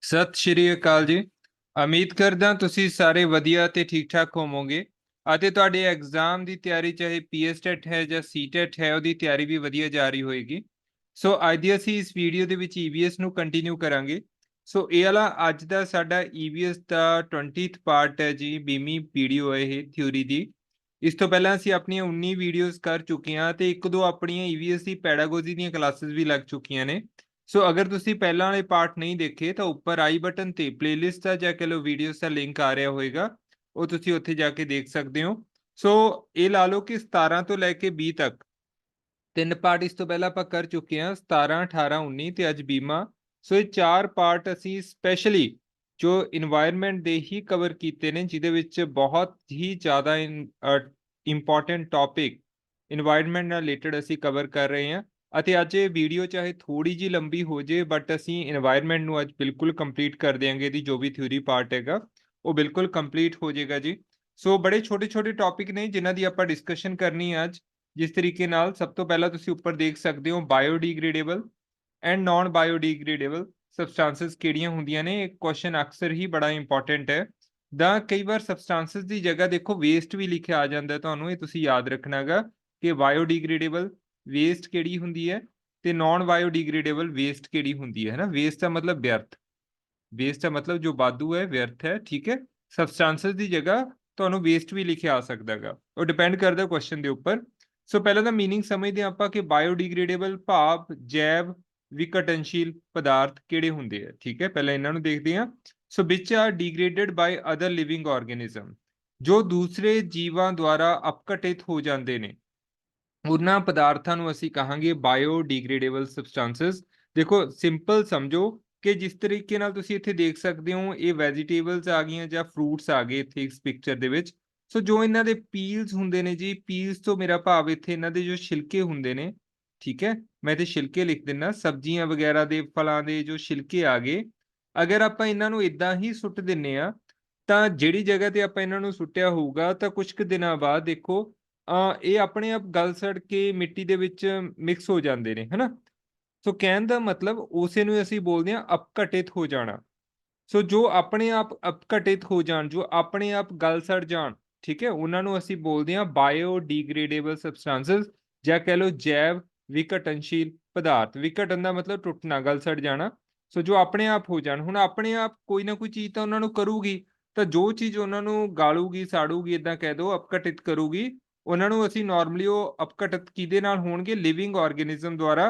ਸਤਿ ਸ਼੍ਰੀ ਅਕਾਲ ਜੀ। ਉਮੀਦ ਕਰਦਾ ਤੁਸੀਂ ਸਾਰੇ ਵਧੀਆ ਤੇ ਠੀਕ ਠਾਕ ਹੋਵੋਗੇ ਅਤੇ ਤੁਹਾਡੇ ਐਗਜ਼ਾਮ ਦੀ ਤਿਆਰੀ ਚਾਹੇ ਪੀਐਸਟੈਟ ਹੈ ਜਾਂ ਸੀਟੈਟ ਹੈ ਉਹਦੀ ਤਿਆਰੀ ਵੀ ਵਧੀਆ ਜਾ ਰਹੀ ਹੋਏਗੀ। ਸੋ ਅੱਜ ਦੀ ਅਸੀਂ ਇਸ ਵੀਡੀਓ ਦੇ ਵਿੱਚ ਈਵੀਐਸ ਨੂੰ ਕੰਟੀਨਿਊ ਕਰਾਂਗੇ। ਸੋ ਇਹ ਵਾਲਾ ਅੱਜ ਦਾ ਸਾਡਾ ਈਵੀਐਸ ਦਾ 20th ਪਾਰਟ ਹੈ ਜੀ। ਬੀਮੀ ਵੀਡੀਓ ਹੈ ਇਹ ਥਿਊਰੀ ਦੀ। ਇਸ ਤੋਂ ਪਹਿਲਾਂ ਅਸੀਂ ਆਪਣੀਆਂ 19 ਵੀਡੀਓਜ਼ ਕਰ ਚੁੱਕੇ ਹਾਂ ਤੇ ਇੱਕ ਦੋ ਆਪਣੀਆਂ ਈਵੀਐਸ ਦੀ ਪੈਡਾਗੋਜੀ ਦੀਆਂ ਕਲਾਸਿਸ ਵੀ ਲੱਗ ਚੁੱਕੀਆਂ ਨੇ। ਸੋ ਅਗਰ ਤੁਸੀਂ ਪਹਿਲਾਂ ਵਾਲੇ ਪਾਰਟ ਨਹੀਂ ਦੇਖੇ ਤਾਂ ਉੱਪਰ ਆਈ ਬਟਨ ਤੇ ਪਲੇਲਿਸਟ ਦਾ ਜਾਂ ਕਹ ਲਓ ਵੀਡੀਓਜ਼ ਦਾ ਲਿੰਕ ਆ ਰਿਹਾ ਹੋਏਗਾ, ਉਹ ਤੁਸੀਂ ਉੱਥੇ ਜਾ ਕੇ ਦੇਖ ਸਕਦੇ ਹੋ। ਸੋ ਇਹ ਲਾ ਲਓ ਕਿ 17 ਤੋਂ ਲੈ ਕੇ 20 ਤੱਕ ਤਿੰਨ ਪਾਰਟ ਇਸ ਤੋਂ ਪਹਿਲਾਂ ਆਪਾਂ ਕਰ ਚੁੱਕੇ ਹਾਂ, 17 18 19 ਤੇ ਅੱਜ ਬੀਮਾ। ਸੋ ਇਹ ਚਾਰ ਪਾਰਟ ਅਸੀਂ ਸਪੈਸ਼ਲੀ ਜੋ ਇਨਵਾਇਰਨਮੈਂਟ ਦੇ ਹੀ ਕਵਰ ਕੀਤੇ ਨੇ, ਜਿਹਦੇ ਵਿੱਚ ਬਹੁਤ ਹੀ ਜ਼ਿਆਦਾ ਇੰਪੋਰਟੈਂਟ ਟੌਪਿਕ ਇਨਵਾਇਰਨਮੈਂਟ ਨਾਲ ਰਿਲੇਟਡ ਅਸੀਂ ਕਵਰ ਕਰ ਰਹੇ ਹਾਂ। ਅਤੇ ਅੱਜ ਇਹ ਵੀਡੀਓ ਚਾਹੇ ਥੋੜੀ ਜੀ ਲੰਬੀ ਹੋ ਜੇ, ਬਟ ਅਸੀਂ ਇਨਵਾਇਰਨਮੈਂਟ ਨੂੰ ਅੱਜ ਬਿਲਕੁਲ ਕੰਪਲੀਟ ਕਰ ਦੇਵਾਂਗੇ। ਇਹਦੀ ਜੋ ਵੀ ਥਿਊਰੀ ਪਾਰਟ ਹੈਗਾ ਉਹ ਬਿਲਕੁਲ ਕੰਪਲੀਟ ਹੋ ਜਾਏਗਾ ਜੀ। ਸੋ ਬੜੇ ਛੋਟੇ ਛੋਟੇ ਟੌਪਿਕ ਨੇ ਜਿਨ੍ਹਾਂ ਦੀ ਆਪਾਂ ਡਿਸਕਸ਼ਨ ਕਰਨੀ ਹੈ ਅੱਜ। ਜਿਸ ਤਰੀਕੇ ਨਾਲ ਸਭ ਤੋਂ ਪਹਿਲਾਂ ਤੁਸੀਂ ਉੱਪਰ ਦੇਖ ਸਕਦੇ ਹੋ biodegradable and naan biodegradable substances ਕਿਹੜੀਆਂ ਹੁੰਦੀਆਂ ਨੇ। ਇਹ ਕੁਐਸਚਨ ਅਕਸਰ ਹੀ ਬੜਾ ਇੰਪੋਰਟੈਂਟ ਹੈ। ਦਾ ਕਈ ਵਾਰ ਸਬਸਟੈਂਸਸ ਦੀ ਜਗ੍ਹਾ ਦੇਖੋ ਵੇਸਟ ਵੀ ਲਿਖਿਆ ਆ ਜਾਂਦਾ, ਤੁਹਾਨੂੰ ਇਹ ਤੁਸੀਂ ਯਾਦ ਰੱਖਣਾ ਹੈਗਾ ਕਿ ਬਾਇਓਡੀਗ੍ਰੇਡੇਬਲ ਵੇਸਟ ਕਿਹੜੀ ਹੁੰਦੀ ਹੈ ਤੇ ਨਾਨ ਬਾਇਓਡੀਗ੍ਰੇਡੇਬਲ ਵੇਸਟ ਕਿਹੜੀ ਹੁੰਦੀ ਹੈ ਨਾ। ਵੇਸਟ ਦਾ ਮਤਲਬ ਵਿਅਰਥ, ਵੇਸਟ ਦਾ ਮਤਲਬ ਜੋ ਵਾਧੂ ਹੈ, ਵਿਅਰਥ ਹੈ, ਠੀਕ ਹੈ। ਸਬਸਟੈਂਸਸ ਦੀ ਜਗ੍ਹਾ ਤੁਹਾਨੂੰ ਵੇਸਟ ਵੀ ਲਿਖਿਆ ਆ ਸਕਦਾ ਹੈਗਾ, ਉਹ ਡਿਪੈਂਡ ਕਰਦਾ ਕੁਐਸਚਨ ਦੇ ਉੱਪਰ। ਸੋ ਪਹਿਲਾਂ ਤਾਂ ਮੀਨਿੰਗ ਸਮਝਦੇ ਹਾਂ ਆਪਾਂ ਕਿ ਬਾਇਓਡੀਗ੍ਰੇਡੇਬਲ ਭਾਵ ਜੈਵ ਵਿਘਟਨਸ਼ੀਲ ਪਦਾਰਥ ਕਿਹੜੇ ਹੁੰਦੇ ਆ, ਠੀਕ ਹੈ। ਪਹਿਲਾਂ ਇਹਨਾਂ ਨੂੰ ਦੇਖਦੇ ਹਾਂ। ਸੋ which R ਡੀਗ੍ਰੇਡਡ by other living organism, ਜੋ ਦੂਸਰੇ ਜੀਵਾਂ ਦੁਆਰਾ ਅਪਘਟਿਤ ਹੋ ਜਾਂਦੇ ਨੇ, ਉਹਨਾਂ ਪਦਾਰਥਾਂ ਨੂੰ ਅਸੀਂ ਕਹਾਂਗੇ ਬਾਇਓਡੀਗ੍ਰੇਡੇਬਲ ਸਬਸਟੈਂਸਸ। ਦੇਖੋ ਸਿੰਪਲ ਸਮਝੋ ਕਿ ਜਿਸ ਤਰੀਕੇ ਨਾਲ ਤੁਸੀਂ ਇੱਥੇ ਦੇਖ ਸਕਦੇ ਹੋ, ਇਹ ਵੈਜੀਟੇਬਲਸ ਆ ਗਈਆਂ ਜਾਂ ਫਰੂਟਸ ਆ ਗਏ ਇੱਥੇ ਇਸ ਪਿਕਚਰ ਦੇ ਵਿੱਚ। ਸੋ ਜੋ ਇਹਨਾਂ ਦੇ ਪੀਲਸ ਹੁੰਦੇ ਨੇ ਜੀ, ਪੀਲਸ ਤੋਂ ਮੇਰਾ ਭਾਵ ਇੱਥੇ ਇਹਨਾਂ ਦੇ ਜੋ ਛਿਲਕੇ ਹੁੰਦੇ ਨੇ, ਠੀਕ ਹੈ। ਮੈਂ ਇੱਥੇ ਛਿਲਕੇ ਲਿਖ ਦਿੰਦਾ, ਸਬਜ਼ੀਆਂ ਵਗੈਰਾ ਦੇ, ਫਲਾਂ ਦੇ ਜੋ ਛਿਲਕੇ ਆ ਗਏ, ਅਗਰ ਆਪਾਂ ਇਹਨਾਂ ਨੂੰ ਇਦਾਂ ਹੀ ਸੁੱਟ ਦਿੰਨੇ ਆ ਤਾਂ ਜਿਹੜੀ ਜਗ੍ਹਾ ਤੇ ਆਪਾਂ ਇਹਨਾਂ ਨੂੰ ਸੁੱਟਿਆ ਹੋਊਗਾ ਤਾਂ ਕੁਝ ਕੁ ਦਿਨਾਂ ਬਾਅਦ ਦੇਖੋ ਇਹ ਆਪਣੇ ਆਪ ਗਲ ਸੜ ਕੇ ਮਿੱਟੀ ਦੇ ਵਿੱਚ ਮਿਕਸ ਹੋ ਜਾਂਦੇ ਨੇ, ਹਨਾ। ਸੋ ਕਹਿਣ ਦਾ ਮਤਲਬ ਉਸੇ ਨੂੰ ਅਸੀਂ ਬੋਲਦੇ ਹਾਂ ਅਪਘਟਿਤ ਹੋ ਜਾਣਾ। ਸੋ ਜੋ ਆਪਣੇ ਆਪ ਅਪਘਟਿਤ ਹੋ ਜਾਣ, ਜੋ ਆਪਣੇ ਆਪ ਗਲ ਸੜ ਜਾਣ, ਠੀਕ ਹੈ, ਉਹਨਾਂ ਨੂੰ ਅਸੀਂ ਬੋਲਦੇ ਹਾਂ ਬਾਇਓਡੀਗ੍ਰੇਡੇਬਲ ਸਬਸਟੈਂਸਸ ਜਾਂ ਕਹਿ ਲਓ ਜੈਵ ਵਿਘਟਨਸ਼ੀਲ ਪਦਾਰਥ। ਵਿਘਟਨ ਦਾ ਮਤਲਬ ਟੁੱਟਣਾ, ਗਲ ਸੜ ਜਾਣਾ। ਸੋ ਜੋ ਆਪਣੇ ਆਪ ਹੋ ਜਾਣ, ਹੁਣ ਆਪਣੇ ਆਪ ਕੋਈ ਨਾ ਕੋਈ ਚੀਜ਼ ਤਾਂ ਉਹਨਾਂ ਨੂੰ ਕਰੂਗੀ, ਤਾਂ ਜੋ ਚੀਜ਼ ਉਹਨਾਂ ਨੂੰ ਗਾਲੂਗੀ, ਸਾੜੂਗੀ, ਇਦਾਂ ਕਹਿ ਦੋ ਅਪਘਟਿਤ ਕਰੂਗੀ, ਉਹਨਾਂ ਨੂੰ ਅਸੀਂ ਨਾਰਮਲੀ ਉਹ ਅਪਘਟਿਤ ਕਿਹਦੇ ਨਾਲ ਹੋਣਗੇ, ਲਿਵਿੰਗ ਆਰਗੇਨਿਜ਼ਮ ਦੁਆਰਾ।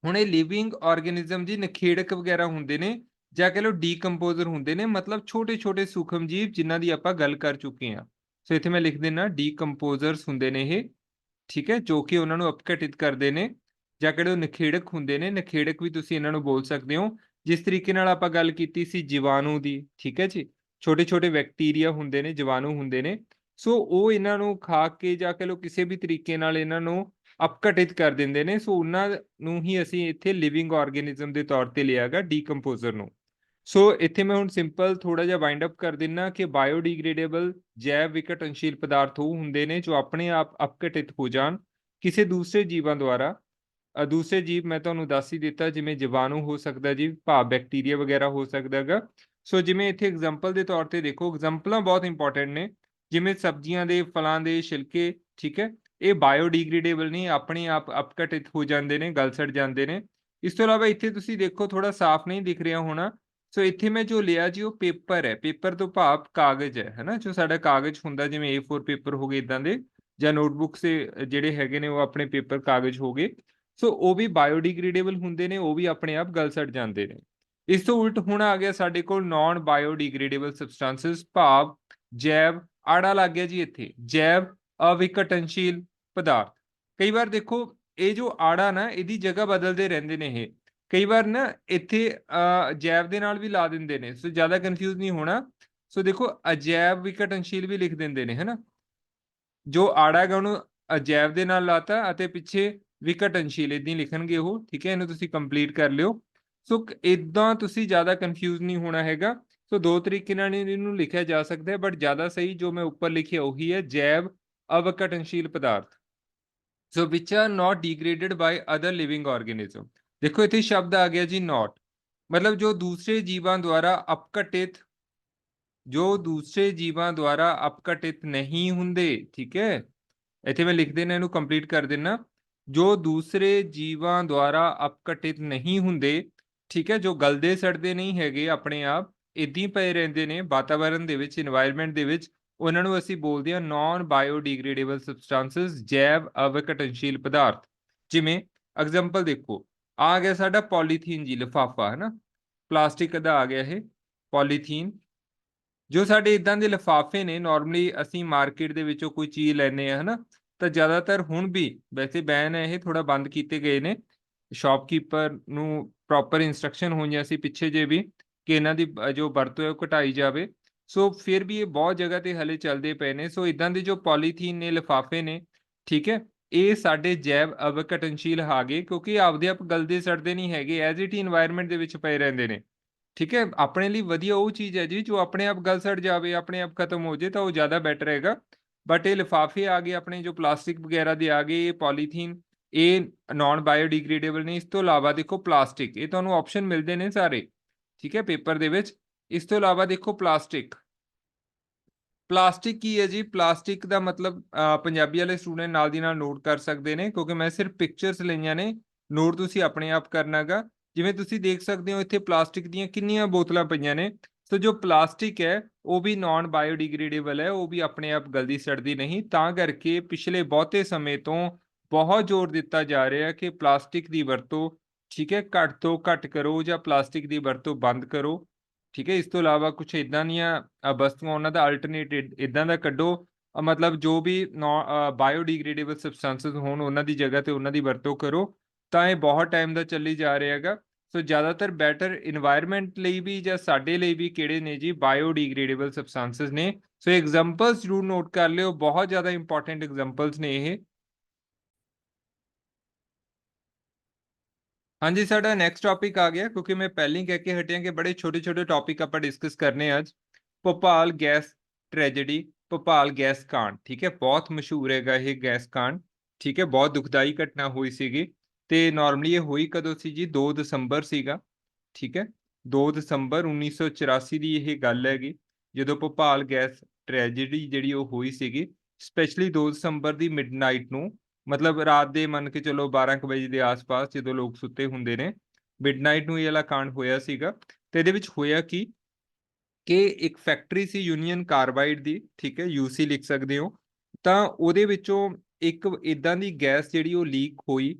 ਹੁਣ ਇਹ ਲਿਵਿੰਗ ਆਰਗੇਨਿਜ਼ਮ ਜੀ ਨਖੇੜਕ ਵਗੈਰਾ ਹੁੰਦੇ ਨੇ ਜਾਂ ਕਹ ਲਓ ਡੀਕੰਪੋਜ਼ਰ ਹੁੰਦੇ ਨੇ, ਮਤਲਬ ਛੋਟੇ ਛੋਟੇ ਸੂਖਮ ਜੀਵ ਜਿਨ੍ਹਾਂ ਦੀ ਆਪਾਂ ਗੱਲ ਕਰ ਚੁੱਕੇ ਹਾਂ। ਸੋ ਇੱਥੇ ਮੈਂ ਲਿਖ ਦਿੰਦਾ ਡੀਕੰਪੋਜ਼ਰਸ ਹੁੰਦੇ ਨੇ ਇਹ, ਠੀਕ ਹੈ, ਜੋ ਕਿ ਉਹਨਾਂ ਨੂੰ ਅਪਘਟਿਤ ਕਰਦੇ ਨੇ। ਜਾਂ ਕਿਹੜੇ ਨਖੇੜਕ ਹੁੰਦੇ ਨੇ, ਨਖੇੜਕ ਵੀ ਤੁਸੀਂ ਇਹਨਾਂ ਨੂੰ ਬੋਲ ਸਕਦੇ ਹੋ। ਜਿਸ ਤਰੀਕੇ ਨਾਲ ਆਪਾਂ ਗੱਲ ਕੀਤੀ ਸੀ ਜੀਵਾਣੂ ਦੀ, ਠੀਕ ਹੈ ਜੀ, ਛੋਟੇ ਛੋਟੇ ਬੈਕਟੀਰੀਆ ਹੁੰਦੇ ਨੇ, ਜੀਵਾਣੂ ਹੁੰਦੇ ਨੇ। ਸੋ ਉਹ ਇਹਨਾਂ ਨੂੰ ਖਾ ਕੇ ਜਾਂ ਕਹ ਲਓ ਕਿਸੇ ਵੀ ਤਰੀਕੇ ਨਾਲ ਇਹਨਾਂ ਨੂੰ ਅਪਘਟਿਤ ਕਰ ਦਿੰਦੇ ਨੇ। ਸੋ ਉਹਨਾਂ ਨੂੰ ਹੀ ਅਸੀਂ ਇੱਥੇ ਲਿਵਿੰਗ ਆਰਗੇਨਿਜ਼ਮ ਦੇ ਤੌਰ ਤੇ ਲਿਆਗਾ, ਡੀਕੰਪੋਜ਼ਰ ਨੂੰ। ਸੋ ਇੱਥੇ ਮੈਂ ਹੁਣ ਸਿੰਪਲ ਥੋੜਾ ਜਿਹਾ ਵਾਈਂਡ ਅਪ ਕਰ ਦਿੰਨਾ ਕਿ ਬਾਇਓਡੀਗ੍ਰੇਡੇਬਲ ਜੈਵ ਵਿਘਟਨਸ਼ੀਲ ਪਦਾਰਥ ਉਹ ਹੁੰਦੇ ਨੇ ਜੋ ਆਪਣੇ ਆਪ ਅਪਘਟਿਤ ਹੋ ਜਾਣ ਕਿਸੇ ਦੂਸਰੇ ਜੀਵਾਂ ਦੁਆਰਾ। ਦੂਸਰੇ ਜੀਵ ਮੈਂ ਤੁਹਾਨੂੰ ਦੱਸ ਹੀ ਦਿੱਤਾ, ਜਿਵੇਂ ਜੀਵਾਣੂ ਹੋ ਸਕਦਾ ਜੀ, ਭਾਵ ਬੈਕਟੀਰੀਆ ਵਗੈਰਾ ਹੋ ਸਕਦਾ ਹੈਗਾ। ਸੋ ਜਿਵੇਂ ਇੱਥੇ ਐਗਜ਼ਾਮਪਲ ਦੇ ਤੌਰ ਤੇ ਦੇਖੋ, ਐਗਜ਼ਾਮਪਲਾਂ ਬਹੁਤ ਇੰਪੋਰਟੈਂਟ ਨੇ, ਜਿਵੇਂ ਸਬਜ਼ੀਆਂ ਦੇ, ਫਲਾਂ ਦੇ ਛਿਲਕੇ, ਠੀਕ ਹੈ, ਇਹ ਬਾਇਓਡੀਗ੍ਰੇਡੇਬਲ ਨਹੀਂ, ਆਪਣੇ ਆਪ ਅਪਘਟਿਤ ਹੋ ਜਾਂਦੇ ਨੇ, ਗਲ ਸੜ ਜਾਂਦੇ ਨੇ। ਇਸ ਤੋਂ ਇਲਾਵਾ ਇੱਥੇ ਤੁਸੀਂ ਦੇਖੋ ਥੋੜਾ ਸਾਫ਼ ਨਹੀਂ ਦਿਖ ਰਿਹਾ ਹੋਣਾ। ਸੋ ਇੱਥੇ ਮੈਂ ਜੋ ਲਿਆ ਜੀ ਉਹ ਪੇਪਰ ਹੈ, ਪੇਪਰ ਤੋਂ ਭਾਵ ਕਾਗਜ਼ ਹੈ ਨਾ, ਜੋ ਸਾਡਾ ਕਾਗਜ਼ ਹੁੰਦਾ ਜਿਵੇਂ A4 ਪੇਪਰ ਹੋ ਗਏ ਇਦਾਂ ਦੇ, ਜਾਂ ਨੋਟਬੁੱਕਸ ਦੇ ਜਿਹੜੇ ਹੈਗੇ ਨੇ ਉਹ ਆਪਣੇ ਪੇਪਰ ਕਾਗਜ਼ ਹੋ ਗਏ। ਸੋ ਉਹ ਵੀ ਬਾਇਓਡੀਗ੍ਰੇਡੇਬਲ ਹੁੰਦੇ ਨੇ, ਉਹ ਵੀ ਆਪਣੇ ਆਪ ਗਲ ਸੜ ਜਾਂਦੇ ਨੇ। ਇਸ ਤੋਂ ਉਲਟ ਹੁਣ ਆ ਗਿਆ ਸਾਡੇ ਕੋਲ ਨਾਨ ਬਾਇਓਡੀਗ੍ਰੇਡੇਬਲ ਸਬਸਟੈਂਸਸ ਭਾਵ ਜੈਵ, ਆੜਾ ਲੱਗ ਗਿਆ ਜੀ ਇੱਥੇ, ਜੈਵ ਅਵਿਘਟਨਸ਼ੀਲ ਪਦਾਰਥ। ਕਈ ਵਾਰ ਦੇਖੋ ਇਹ ਜੋ ਆੜਾ ਨਾ, ਇਹਦੀ ਜਗ੍ਹਾ ਬਦਲਦੇ ਰਹਿੰਦੇ ਨੇ ਇਹ, ਕਈ ਵਾਰ ਨਾ ਇੱਥੇ ਜੈਵ ਦੇ ਨਾਲ ਵੀ ਲਾ ਦਿੰਦੇ ਨੇ। ਸੋ ਜ਼ਿਆਦਾ ਕਨਫਿਊਜ਼ ਨਹੀਂ ਹੋਣਾ। ਸੋ ਦੇਖੋ ਅਜੈਵ ਵਿਘਟਨਸ਼ੀਲ ਵੀ ਲਿਖ ਦਿੰਦੇ ਨੇ, ਹਨਾ। ਜੋ ਆੜਾ ਹੈਗਾ ਉਹਨੂੰ ਅਜੈਵ ਦੇ ਨਾਲ ਲਾਤਾ ਅਤੇ ਪਿੱਛੇ ਵਿਘਟਨਸ਼ੀਲ ਇਦਾਂ ਲਿਖਣਗੇ ਉਹ, ਠੀਕ ਹੈ। ਇਹਨੂੰ ਤੁਸੀਂ ਕੰਪਲੀਟ ਕਰ ਲਿਓ। ਸੋ ਇਦਾਂ ਤੁਸੀਂ ਜ਼ਿਆਦਾ ਕਨਫਿਊਜ਼ ਨਹੀਂ ਹੋਣਾ ਹੈਗਾ। ਸੋ ਦੋ ਤਰੀਕੇ ਨਾਲ ਇਹਨੂੰ ਲਿਖਿਆ ਜਾ ਸਕਦਾ ਹੈ, ਬਟ ਜ਼ਿਆਦਾ ਸਹੀ ਜੋ ਮੈਂ ਉੱਪਰ ਲਿਖਿਆ ਉਹੀ ਹੈ, ਜੈਵ ਅਵਿਘਟਨਸ਼ੀਲ ਪਦਾਰਥ। So which are not degraded by other living organism. ਦੇਖੋ ਇੱਥੇ ਸ਼ਬਦ ਆ ਗਿਆ ਜੀ ਨਾਟ। ਮਤਲਬ ਜੋ ਦੂਸਰੇ ਜੀਵਾਂ ਦੁਆਰਾ ਅਪਘਟਿਤ, ਜੋ ਦੂਸਰੇ ਜੀਵਾਂ ਦੁਆਰਾ ਅਪਘਟਿਤ ਨਹੀਂ ਹੁੰਦੇ। ਠੀਕ ਹੈ, ਇੱਥੇ ਮੈਂ ਲਿਖ ਦੇਣਾ, ਇਹਨੂੰ ਕੰਪਲੀਟ ਕਰ ਦੇਣਾ। ਜੋ ਦੂਸਰੇ ਜੀਵਾਂ ਦੁਆਰਾ ਅਪਘਟਿਤ ਨਹੀਂ ਹੁੰਦੇ, ਠੀਕ ਹੈ, ਜੋ ਗਲਦੇ ਸੜਦੇ ਨਹੀਂ ਹੈਗੇ, ਆਪਣੇ ਆਪ ਏਦਾਂ ਹੀ ਪਏ ਰਹਿੰਦੇ ਨੇ ਵਾਤਾਵਰਣ ਦੇ ਵਿੱਚ, ਇਨਵਾਇਰਮੈਂਟ ਦੇ ਵਿੱਚ, ਉਹਨਾਂ ਨੂੰ ਅਸੀਂ ਬੋਲਦੇ ਹਾਂ ਨਾਨ ਬਾਇਓਡੀਗ੍ਰੇਡੇਬਲ ਸਬਸਟੈਂਸਸ, ਜੈਵ ਅਵਘਟਨਸ਼ੀਲ ਪਦਾਰਥ। ਜਿਵੇਂ ਐਗਜ਼ਾਮਪਲ ਦੇਖੋ, ਆ ਗਿਆ ਸਾਡਾ ਪੋਲੀਥੀਨ ਜੀ, ਲਿਫਾਫਾ ਹੈ ਨਾ, ਪਲਾਸਟਿਕ ਦਾ ਆ ਗਿਆ ਇਹ ਪੋਲੀਥੀਨ। ਜੋ ਸਾਡੇ ਇਦਾਂ ਦੇ ਲਿਫਾਫੇ ਨੇ, ਨਾਰਮਲੀ ਅਸੀਂ ਮਾਰਕੀਟ ਦੇ ਵਿੱਚੋਂ ਕੋਈ ਚੀਜ਼ ਲੈਂਦੇ ਆ ਹਨਾ, ਤਾਂ ਜ਼ਿਆਦਾਤਰ ਹੁਣ ਵੀ ਵੈਸੇ ਬੈਨ ਹੈ, ਇਹ ਥੋੜਾ ਬੰਦ ਕੀਤੇ ਗਏ ਨੇ, ਸ਼ਾਪਕੀਪਰ ਨੂੰ ਪ੍ਰੋਪਰ ਇਨਸਟਰਕਸ਼ਨ ਹੋਈਆਂ ਸੀ ਪਿੱਛੇ ਜੇ ਵੀ ਕਿ ਇਹਨਾਂ ਦੀ ਜੋ ਵਰਤੋਂ ਹੈ ਉਹ ਘਟਾਈ ਜਾਵੇ। ਸੋ ਫਿਰ ਵੀ ਇਹ ਬਹੁਤ ਜਗ੍ਹਾ ਤੇ ਹਲੇ ਚੱਲਦੇ ਪਏ ਨੇ। ਸੋ ਇਦਾਂ ਦੇ ਜੋ ਪੋਲੀਥੀਨ ਨੇ, ਲਿਫਾਫੇ ਨੇ, ਠੀਕ ਹੈ, ਇਹ ਸਾਡੇ ਜੈਵ ਅਵਘਟਨਸ਼ੀਲ ਹੈਗੇ, ਕਿਉਂਕਿ ਆਪਦੇ ਆਪ ਗਲਦੇ ਸੜਦੇ ਨਹੀਂ ਹੈਗੇ, ਐਜ਼ ਇਟ ਹੀ ਇਨਵਾਇਰਮੈਂਟ ਦੇ ਵਿੱਚ ਪਏ ਰਹਿੰਦੇ ਨੇ। ਠੀਕ ਹੈ, ਆਪਣੇ ਲਈ ਵਧੀਆ ਉਹ ਚੀਜ਼ ਹੈ ਜੀ ਜੋ ਆਪਣੇ ਆਪ ਗਲ ਸੜ ਜਾਵੇ, ਆਪਣੇ ਆਪ ਖਤਮ ਹੋ ਜੇ, ਤਾਂ ਉਹ ਜ਼ਿਆਦਾ ਬੈਟਰ ਹੈਗਾ। ਬਟ ਇਹ ਲਿਫਾਫੇ ਆ ਗਏ ਆਪਣੇ, ਜੋ ਪਲਾਸਟਿਕ ਵਗੈਰਾ ਦੇ ਆ ਗਏ, ਇਹ ਪੋਲੀਥੀਨ, ਇਹ ਨਾਨ ਬਾਇਓਡੀਗ੍ਰੇਡੇਬਲ ਨੇ। ਇਸ ਤੋਂ ਇਲਾਵਾ ਦੇਖੋ ਪਲਾਸਟਿਕ, ਇਹ ਤੁਹਾਨੂੰ ਆਪਸ਼ਨ ਮਿਲਦੇ ਨੇ ਸਾਰੇ, ਠੀਕ ਹੈ, ਪੇਪਰ ਦੇ ਵਿੱਚ। ਇਸ ਤੋਂ ਇਲਾਵਾ ਦੇਖੋ ਪਲਾਸਟਿਕ, ਪਲਾਸਟਿਕ ਕੀ ਹੈ ਜੀ? ਪਲਾਸਟਿਕ ਦਾ ਮਤਲਬ ਪੰਜਾਬੀ ਵਾਲੇ ਸਟੂਡੈਂਟ ਨਾਲ ਦੀ ਨਾਲ ਨੋਟ ਕਰ ਸਕਦੇ ਨੇ, ਕਿਉਂਕਿ ਮੈਂ ਸਿਰਫ ਪਿਕਚਰਸ ਲਈਆਂ ਨੇ, ਨੋਟ ਤੁਸੀਂ ਆਪਣੇ ਆਪ ਕਰਨਾਗਾ। ਜਿਵੇਂ ਤੁਸੀਂ ਦੇਖ ਸਕਦੇ ਹੋ ਇੱਥੇ ਪਲਾਸਟਿਕ ਦੀਆਂ ਕਿੰਨੀਆਂ ਬੋਤਲਾਂ ਪਈਆਂ ਨੇ। ਸੋ ਜੋ ਪਲਾਸਟਿਕ ਹੈ ਉਹ ਵੀ ਨਾਨ ਬਾਇਓਡੀਗ੍ਰੇਡੇਬਲ ਹੈ, ਉਹ ਵੀ ਆਪਣੇ ਆਪ ਗਲਦੀ ਸੜਦੀ ਨਹੀਂ। ਤਾਂ ਕਰਕੇ ਪਿਛਲੇ ਬਹੁਤੇ ਸਮੇਂ ਤੋਂ ਬਹੁਤ ਜ਼ੋਰ ਦਿੱਤਾ ਜਾ ਰਿਹਾ ਕਿ ਪਲਾਸਟਿਕ ਦੀ ਵਰਤੋਂ, ਠੀਕ ਹੈ, ਘੱਟ ਤੋਂ ਘੱਟ ਕਰੋ, ਜਾਂ ਪਲਾਸਟਿਕ ਦੀ ਵਰਤੋਂ ਬੰਦ ਕਰੋ। ਠੀਕ ਹੈ, ਇਸ ਤੋਂ ਇਲਾਵਾ ਕੁਝ ਇਦਾਂ ਦੀਆਂ ਵਸਤੂਆਂ, ਉਹਨਾਂ ਦਾ ਅਲਟਰਨੇਟ ਇਦਾਂ ਦਾ ਕੱਢੋ, ਮਤਲਬ ਜੋ ਵੀ ਬਾਇਓਡੀਗ੍ਰੇਡੇਬਲ ਸਬਸਟੈਂਸਸ ਹੋਣ, ਉਹਨਾਂ ਦੀ ਜਗ੍ਹਾ ਤੇ ਉਹਨਾਂ ਦੀ ਵਰਤੋਂ ਕਰੋ। ਤਾਂ ਇਹ ਬਹੁਤ ਟਾਈਮ ਦਾ ਚੱਲੀ ਜਾ ਰਿਹਾ ਹੈਗਾ। ਸੋ ਜ਼ਿਆਦਾਤਰ ਬੈਟਰ ਇਨਵਾਇਰਮੈਂਟ ਲਈ ਵੀ ਜਾਂ ਸਾਡੇ ਲਈ ਵੀ ਕਿਹੜੇ ਨੇ ਜੀ? ਬਾਇਓਡੀਗ੍ਰੇਡੇਬਲ ਸਬਸਟੈਂਸਸ ਨੇ। ਸੋ ਐਗਜ਼ਾਮਪਲਸ ਜ਼ਰੂਰ ਨੋਟ ਕਰ ਲਿਓ, ਬਹੁਤ ਜ਼ਿਆਦਾ ਇੰਪੋਰਟੈਂਟ ਐਗਜ਼ਾਮਪਲਸ ਨੇ ਇਹ। ਹਾਂਜੀ, ਸਾਡਾ ਨੈਕਸਟ ਟੌਪਿਕ ਆ ਗਿਆ, ਕਿਉਂਕਿ ਮੈਂ ਪਹਿਲਾਂ ਹੀ ਕਹਿ ਕੇ ਹਟਿਆ ਕਿ ਬੜੇ ਛੋਟੇ ਛੋਟੇ ਟੌਪਿਕ ਆਪਾਂ ਡਿਸਕਸ ਕਰਨੇ ਅੱਜ। Bhopal gas tragedy, Bhopal gas ਕਾਂਡ, ਠੀਕ ਹੈ, ਬਹੁਤ ਮਸ਼ਹੂਰ ਹੈਗਾ ਇਹ ਗੈਸ ਕਾਂਡ। ਠੀਕ ਹੈ, ਬਹੁਤ ਦੁਖਦਾਈ ਘਟਨਾ ਹੋਈ ਸੀਗੀ। ਤੇ ਨਾਰਮਲੀ ਇਹ ਹੋਈ ਕਦੋਂ ਸੀ ਜੀ? 2 ਦਸੰਬਰ ਸੀਗਾ। ਠੀਕ ਹੈ, 2 ਦਸੰਬਰ 1984 ਦੀ ਇਹ ਗੱਲ ਹੈਗੀ, ਜਦੋਂ ਭੋਪਾਲ ਗੈਸ ਟ੍ਰੈਜੇਡੀ ਜਿਹੜੀ ਉਹ ਹੋਈ ਸੀਗੀ। ਸਪੈਸ਼ਲੀ 2 ਦਸੰਬਰ ਦੀ ਮਿਡਨਾਈਟ ਨੂੰ, ਮਤਲਬ ਰਾਤ ਦੇ ਮੰਨ ਕੇ ਚਲੋ 12 ਕੁ ਵਜੇ ਦੇ ਆਸ-ਪਾਸ, ਜਦੋਂ ਲੋਕ ਸੁੱਤੇ ਹੁੰਦੇ ਨੇ, ਮਿਡਨਾਈਟ ਨੂੰ ਇਹ ਵਾਲਾ ਕਾਂਡ ਹੋਇਆ ਸੀਗਾ। ਤੇ ਇਹਦੇ ਵਿੱਚ ਹੋਇਆ ਕਿ ਇੱਕ ਫੈਕਟਰੀ ਸੀ ਯੂਨੀਅਨ ਕਾਰਬਾਈਡ ਦੀ, ਠੀਕ ਹੈ, ਯੂਸੀ ਲਿਖ ਸਕਦੇ ਹੋ। ਤਾਂ ਉਹਦੇ ਵਿੱਚੋਂ ਇੱਕ ਇਦਾਂ ਦੀ ਗੈਸ ਜਿਹੜੀ ਉਹ ਲੀਕ ਹੋਈ,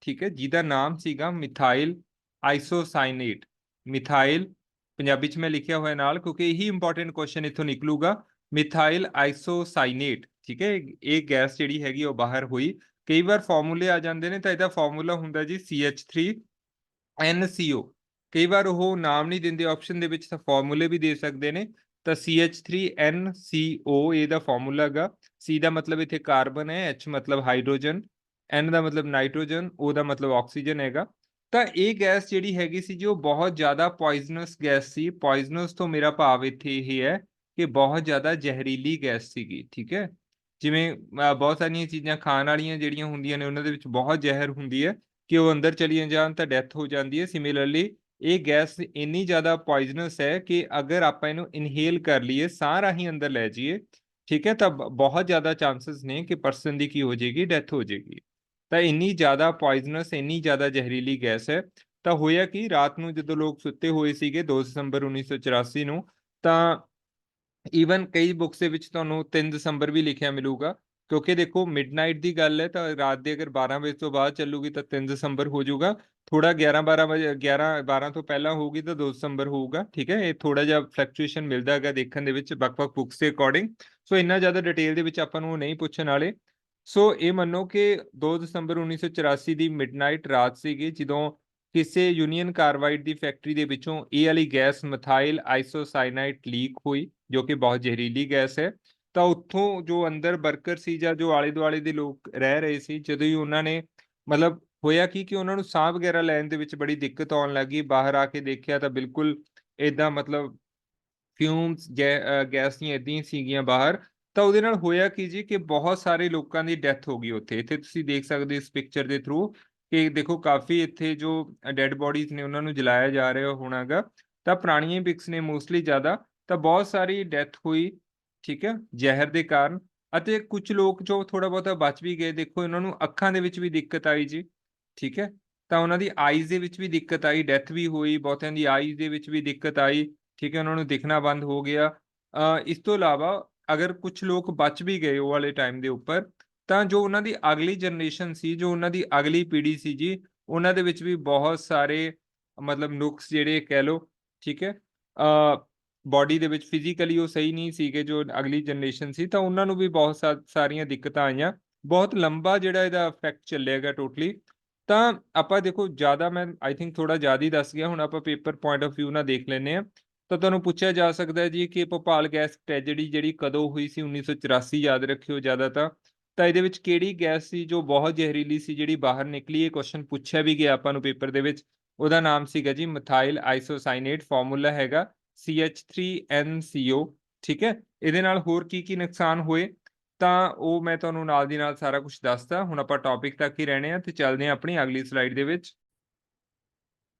ਠੀਕ ਹੈ, ਜਿਹਦਾ ਨਾਮ ਸੀਗਾ ਮਿਥਾਈਲ ਆਈਸੋਸਾਇਨੇਟ। ਮਿਥਾਈਲ ਪੰਜਾਬੀ ਚ ਮੈਂ ਲਿਖਿਆ ਹੋਇਆ ਨਾਲ, ਕਿਉਂਕਿ ਇਹੀ ਇੰਪੋਰਟੈਂਟ ਕੁਐਸਚਨ ਇੱਥੋਂ ਨਿਕਲੂਗਾ। ਮਿਥਾਈਲ ਆਈਸੋਸਾਇਨੇਟ, ਠੀਕ ਹੈ, ਇਹ ਗੈਸ ਜਿਹੜੀ ਹੈਗੀ ਉਹ ਬਾਹਰ ਹੋਈ। ਕਈ ਵਾਰ ਫਾਰਮੂਲੇ ਆ ਜਾਂਦੇ ਨੇ, ਤਾਂ ਇਹਦਾ ਫਾਰਮੂਲਾ ਹੁੰਦਾ ਜੀ CH3NCO। ਕਈ ਵਾਰ ਉਹ ਨਾਮ ਨਹੀਂ ਦਿੰਦੇ ਆਪਸ਼ਨ ਦੇ ਵਿੱਚ, ਤਾਂ ਫਾਰਮੂਲੇ ਵੀ ਦੇ ਸਕਦੇ ਨੇ। ਤਾਂ CH3NCO ਇਹਦਾ ਫਾਰਮੂਲਾ ਹੈਗਾ। C ਦਾ ਮਤਲਬ ਇੱਥੇ ਕਾਰਬਨ ਹੈ, H ਮਤਲਬ ਹਾਈਡਰੋਜਨ, N ਦਾ ਮਤਲਬ ਨਾਈਟ੍ਰੋਜਨ, O ਦਾ ਮਤਲਬ ਆਕਸੀਜਨ ਹੈਗਾ। ਤਾਂ ਇਹ ਗੈਸ ਜਿਹੜੀ ਹੈਗੀ ਸੀ ਜੀ, ਉਹ ਬਹੁਤ ਜ਼ਿਆਦਾ ਪੋਇਜ਼ਨਸ ਗੈਸ ਸੀ। ਪੋਇਜ਼ਨਸ ਤੋਂ ਮੇਰਾ ਭਾਵ ਇੱਥੇ ਇਹ ਹੈ ਕਿ ਬਹੁਤ ਜ਼ਿਆਦਾ ਜ਼ਹਿਰੀਲੀ ਗੈਸ ਸੀਗੀ। ਠੀਕ ਹੈ, ਜਿਵੇਂ ਬਹੁਤ ਸਾਰੀਆਂ ਚੀਜ਼ਾਂ ਖਾਣ ਵਾਲੀਆਂ ਜਿਹੜੀਆਂ ਹੁੰਦੀਆਂ ਨੇ, ਉਹਨਾਂ ਦੇ ਵਿੱਚ ਬਹੁਤ ਜ਼ਹਿਰ ਹੁੰਦੀ ਹੈ ਕਿ ਉਹ ਅੰਦਰ ਚਲੀਆਂ ਜਾਣ ਤਾਂ ਡੈਥ ਹੋ ਜਾਂਦੀ ਹੈ। ਸਿਮਿਲਰਲੀ ਇਹ ਗੈਸ ਇੰਨੀ ਜ਼ਿਆਦਾ ਪੋਇਜ਼ਨਸ ਹੈ ਕਿ ਅਗਰ ਆਪਾਂ ਇਹਨੂੰ ਇਨਹੇਲ ਕਰ ਲਈਏ, ਸਾਹ ਰਾਹੀਂ ਅੰਦਰ ਲੈ ਜਾਈਏ, ਠੀਕ ਹੈ, ਤਾਂ ਬਹੁਤ ਜ਼ਿਆਦਾ ਚਾਂਸਸ ਨੇ ਕਿ ਪਰਸਨ ਦੀ ਕੀ ਹੋ ਜਾਏਗੀ? ਡੈਥ ਹੋ ਜਾਏਗੀ। ਤਾਂ ਇੰਨੀ ਜ਼ਿਆਦਾ ਪੋਇਜ਼ਨਸ, ਇੰਨੀ ਜ਼ਿਆਦਾ ਜ਼ਹਿਰੀਲੀ ਗੈਸ ਹੈ। ਤਾਂ ਹੋਇਆ ਕਿ ਰਾਤ ਨੂੰ ਜਦੋਂ ਲੋਕ ਸੁੱਤੇ ਹੋਏ ਸੀਗੇ 2 ਦਸੰਬਰ 1984 ਨੂੰ, ਤਾਂ ਈਵਨ ਕਈ ਬੁੱਕਸ ਦੇ ਵਿੱਚ ਤੁਹਾਨੂੰ 3 ਦਸੰਬਰ ਵੀ ਲਿਖਿਆ ਮਿਲੂਗਾ, ਕਿਉਂਕਿ ਦੇਖੋ ਮਿਡਨਾਈਟ ਦੀ ਗੱਲ ਹੈ, ਤਾਂ ਰਾਤ ਦੇ ਅਗਰ 12 ਵਜੇ ਤੋਂ ਬਾਅਦ ਚੱਲੂਗੀ ਤਾਂ 3 ਦਸੰਬਰ ਹੋ ਜਾਊਗਾ। ਥੋੜਾ 11-12 ਵਜੇ, 11-12 ਤੋਂ ਪਹਿਲਾਂ ਹੋਊਗੀ ਤਾਂ 2 ਦਸੰਬਰ ਹੋਊਗਾ। ਠੀਕ ਹੈ, ਇਹ ਥੋੜਾ ਜਿਹਾ ਫਲਕਚੁਏਸ਼ਨ ਮਿਲਦਾ ਹੈਗਾ ਦੇਖਣ ਦੇ ਵਿੱਚ ਵੱਖ-ਵੱਖ ਬੁੱਕਸ ਦੇ ਅਕੋਰਡਿੰਗ। ਸੋ ਇੰਨਾ ਜ਼ਿਆਦਾ ਡਿਟੇਲ ਦੇ ਵਿੱਚ ਆਪਾਂ ਨੂੰ ਨਹੀਂ ਪੁੱਛਣ ਵਾਲੇ। ਸੋ ਇਹ ਮੰਨੋ ਕਿ 2 ਦਸੰਬਰ 1984 ਦੀ ਮਿਡਨਾਈਟ ਰਾਤ ਸੀਗੀ, ਜਦੋਂ ਕਿਸੇ ਯੂਨੀਅਨ ਕਾਰਬਾਈਡ ਦੀ ਫੈਕਟਰੀ ਦੇ ਵਿੱਚੋਂ ਇਹ ਵਾਲੀ ਗੈਸ ਮਿਥਾਈਲ ਆਈਸੋਸਾਇਨਾਈਟ ਲੀਕ ਹੋਈ, ਜੋ ਕਿ ਬਹੁਤ ਜ਼ਹਿਰੀਲੀ ਗੈਸ ਹੈ। ਤਾਂ ਉੱਥੋਂ ਜੋ ਅੰਦਰ ਵਰਕਰ ਸੀ ਜਾਂ ਜੋ ਆਲੇ ਦੁਆਲੇ ਦੇ ਲੋਕ ਰਹਿ ਰਹੇ ਸੀ, ਜਦੋਂ ਹੀ ਉਹਨਾਂ ਨੇ, ਮਤਲਬ ਹੋਇਆ ਕਿ ਉਹਨਾਂ ਨੂੰ ਸਾਹ ਵਗੈਰਾ ਲੈਣ ਦੇ ਵਿੱਚ ਬੜੀ ਦਿੱਕਤ ਆਉਣ ਲੱਗੀ। ਬਾਹਰ ਆ ਕੇ ਦੇਖਿਆ ਤਾਂ ਬਿਲਕੁਲ ਇਦਾਂ, ਮਤਲਬ ਫਿਊਮਸ ਗੈਸ ਦੀਆਂ ਇਦਾਂ ਹੀ ਸੀਗੀਆਂ ਬਾਹਰ। ਤਾਂ ਉਹਦੇ ਨਾਲ ਹੋਇਆ ਕਿ ਜੀ, ਕਿ ਬਹੁਤ ਸਾਰੇ ਲੋਕਾਂ ਦੀ ਡੈਥ ਹੋ ਗਈ ਉੱਥੇ। ਇੱਥੇ ਤੁਸੀਂ ਦੇਖ ਸਕਦੇ ਇਸ ਪਿਕਚਰ ਦੇ ਥਰੂ ਕਿ ਦੇਖੋ ਕਾਫੀ ਇੱਥੇ ਜੋ ਡੈਡ ਬੋਡੀਜ਼ ਨੇ ਉਹਨਾਂ ਨੂੰ ਜਲਾਇਆ ਜਾ ਰਿਹਾ ਹੋਣਾਗਾ, ਤਾਂ ਪੁਰਾਣੀਆਂ ਪਿਕਸ ਨੇ ਮੋਸਟਲੀ ਜ਼ਿਆਦਾ, ਤਾਂ ਬਹੁਤ ਸਾਰੀ ਡੈਥ ਹੋਈ, ਠੀਕ ਹੈ, ਜ਼ਹਿਰ ਦੇ ਕਾਰਨ। ਅਤੇ ਕੁਝ ਲੋਕ ਜੋ ਥੋੜਾ ਬਹੁਤਾ ਬਚ ਵੀ ਗਏ, ਦੇਖੋ ਇਹਨਾਂ ਨੂੰ ਅੱਖਾਂ ਦੇ ਵਿੱਚ ਵੀ ਦਿੱਕਤ ਆਈ ਜੀ, ਠੀਕ ਹੈ, ਤਾਂ ਉਹਨਾਂ ਦੀ ਆਈਜ਼ ਦੇ ਵਿੱਚ ਵੀ ਦਿੱਕਤ ਆਈ, ਡੈਥ ਵੀ ਹੋਈ, ਬਹੁਤਿਆਂ ਦੀ ਆਈਜ਼ ਦੇ ਵਿੱਚ ਵੀ ਦਿੱਕਤ ਆਈ, ਠੀਕ ਹੈ, ਉਹਨਾਂ ਨੂੰ ਦਿਖਣਾ ਬੰਦ ਹੋ ਗਿਆ। ਇਸ ਤੋਂ ਇਲਾਵਾ ਅਗਰ ਕੁਝ ਲੋਕ ਬਚ ਵੀ ਗਏ ਉਹ ਵਾਲੇ ਟਾਈਮ ਦੇ ਉੱਪਰ, ਤਾਂ ਜੋ ਉਹਨਾਂ ਦੀ ਅਗਲੀ ਜਨਰੇਸ਼ਨ ਸੀ, ਜੋ ਉਹਨਾਂ ਦੀ ਅਗਲੀ ਪੀੜ੍ਹੀ ਸੀ ਜੀ, ਉਹਨਾਂ ਦੇ ਵਿੱਚ ਵੀ ਬਹੁਤ ਸਾਰੇ ਮਤਲਬ ਨੁਕਸ ਜਿਹੜੇ ਕਹਿ ਲਓ, ਠੀਕ ਹੈ, ਬੋਡੀ ਦੇ ਵਿੱਚ ਫਿਜ਼ੀਕਲੀ ਉਹ ਸਹੀ ਨਹੀਂ ਸੀਗੇ, ਜੋ ਅਗਲੀ ਜਨਰੇਸ਼ਨ ਸੀ, ਤਾਂ ਉਹਨਾਂ ਨੂੰ ਵੀ ਬਹੁਤ ਸਾਰੀਆਂ ਦਿੱਕਤਾਂ ਆਈਆਂ। ਬਹੁਤ ਲੰਬਾ ਜਿਹੜਾ ਇਹਦਾ ਇਫੈਕਟ ਚੱਲਿਆਗਾ ਟੋਟਲੀ। ਤਾਂ ਆਪਾਂ ਦੇਖੋ ਜ਼ਿਆਦਾ, ਮੈਂ ਆਈ ਥਿੰਕ ਥੋੜਾ ਜ਼ਿਆਦਾ ਹੀ ਦੱਸ ਗਿਆ, ਹੁਣ ਆਪਾਂ ਪੇਪਰ ਪੁਆਇੰਟ ਆਫ ਵਿਊ ਨਾਲ ਦੇਖ ਲੈਂਦੇ ਹਾਂ। ਤਾਂ ਤੁਹਾਨੂੰ ਪੁੱਛਿਆ ਜਾ ਸਕਦਾ ਹੈ ਜੀ ਕਿ ਭੋਪਾਲ ਗੈਸ ਟ੍ਰੈਜੇਡੀ ਜਿਹੜੀ ਕਦੋਂ ਹੋਈ ਸੀ, 1984, ਯਾਦ ਰੱਖਿਓ ਜ਼ਿਆਦਾ ਤਾਂ ਇਹਦੇ ਵਿੱਚ ਕਿਹੜੀ ਗੈਸ ਸੀ ਜੋ ਬਹੁਤ ਜ਼ਹਿਰੀਲੀ ਸੀ, ਜਿਹੜੀ ਬਾਹਰ ਨਿਕਲੀ? ਇਹ ਕੁਐਸਚਨ ਪੁੱਛਿਆ ਵੀ ਗਿਆ ਆਪਾਂ ਨੂੰ ਪੇਪਰ ਦੇ ਵਿੱਚ। ਉਹਦਾ ਨਾਮ ਸੀਗਾ ਜੀ ਮਿਥਾਈਲ ਆਈਸੋਸਾਈਨੇਟ, ਫਾਰਮੂਲਾ ਹੈਗਾ CH3NCO, ਠੀਕ ਹੈ। ਇਹਦੇ ਨਾਲ ਹੋਰ ਕੀ ਕੀ ਨੁਕਸਾਨ ਹੋਏ, ਤਾਂ ਉਹ ਮੈਂ ਤੁਹਾਨੂੰ ਨਾਲ ਦੀ ਨਾਲ ਸਾਰਾ ਕੁਝ ਦੱਸਦਾ। ਹੁਣ ਆਪਾਂ ਟੌਪਿਕ ਤੱਕ ਹੀ ਰਹਿਣੇ ਆ ਤੇ ਚੱਲਦੇ ਹਾਂ ਆਪਣੀ ਅਗਲੀ ਸਲਾਈਡ ਦੇ ਵਿੱਚ।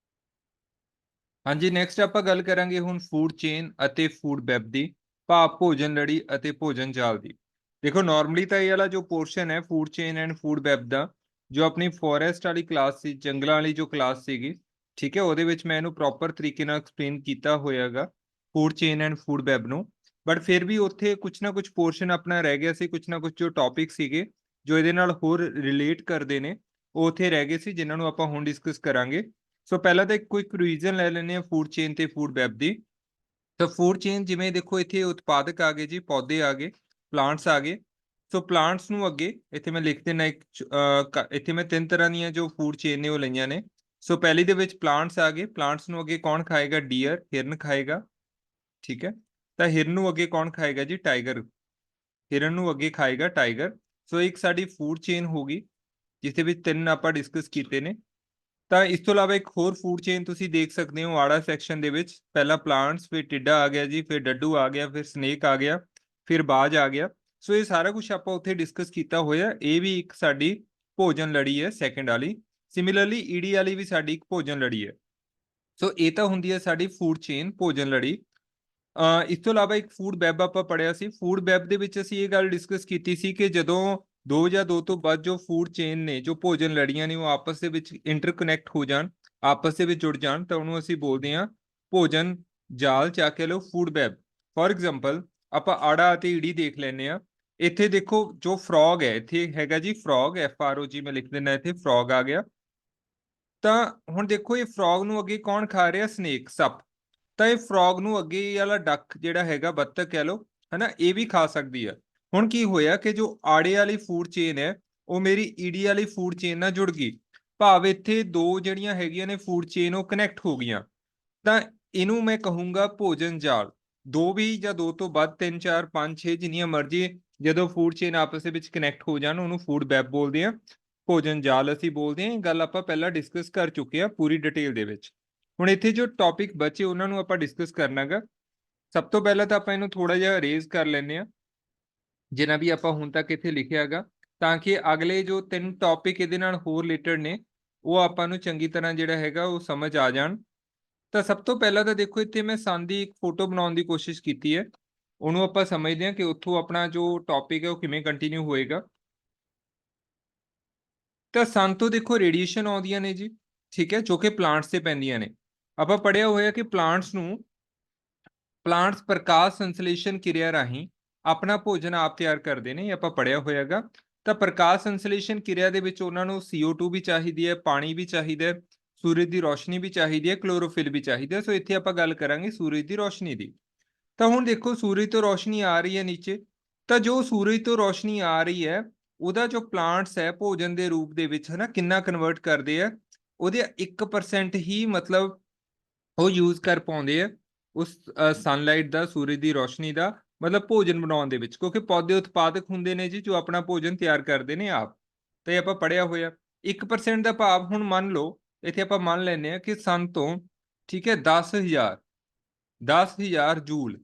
ਹਾਂਜੀ, ਨੈਕਸਟ ਆਪਾਂ ਗੱਲ ਕਰਾਂਗੇ ਹੁਣ ਫੂਡ ਚੇਨ ਅਤੇ ਫੂਡ ਵੈਬ ਦੀ, ਭਾਵ ਭੋਜਨ ਲੜੀ ਅਤੇ ਭੋਜਨ ਜਾਲ ਦੀ। ਦੇਖੋ ਨਾਰਮਲੀ ਤਾਂ ਇਹ ਵਾਲਾ ਜੋ ਪੋਰਸ਼ਨ ਹੈ food chain and food web ਦਾ, ਜੋ ਆਪਣੀ ਫੋਰੈਸਟ ਵਾਲੀ ਕਲਾਸ ਸੀ, ਜੰਗਲਾਂ ਵਾਲੀ ਜੋ ਕਲਾਸ ਸੀਗੀ, ਠੀਕ ਹੈ, ਉਹਦੇ ਵਿੱਚ ਮੈਂ ਇਹਨੂੰ ਪ੍ਰੋਪਰ ਤਰੀਕੇ ਨਾਲ ਐਕਸਪਲੇਨ ਕੀਤਾ ਹੋਇਆਗਾ food chain and food web ਨੂੰ। ਬਟ ਫਿਰ ਵੀ ਉੱਥੇ ਕੁਝ ਨਾ ਕੁਝ ਪੋਰਸ਼ਨ ਆਪਣਾ ਰਹਿ ਗਿਆ ਸੀ, ਕੁਝ ਨਾ ਕੁਝ ਜੋ ਟੌਪਿਕ ਸੀਗੇ ਜੋ ਇਹਦੇ ਨਾਲ ਹੋਰ ਰਿਲੇਟ ਕਰਦੇ ਨੇ, ਉਹ ਉੱਥੇ ਰਹਿ ਗਏ ਸੀ, ਜਿਨ੍ਹਾਂ ਨੂੰ ਆਪਾਂ ਹੁਣ ਡਿਸਕਸ ਕਰਾਂਗੇ। ਸੋ ਪਹਿਲਾਂ ਤਾਂ ਇੱਕ ਕੁਇਕ ਰਿਵੀਜ਼ਨ ਲੈ ਲੈਂਦੇ ਹਾਂ ਫੂਡ ਚੇਨ ਤੇ ਫੂਡ ਵੈਬ ਦੀ। ਤਾਂ ਫੂਡ ਚੇਨ ਜਿਵੇਂ ਦੇਖੋ ਇੱਥੇ ਉਤਪਾਦਕ ਆ ਗਏ ਜੀ, ਪੌਦੇ ਆ ਗਏ, ਪਲਾਂਟਸ ਆ ਗਏ। ਸੋ ਪਲਾਂਟਸ ਨੂੰ ਅੱਗੇ ਇੱਥੇ ਮੈਂ ਲਿਖ ਦਿੰਦਾ ਇੱਕ, ਇੱਥੇ ਮੈਂ 3 ਤਰ੍ਹਾਂ ਦੀਆਂ ਜੋ ਫੂਡ ਚੇਨ ਨੇ ਉਹ ਲਈਆਂ ਨੇ। ਸੋ ਪਹਿਲੀ ਦੇ ਵਿੱਚ ਪਲਾਂਟਸ ਆ ਗਏ, ਪਲਾਂਟਸ ਨੂੰ ਅੱਗੇ ਕੌਣ ਖਾਏਗਾ? ਡੀਅਰ, ਹਿਰਨ ਖਾਏਗਾ, ਠੀਕ ਹੈ। ਤਾਂ ਹਿਰਨ ਨੂੰ ਅੱਗੇ ਕੌਣ ਖਾਏਗਾ ਜੀ? ਟਾਈਗਰ, ਹਿਰਨ ਨੂੰ ਅੱਗੇ ਖਾਏਗਾ ਟਾਈਗਰ। ਸੋ ਇੱਕ ਸਾਡੀ ਫੂਡ ਚੇਨ ਹੋ ਗਈ, ਜਿਸ ਦੇ ਵਿੱਚ 3 ਆਪਾਂ ਡਿਸਕਸ ਕੀਤੇ ਨੇ। ਤਾਂ ਇਸ ਤੋਂ ਇਲਾਵਾ ਇੱਕ ਹੋਰ ਫੂਡ ਚੇਨ ਤੁਸੀਂ ਦੇਖ ਸਕਦੇ ਹੋ ਆੜਾ ਸੈਕਸ਼ਨ ਦੇ ਵਿੱਚ, ਪਹਿਲਾਂ ਪਲਾਂਟਸ, ਫਿਰ ਟਿੱਡਾ ਆ ਗਿਆ ਜੀ, ਫਿਰ ਡੱਡੂ ਆ ਗਿਆ, ਫਿਰ ਸਨੇਕ ਆ ਗਿਆ, ਫਿਰ ਬਾਜ ਆ ਗਿਆ। ਸੋ ਇਹ ਸਾਰਾ ਕੁਝ ਆਪਾਂ ਉੱਥੇ ਡਿਸਕਸ ਕੀਤਾ ਹੋਇਆ। ਇਹ ਵੀ ਇੱਕ ਸਾਡੀ ਭੋਜਨ ਲੜੀ ਹੈ ਸੈਕਿੰਡ ਵਾਲੀ। ਸਿਮਿਲਰਲੀ ਈਡੀ ਵਾਲੀ ਵੀ ਸਾਡੀ ਇੱਕ ਭੋਜਨ ਲੜੀ ਹੈ। ਸੋ ਇਹ ਤਾਂ ਹੁੰਦੀ ਹੈ ਸਾਡੀ ਫੂਡ ਚੇਨ, ਭੋਜਨ ਲੜੀ। ਇਸ ਤੋਂ ਇਲਾਵਾ ਇੱਕ ਫੂਡ ਵੈਬ ਆਪਾਂ ਪੜ੍ਹਿਆ ਸੀ। ਫੂਡ ਵੈਬ ਦੇ ਵਿੱਚ ਅਸੀਂ ਇਹ ਗੱਲ ਡਿਸਕਸ ਕੀਤੀ ਸੀ ਕਿ ਜਦੋਂ 2 ਜਾਂ 2 ਤੋਂ ਵੱਧ ਜੋ ਫੂਡ ਚੇਨ ਨੇ, ਜੋ ਭੋਜਨ ਲੜੀਆਂ ਨੇ, ਉਹ ਆਪਸ ਦੇ ਵਿੱਚ ਇੰਟਰਕਨੈਕਟ ਹੋ ਜਾਣ, ਆਪਸ ਦੇ ਵਿੱਚ ਜੁੜ ਜਾਣ, ਤਾਂ ਉਹਨੂੰ ਅਸੀਂ ਬੋਲਦੇ ਹਾਂ ਭੋਜਨ ਜਾਲ, ਚਾ ਕੇ ਲਓ ਫੂਡ ਵੈਬ। ਫੋਰ ਐਗਜ਼ਾਮਪਲ ਆਪਾਂ ਆੜਾ ਅਤੇ ਈੜੀ ਦੇਖ ਲੈਂਦੇ ਹਾਂ। ਇੱਥੇ ਦੇਖੋ ਜੋ ਫਰੋਗ ਹੈ, ਇੱਥੇ ਹੈਗਾ ਜੀ ਫਰੋਗ, FROG, ਮੈਂ ਲਿਖ ਦਿੰਦਾ ਇੱਥੇ, ਫਰੋਗ ਆ ਗਿਆ। ਤਾਂ ਹੁਣ ਦੇਖੋ ਇਹ ਫਰੋਗ ਨੂੰ ਅੱਗੇ ਕੌਣ ਖਾ ਰਿਹਾ? ਸਨੇਕ, ਸੱਪ। ਤਾਂ ਇਹ ਫਰੋਗ ਨੂੰ ਅੱਗੇ ਵਾਲਾ ਡੱਕ ਜਿਹੜਾ ਹੈਗਾ, ਬੱਤਖ ਕਹਿ ਲਓ, ਹਨਾ, ਇਹ ਵੀ ਖਾ ਸਕਦੀ ਆ। ਹੁਣ ਕੀ ਹੋਇਆ ਕਿ ਜੋ ਆੜੇ ਵਾਲੀ ਫੂਡ ਚੇਨ ਹੈ ਉਹ ਮੇਰੀ ਈਡੀ ਵਾਲੀ ਫੂਡ ਚੇਨ ਨਾਲ ਜੁੜ ਗਈ, ਭਾਵ ਇੱਥੇ 2 ਜਿਹੜੀਆਂ ਹੈਗੀਆਂ ਨੇ ਫੂਡ ਚੇਨ ਉਹ ਕਨੈਕਟ ਹੋ ਗਈਆਂ। ਤਾਂ ਇਹਨੂੰ ਮੈਂ ਕਹੂੰਗਾ ਭੋਜਨ ਜਾਲ। 2 ਵੀ ਜਾਂ 2 ਤੋਂ ਵੱਧ, 3 4 5 6 ਜਿੰਨੀਆਂ ਮਰਜ਼ੀ ਜਦੋਂ ਫੂਡ ਚੇਨ ਆਪਸ ਦੇ ਵਿੱਚ ਕਨੈਕਟ ਹੋ ਜਾਣ, ਉਹਨੂੰ ਫੂਡ ਵੈਬ ਬੋਲਦੇ ਆ, ਭੋਜਨ ਜਾਲ ਅਸੀਂ ਬੋਲਦੇ ਹਾਂ। ਇਹ ਗੱਲ ਆਪਾਂ ਪਹਿਲਾਂ ਡਿਸਕਸ ਕਰ ਚੁੱਕੇ ਆ ਪੂਰੀ ਡਿਟੇਲ ਦੇ ਵਿੱਚ। ਹੁਣ ਇੱਥੇ ਜੋ ਟੌਪਿਕ ਬਚੇ ਉਹਨਾਂ ਨੂੰ ਆਪਾਂ ਡਿਸਕਸ ਕਰਨਾਗਾ। ਸਭ ਤੋਂ ਪਹਿਲਾਂ ਤਾਂ ਆਪਾਂ ਇਹਨੂੰ ਥੋੜਾ ਜਿਹਾ ਅਰੇਜ਼ ਕਰ ਲੈਂਦੇ ਆ, ਜਿੰਨਾ ਵੀ ਆਪਾਂ ਹੁਣ ਤੱਕ ਇੱਥੇ ਲਿਖਿਆਗਾ, ਤਾਂ ਕਿ ਅਗਲੇ ਜੋ 3 ਟੌਪਿਕ ਇਹਦੇ ਨਾਲ ਹੋਰ ਰਿਲੇਟਡ ਨੇ ਉਹ ਆਪਾਂ ਨੂੰ ਚੰਗੀ ਤਰ੍ਹਾਂ ਜਿਹੜਾ ਹੈਗਾ ਉਹ ਸਮਝ ਆ ਜਾਣ। ਤਾਂ ਸਭ ਤੋਂ ਪਹਿਲਾਂ ਤਾਂ ਦੇਖੋ ਇੱਥੇ ਮੈਂ ਸਨ ਦੀ ਇੱਕ ਫੋਟੋ ਬਣਾਉਣ ਦੀ ਕੋਸ਼ਿਸ਼ ਕੀਤੀ ਹੈ। ਉਹਨੂੰ ਆਪਾਂ ਸਮਝਦੇ ਹਾਂ ਕਿ ਉੱਥੋਂ ਆਪਣਾ ਜੋ ਟੌਪਿਕ ਹੈ ਉਹ ਕਿਵੇਂ ਕੰਟੀਨਿਊ ਹੋਏਗਾ। ਤਾਂ ਸਨ ਤੋਂ ਦੇਖੋ ਰੇਡੀਏਸ਼ਨ ਆਉਂਦੀਆਂ ਨੇ ਜੀ, ਠੀਕ ਹੈ, ਜੋ ਕਿ ਪਲਾਂਟਸ ਤੇ ਪੈਂਦੀਆਂ ਨੇ। ਆਪਾਂ ਪੜ੍ਹਿਆ ਹੋਇਆ ਕਿ ਪਲਾਂਟਸ ਪ੍ਰਕਾਸ਼ ਸੰਸਲੇਸ਼ਨ ਕਿਰਿਆ ਰਾਹੀਂ ਆਪਣਾ ਭੋਜਨ ਆਪ ਤਿਆਰ ਕਰਦੇ ਨੇ, ਇਹ ਆਪਾਂ ਪੜ੍ਹਿਆ ਹੋਇਆਗਾ। ਤਾਂ ਪ੍ਰਕਾਸ਼ ਸੰਸਲੇਸ਼ਨ ਕਿਰਿਆ ਦੇ ਵਿੱਚ ਉਹਨਾਂ ਨੂੰ CO2 ਵੀ ਚਾਹੀਦੀ ਹੈ, ਪਾਣੀ ਵੀ ਚਾਹੀਦਾ ਹੈ, ਸੂਰਜ ਦੀ ਰੋਸ਼ਨੀ ਵੀ ਚਾਹੀਦੀ ਹੈ, ਕਲੋਰੋਫਿਲ ਵੀ ਚਾਹੀਦਾ। ਸੋ ਇੱਥੇ ਆਪਾਂ ਗੱਲ ਕਰਾਂਗੇ ਸੂਰਜ ਦੀ ਰੋਸ਼ਨੀ ਦੀ। ਤਾਂ ਹੁਣ ਦੇਖੋ ਸੂਰਜ ਤੋਂ ਰੋਸ਼ਨੀ ਆ ਰਹੀ ਹੈ ਨੀਚੇ, ਤਾਂ ਜੋ ਸੂਰਜ ਤੋਂ ਰੋਸ਼ਨੀ ਆ ਰਹੀ ਹੈ ਉਹਦਾ ਜੋ ਪਲਾਂਟਸ ਹੈ ਭੋਜਨ ਦੇ ਰੂਪ ਦੇ ਵਿੱਚ, ਹਨਾ, ਕਿੰਨਾ ਕਨਵਰਟ ਕਰਦੇ ਆ? ਉਹਦੇ 1% ਹੀ ਮਤਲਬ ਉਹ ਯੂਜ਼ ਕਰ ਪਾਉਂਦੇ ਆ ਉਸ ਸਨਲਾਈਟ ਦਾ, ਸੂਰਜ ਦੀ ਰੋਸ਼ਨੀ ਦਾ, ਮਤਲਬ ਭੋਜਨ ਬਣਾਉਣ ਦੇ ਵਿੱਚ, ਕਿਉਂਕਿ ਪੌਦੇ ਉਤਪਾਦਕ ਹੁੰਦੇ ਨੇ ਜੀ ਜੋ ਆਪਣਾ ਭੋਜਨ ਤਿਆਰ ਕਰਦੇ ਨੇ ਆਪ। ਤੇ ਆਪਾਂ ਪੜ੍ਹਿਆ ਹੋਇਆ 1% ਦਾ ਭਾਵ, ਹੁਣ ਮੰਨ ਲਓ ਇੱਥੇ ਆਪਾਂ ਮੰਨ ਲੈਂਦੇ ਹਾਂ ਕਿ ਸਨ ਤੋਂ, ਠੀਕ ਹੈ, 10,000 ਜੂਲ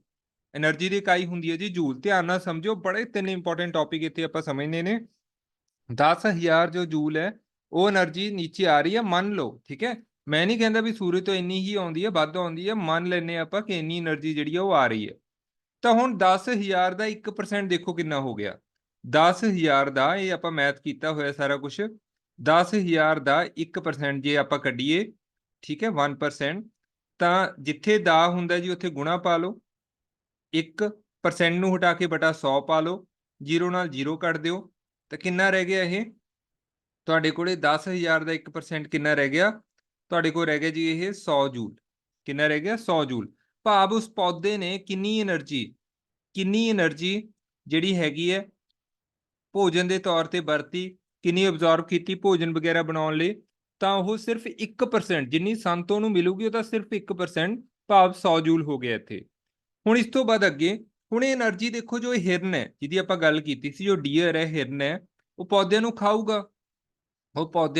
એનર્ਜੀ ਦੀ ਇਕਾਈ ਹੁੰਦੀ ਹੈ ਜੀ ਜੂਲ। ਧਿਆਨ ਨਾਲ ਸਮਝੋ, ਬੜੇ 3 ਇੰਪੋਰਟੈਂਟ ਟੌਪਿਕ ਇੱਥੇ ਆਪਾਂ ਸਮਝਣੇ ਨੇ। 10,000 ਜੋ ਜੂਲ ਹੈ ਉਹ એનર્ਜੀ ਨੀਚੇ ਆ ਰਹੀ ਹੈ, ਮੰਨ ਲਓ, ਠੀਕ ਹੈ। ਮੈਂ ਨਹੀਂ ਕਹਿੰਦਾ ਵੀ ਸੂਰਜ ਤੋਂ ਇੰਨੀ ਹੀ ਆਉਂਦੀ ਹੈ, ਵੱਧ ਆਉਂਦੀ ਹੈ, ਮੰਨ ਲੈਂਦੇ ਆਪਾਂ ਕਿ ਇੰਨੀ એનર્ਜੀ ਜਿਹੜੀ ਆ ਉਹ ਆ ਰਹੀ ਹੈ। ਤਾਂ ਹੁਣ 10,000 ਦਾ 1% ਦੇਖੋ ਕਿੰਨਾ ਹੋ ਗਿਆ। 10,000 ਦਾ, ਇਹ ਆਪਾਂ ਮੈਥ ਕੀਤਾ ਹੋਇਆ ਸਾਰਾ ਕੁਝ, 10,000 ਦਾ 1% ਜੇ ਆਪਾਂ ਕੱਢੀਏ, ਠੀਕ ਹੈ, 1%, ਤਾਂ ਜਿੱਥੇ ਦਾ ਹੁੰਦਾ ਜੀ ਉੱਥੇ ਗੁਣਾ ਪਾ ਲਓ, 1% ਨੂੰ ਹਟਾ ਕੇ ਬਟਾ 100 ਪਾ ਲਓ, 0 ਨਾਲ 0 ਕੱਢ ਦਿਓ, ਤਾਂ ਕਿੰਨਾ ਰਹਿ ਗਿਆ ਇਹ ਤੁਹਾਡੇ ਕੋਲੇ 10,000 ਦਾ 1% ਕਿੰਨਾ ਰਹਿ ਗਿਆ? ਤੁਹਾਡੇ ਕੋਲ ਰਹਿ ਗਿਆ ਜੀ ਇਹ 100 ਜੂਲ। ਕਿੰਨਾ ਰਹਿ ਗਿਆ? 100 ਜੂਲ। ਭਾਵ ਉਸ ਪੌਦੇ ਨੇ ਕਿੰਨੀ એનર્ਜੀ ਜਿਹੜੀ ਹੈਗੀ ਹੈ ਭੋਜਨ ਦੇ ਤੌਰ ਤੇ ਵਰਤੀ, ਕਿੰਨੀ ਅਬਜ਼ੌਰਬ ਕੀਤੀ ਭੋਜਨ ਵਗੈਰਾ ਬਣਾਉਣ ਲਈ, ਤਾਂ ਉਹ ਸਿਰਫ 1%, ਜਿੰਨੀ ਸੰਤੋਂ ਨੂੰ ਮਿਲੂਗੀ ਉਹ ਤਾਂ ਸਿਰਫ 1%, ਭਾਵ 100 ਜੂਲ ਹੋ ਗਿਆ ਇੱਥੇ। ਹੁਣ ਇਸ ਤੋਂ ਬਾਅਦ ਅੱਗੇ, ਹੁਣ ਇਹ એનર્ਜੀ ਦੇਖੋ, ਜੋ ਹਿਰਨ ਹੈ ਜਿਹਦੀ ਆਪਾਂ ਗੱਲ ਕੀਤੀ ਸੀ, ਜੋ ਡੀਅਰ ਹੈ, ਹਿਰਨ ਹੈ, ਉਹ ਪੌਦਿਆਂ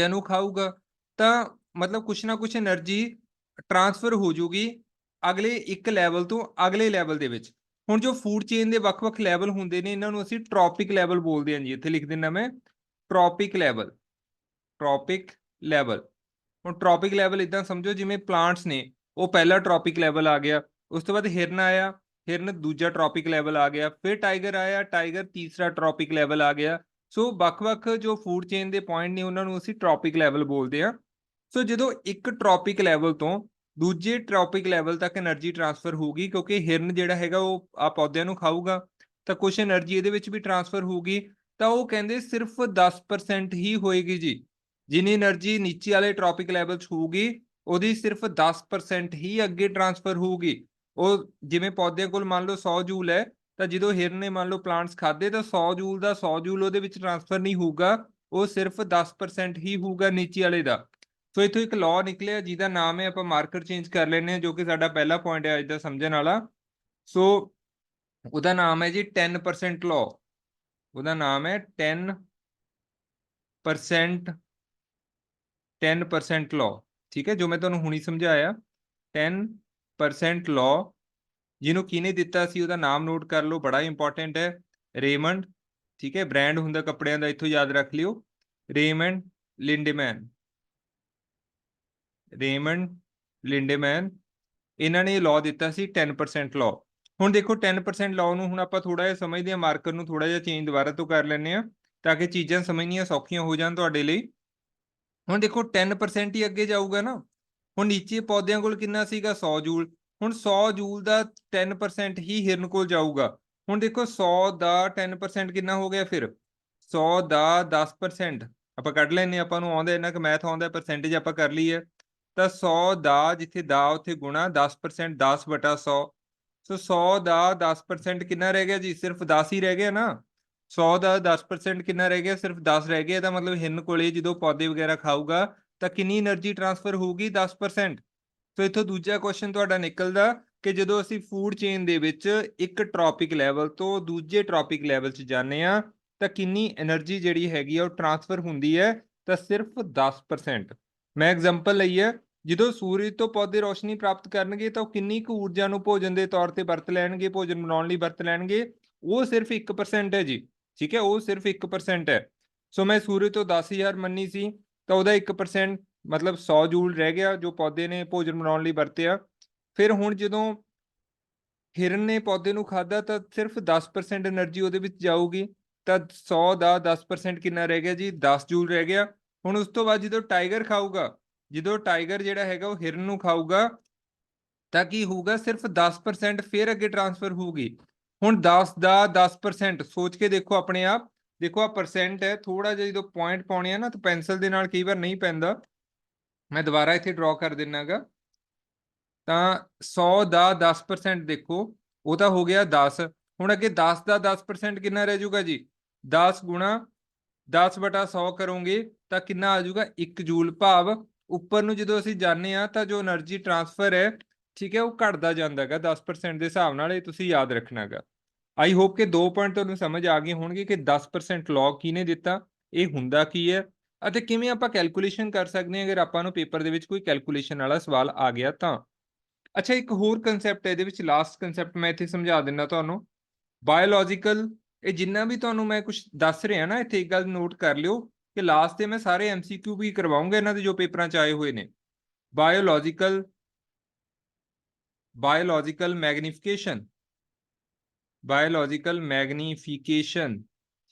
ਨੂੰ ਖਾਊਗਾ, ਤਾਂ ਮਤਲਬ ਕੁਛ ਨਾ ਕੁਛ એનર્ਜੀ ਟਰਾਂਸਫਰ ਹੋ ਜੂਗੀ ਅਗਲੇ ਇੱਕ ਲੈਵਲ ਤੋਂ ਅਗਲੇ ਲੈਵਲ ਦੇ ਵਿੱਚ। ਹੁਣ ਜੋ ਫੂਡ ਚੇਨ ਦੇ ਵੱਖ-ਵੱਖ ਲੈਵਲ ਹੁੰਦੇ ਨੇ, ਇਹਨਾਂ ਨੂੰ ਅਸੀਂ ਟ੍ਰੋਪਿਕ ਲੈਵਲ ਬੋਲਦੇ ਹਾਂ ਜੀ। ਇੱਥੇ ਲਿਖ ਦਿੰਦਾ ਮੈਂ ਟ੍ਰੋਪਿਕ ਲੈਵਲ। ਹੁਣ ਟ੍ਰੋਪਿਕ ਲੈਵਲ ਇਦਾਂ ਸਮਝੋ ਜਿਵੇਂ ਪਲਾਂਟਸ ਨੇ, ਉਹ ਪਹਿਲਾ ਟ੍ਰੋਪਿਕ ਲੈਵਲ ਆ ਗਿਆ, ਉਸ ਤੋਂ ਬਾਅਦ ਹਿਰਨ ਆਇਆ, ਹਿਰਨ ਦੂਜਾ ਟ੍ਰੋਪਿਕ ਲੈਵਲ ਆ ਗਿਆ, ਫਿਰ ਟਾਈਗਰ ਆਇਆ, ਟਾਈਗਰ ਤੀਸਰਾ ਟ੍ਰੋਪਿਕ ਲੈਵਲ ਆ ਗਿਆ। ਸੋ ਵੱਖ-ਵੱਖ ਜੋ ਫੂਡ ਚੇਨ ਦੇ ਪੁਆਇੰਟ ਨੇ ਉਹਨਾਂ ਨੂੰ ਅਸੀਂ ਟ੍ਰੋਪਿਕ ਲੈਵਲ ਬੋਲਦੇ ਹਾਂ। ਸੋ ਜਦੋਂ ਇੱਕ ਟ੍ਰੋਪਿਕ ਲੈਵਲ ਤੋਂ ਦੂਜੇ ਟ੍ਰੋਪਿਕ ਲੈਵਲ ਤੱਕ એનર્ਜੀ ਟਰਾਂਸਫਰ ਹੋਊਗੀ, ਕਿਉਂਕਿ ਹਿਰਨ ਜਿਹੜਾ ਹੈਗਾ ਉਹ ਆ ਪੌਦਿਆਂ ਨੂੰ ਖਾਊਗਾ, ਤਾਂ ਕੁਛ એનર્ਜੀ ਇਹਦੇ ਵਿੱਚ ਵੀ ਟਰਾਂਸਫਰ ਹੋਊਗੀ। ਤਾਂ ਉਹ ਕਹਿੰਦੇ ਸਿਰਫ 10% ਹੀ ਹੋਏਗੀ ਜੀ। ਜਿੰਨੀ એનર્ਜੀ ਨੀਚੇ ਵਾਲੇ ਟ੍ਰੋਪਿਕ ਲੈਵਲ 'ਚ ਹੋਊਗੀ, ਉਹਦੀ ਸਿਰਫ 10% ਹੀ ਅੱਗੇ ਟਰਾਂਸਫਰ ਹੋਊਗੀ। ਉਹ ਜਿਵੇਂ ਪੌਦਿਆਂ ਕੋਲ ਮੰਨ ਲਓ 100 ਜੂਲ ਹੈ, ਤਾਂ ਜਦੋਂ ਹਿਰਨ ਨੇ ਮੰਨ ਲਓ ਪਲਾਂਟਸ ਖਾਦੇ, ਤਾਂ 100 ਜੂਲ ਦਾ 100 ਜੂਲ ਉਹਦੇ ਵਿੱਚ ਟਰਾਂਸਫਰ ਨਹੀਂ ਹੋਊਗਾ, ਉਹ ਸਿਰਫ 10% ਹੀ ਹੋਊਗਾ ਨੀਚੇ ਵਾਲੇ ਦਾ। ਸੋ ਇੱਥੋਂ ਇੱਕ ਲਾਅ ਨਿਕਲਿਆ ਜਿਹਦਾ ਨਾਮ ਹੈ, ਆਪਾਂ ਮਾਰਕਰ ਚੇਂਜ ਕਰ ਲੈਂਦੇ ਹਾਂ, ਜੋ ਕਿ ਸਾਡਾ ਪਹਿਲਾ ਪੁਆਇੰਟ ਹੈ ਅੱਜ ਦਾ ਸਮਝਣ ਵਾਲਾ। ਸੋ ਉਹਦਾ ਨਾਮ ਹੈ ਜੀ 10% ਲਾਅ। ਉਹਦਾ ਨਾਮ ਹੈ 10% ਲਾਅ, ਠੀਕ ਹੈ, ਜੋ ਮੈਂ ਤੁਹਾਨੂੰ ਹੁਣੀ ਸਮਝਾਇਆ 10% ਲਾਅ। ਜਿਹਨੂੰ ਕਿਹਨੇ ਦਿੱਤਾ ਸੀ ਉਹਦਾ ਨਾਮ ਨੋਟ ਕਰ ਲਓ, ਬੜਾ ਇੰਪੋਰਟੈਂਟ ਹੈ, ਰੇਮੰਡ, ਠੀਕ ਹੈ, ਬ੍ਰਾਂਡ ਹੁੰਦਾ ਕੱਪੜਿਆਂ ਦਾ, ਇੱਥੋਂ ਯਾਦ ਰੱਖ ਲਿਓ, ਰੇਮੰਡ ਲਿੰਡੇਮੈਨ, ਇਹਨਾਂ ਨੇ ਲਾਅ ਦਿੱਤਾ ਸੀ 10% ਲਾਅ। ਹੁਣ ਦੇਖੋ 10% ਲਾਅ ਨੂੰ ਹੁਣ ਆਪਾਂ ਥੋੜਾ ਜਿਹਾ ਸਮਝਦੇ ਹਾਂ, ਮਾਰਕਰ ਨੂੰ ਥੋੜਾ ਜਿਹਾ ਚੇਂਜ ਦੁਬਾਰਾ ਤੋਂ ਕਰ ਲੈਂਦੇ ਹਾਂ ਤਾਂ ਕਿ ਚੀਜ਼ਾਂ ਸਮਝਣੀਆਂ ਸੌਖੀਆਂ ਹੋ ਜਾਣ ਤੁਹਾਡੇ ਲਈ। ਹੁਣ ਦੇਖੋ 10% ਹੀ ਅੱਗੇ ਜਾਊਗਾ ਨਾ। ਹੁਣ ਨੀਚੇ ਪੌਦਿਆਂ ਕੋਲ ਕਿੰਨਾ ਸੀਗਾ? 100 ਜੂਲ। ਹੁਣ 100 ਜੂਲ ਦਾ 10% ਹੀ ਹਿਰਨ ਕੋਲ ਜਾਊਗਾ। ਹੁਣ ਦੇਖੋ 100 ਦਾ 10% ਕਿੰਨਾ ਹੋ ਗਿਆ? ਫਿਰ 100 ਦਾ 10% ਆਪਾਂ ਕੱਢ ਲੈਂਦੇ, ਆਪਾਂ ਨੂੰ ਆਉਂਦਾ ਇੰਨਾ ਕੁ ਮੈਥ ਆਉਂਦਾ, ਪਰਸੈਂਟੇਜ ਆਪਾਂ ਕਰ ਲਈ ਹੈ। ਤਾਂ 100 ਦਾ ਜਿੱਥੇ ਦਾ ਉੱਥੇ ਗੁਣਾ 10%, 10/100। ਸੋ 100 ਦਾ 10% ਕਿੰਨਾ ਰਹਿ ਗਿਆ ਜੀ? ਸਿਰਫ 10 ਹੀ ਰਹਿ ਗਿਆ ਨਾ। 100 ਦਾ 10% ਕਿੰਨਾ ਰਹਿ ਗਿਆ? ਸਿਰਫ 10 ਰਹਿ ਗਿਆ। ਇਹਦਾ ਮਤਲਬ ਹਿਰਨ ਕੋਲੇ ਜਦੋਂ ਪੌਦੇ ਵਗੈਰਾ ਖਾਊਗਾ ਤਾਂ ਕਿੰਨੀ એનર્ਜੀ ਟਰਾਂਸਫਰ ਹੋਊਗੀ? 10%। ਸੋ ਇੱਥੋਂ ਦੂਜਾ ਕੁਐਸਚਨ ਤੁਹਾਡਾ ਨਿਕਲਦਾ ਕਿ ਜਦੋਂ ਅਸੀਂ ਫੂਡ ਚੇਨ ਦੇ ਵਿੱਚ ਇੱਕ ਟ੍ਰੋਪਿਕ ਲੈਵਲ ਤੋਂ ਦੂਜੇ ਟ੍ਰੋਪਿਕ ਲੈਵਲ 'ਚ ਜਾਂਦੇ ਆ ਤਾਂ ਕਿੰਨੀ એનર્ਜੀ ਜਿਹੜੀ ਹੈਗੀ ਆ ਉਹ ਟਰਾਂਸਫਰ ਹੁੰਦੀ ਹੈ? ਤਾਂ ਸਿਰਫ 10%। ਮੈਂ ਐਗਜ਼ਾਮਪਲ ਲਈ ਹੈ, ਜਦੋਂ ਸੂਰਜ ਤੋਂ ਪੌਦੇ ਰੋਸ਼ਨੀ ਪ੍ਰਾਪਤ ਕਰਨਗੇ ਤਾਂ ਉਹ ਕਿੰਨੀ ਕੁ ਊਰਜਾ ਨੂੰ ਭੋਜਨ ਦੇ ਤੌਰ ਤੇ ਵਰਤ ਲੈਣਗੇ, ਭੋਜਨ ਬਣਾਉਣ ਲਈ ਵਰਤ ਲੈਣਗੇ? ਉਹ ਸਿਰਫ 1% ਹੈ ਜੀ, ਠੀਕ ਹੈ, ਉਹ ਸਿਰਫ 1% ਹੈ। ਸੋ ਮੈਂ ਸੂਰਜ ਤੋਂ 10,000 ਮੰਨੀ ਸੀ, ਤਾਂ ਉਹਦਾ 1% ਮਤਲਬ 100 ਜੂਲ ਰਹਿ ਗਿਆ ਜੋ ਪੌਦੇ ਨੇ ਭੋਜਨ ਬਣਾਉਣ ਲਈ ਵਰਤਿਆ। ਫਿਰ ਹੁਣ ਜਦੋਂ ਹਿਰਨ ਨੇ ਪੌਦੇ ਨੂੰ ਖਾਧਾ ਤਾਂ ਸਿਰਫ 10% એનર્ਜੀ ਉਹਦੇ ਵਿੱਚ ਜਾਊਗੀ, ਤਾਂ 100 ਦਾ 10% ਕਿੰਨਾ ਰਹਿ ਗਿਆ ਜੀ? 10 ਜੂਲ ਰਹਿ ਗਿਆ। ਹੁਣ ਉਸ ਤੋਂ ਬਾਅਦ ਜਦੋਂ ਟਾਈਗਰ ਖਾਊਗਾ, ਜਦੋਂ ਟਾਈਗਰ ਜਿਹੜਾ ਹੈਗਾ ਉਹ ਹਿਰਨ ਨੂੰ ਖਾਊਗਾ ਤਾਂ ਕੀ ਹੋਊਗਾ? ਸਿਰਫ 10% ਫਿਰ ਅੱਗੇ ਟਰਾਂਸਫਰ ਹੋਊਗੀ। ਹੁਣ 10 ਦਾ 10% ਸੋਚ ਕੇ ਦੇਖੋ ਆਪਣੇ ਆਪ, ਦੇਖੋ ਆ ਪਰਸੈਂਟ ਹੈ, ਥੋੜਾ ਜਿਹਾ ਜਦੋਂ ਪੁਆਇੰਟ ਪਾਉਣੇ ਆ ਨਾ ਤਾਂ ਪੈਨਸਲ ਦੇ ਨਾਲ ਕਈ ਵਾਰ ਨਹੀਂ ਪੈਂਦਾ, ਮੈਂ ਦੁਬਾਰਾ ਇੱਥੇ ਡਰਾ ਕਰ ਦਿੰਨਾਗਾ। ਤਾਂ 100 ਦਾ 10% ਦੇਖੋ, ਉਹ ਤਾਂ ਹੋ ਗਿਆ 10। ਹੁਣ ਅੱਗੇ 10 ਦਾ 10% ਕਿੰਨਾ ਰਹਿ ਜਾਊਗਾ ਜੀ? 10 ਗੁਣਾ 10/100 ਕਰੋਗੇ ਤਾਂ ਕਿੰਨਾ ਆ ਜਾਊਗਾ? 1 ਜੂਲ। ਭਾਵ ਉੱਪਰ ਨੂੰ ਜਦੋਂ ਅਸੀਂ ਜਾਂਦੇ ਹਾਂ ਤਾਂ ਜੋ એનર્ਜੀ ਟਰਾਂਸਫਰ ਹੈ, ਠੀਕ ਹੈ, ਉਹ ਘਟਦਾ ਜਾਂਦਾ ਹੈਗਾ 10% ਦੇ ਹਿਸਾਬ ਨਾਲ। ਇਹ ਤੁਸੀਂ ਯਾਦ ਰੱਖਣਾ ਹੈਗਾ। ਆਈ ਹੋਪ ਕਿ 2 ਪੁਆਇੰਟ ਤੁਹਾਨੂੰ ਸਮਝ ਆ ਗਏ ਹੋਣਗੇ ਕਿ 10% ਲਾਅ ਕਿਹਨੇ ਦਿੱਤਾ, ਇਹ ਹੁੰਦਾ ਕੀ ਹੈ, ਅਤੇ ਕਿਵੇਂ ਆਪਾਂ ਕੈਲਕੂਲੇਸ਼ਨ ਕਰ ਸਕਦੇ ਹਾਂ ਅਗਰ ਆਪਾਂ ਨੂੰ ਪੇਪਰ ਦੇ ਵਿੱਚ ਕੋਈ ਕੈਲਕੂਲੇਸ਼ਨ ਵਾਲਾ ਸਵਾਲ ਆ ਗਿਆ ਤਾਂ। ਅੱਛਾ, ਇੱਕ ਹੋਰ ਕਨਸੈਪਟ ਹੈ ਇਹਦੇ ਵਿੱਚ, ਲਾਸਟ ਕਨਸੈਪਟ ਮੈਂ ਇੱਥੇ ਸਮਝਾ ਦਿੰਦਾ ਤੁਹਾਨੂੰ। ਬਾਇਓਲੋਜੀਕਲ, ਇਹ ਜਿੰਨਾ ਵੀ ਤੁਹਾਨੂੰ ਮੈਂ ਕੁਝ ਦੱਸ ਰਿਹਾ ਨਾ, ਇੱਥੇ ਇੱਕ ਗੱਲ ਨੋਟ ਕਰ ਲਿਓ ਕਿ ਲਾਸਟ ਤੇ ਮੈਂ ਸਾਰੇ MCQ ਵੀ ਕਰਵਾਉਂਗਾ ਇਹਨਾਂ ਦੇ ਜੋ ਪੇਪਰਾਂ 'ਚ ਆਏ ਹੋਏ ਨੇ। ਬਾਇਓਲੋਜੀਕਲ ਮੈਗਨੀਫਿਕੇਸ਼ਨ,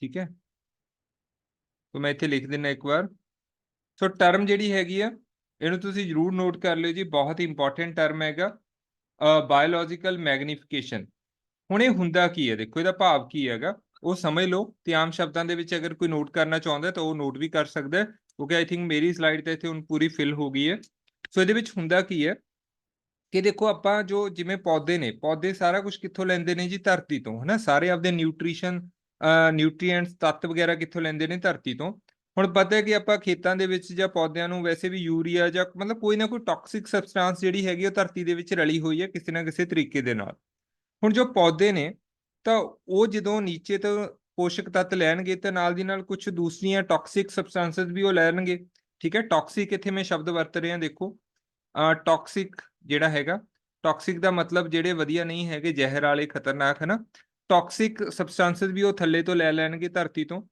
ਠੀਕ ਹੈ। तो मैं इत्थे लिख देना एक बार। सो टर्म जिहड़ी हैगी आ ਇਹਨੂੰ ਤੁਸੀਂ ਜ਼ਰੂਰ ਨੋਟ ਕਰ ਲਿਓ ਜੀ, ਬਹੁਤ ਹੀ ਇੰਪੋਰਟੈਂਟ ਟਰਮ ਹੈਗਾ ਬਾਇਓਲੋਜੀਕਲ ਮੈਗਨੀਫਿਕੇਸ਼ਨ। ਹੁਣ ਇਹ ਹੁੰਦਾ ਕੀ ਹੈ, ਦੇਖੋ ਇਹਦਾ ਭਾਵ ਕੀ ਹੈਗਾ ਉਹ ਸਮਝ ਲਓ, ਤੇ ਆਮ ਸ਼ਬਦਾਂ ਦੇ ਵਿੱਚ ਅਗਰ ਕੋਈ ਨੋਟ ਕਰਨਾ ਚਾਹੁੰਦਾ ਤਾਂ ਉਹ ਨੋਟ ਵੀ ਕਰ ਸਕਦਾ, ਕਿਉਂਕਿ ਆਈ ਥਿੰਕ ਮੇਰੀ ਸਲਾਈਡ ਤੇ ਇੱਥੇ ਹੁਣ ਪੂਰੀ ਫਿਲ ਹੋ ਗਈ ਹੈ। ਸੋ ਇਹਦੇ ਵਿੱਚ ਹੁੰਦਾ ਕੀ ਹੈ ਕਿ ਦੇਖੋ ਆਪਾਂ ਜੋ ਜਿਵੇਂ ਪੌਦੇ ਨੇ, ਪੌਦੇ ਸਾਰਾ ਕੁਝ ਕਿੱਥੋਂ ਲੈਂਦੇ ਨੇ ਜੀ? ਧਰਤੀ ਤੋਂ, ਹਨਾ। ਸਾਰੇ ਆਪਦੇ ਨਿਊਟ੍ਰੀਐਂਟਸ ਤੱਤ ਵਗੈਰਾ ਕਿੱਥੋਂ ਲੈਂਦੇ ਨੇ? ਧਰਤੀ ਤੋਂ। ਹੁਣ ਪਤਾ ਹੈ ਕਿ ਆਪਾਂ ਖੇਤਾਂ ਦੇ ਵਿੱਚ ਜਾਂ ਪੌਦਿਆਂ ਨੂੰ ਵੈਸੇ ਵੀ ਯੂਰੀਆ ਜਾਂ ਮਤਲਬ ਕੋਈ ਨਾ ਕੋਈ ਟੌਕਸਿਕ ਸਬਸਟੈਂਸ ਜਿਹੜੀ ਹੈਗੀ ਉਹ ਧਰਤੀ ਦੇ ਵਿੱਚ ਰਲੀ ਹੋਈ ਹੈ ਕਿਸੇ ਨਾ ਕਿਸੇ ਤਰੀਕੇ ਦੇ ਨਾਲ। ਹੁਣ ਜੋ ਪੌਦੇ ਨੇ ਤਾਂ ਉਹ ਜਦੋਂ ਨੀਚੇ ਤੋਂ ਪੋਸ਼ਕ ਤੱਤ ਲੈਣਗੇ ਤਾਂ ਨਾਲ ਦੀ ਨਾਲ ਕੁਝ ਦੂਸਰੀਆਂ ਟੌਕਸਿਕ ਸਬਸਟੈਂਸਸ ਵੀ ਉਹ ਲੈਣਗੇ, ਠੀਕ ਹੈ। ਟੌਕਸਿਕ ਇੱਥੇ ਮੈਂ ਸ਼ਬਦ ਵਰਤ ਰਿਹਾ, ਦੇਖੋ ਟੌਕਸਿਕ ਜਿਹੜਾ ਹੈਗਾ, ਟੌਕਸਿਕ ਦਾ ਮਤਲਬ ਜਿਹੜੇ ਵਧੀਆ ਨਹੀਂ ਹੈਗੇ, ਜ਼ਹਿਰ ਵਾਲੇ, ਖਤਰਨਾਕ, ਹੈ ਨਾ। ਟੌਕਸਿਕ ਸਬਸਟੈਂਸਸ ਵੀ ਉਹ ਥੱਲੇ ਤੋਂ ਲੈ ਲੈਣਗੇ ਧਰਤੀ ਤੋਂ।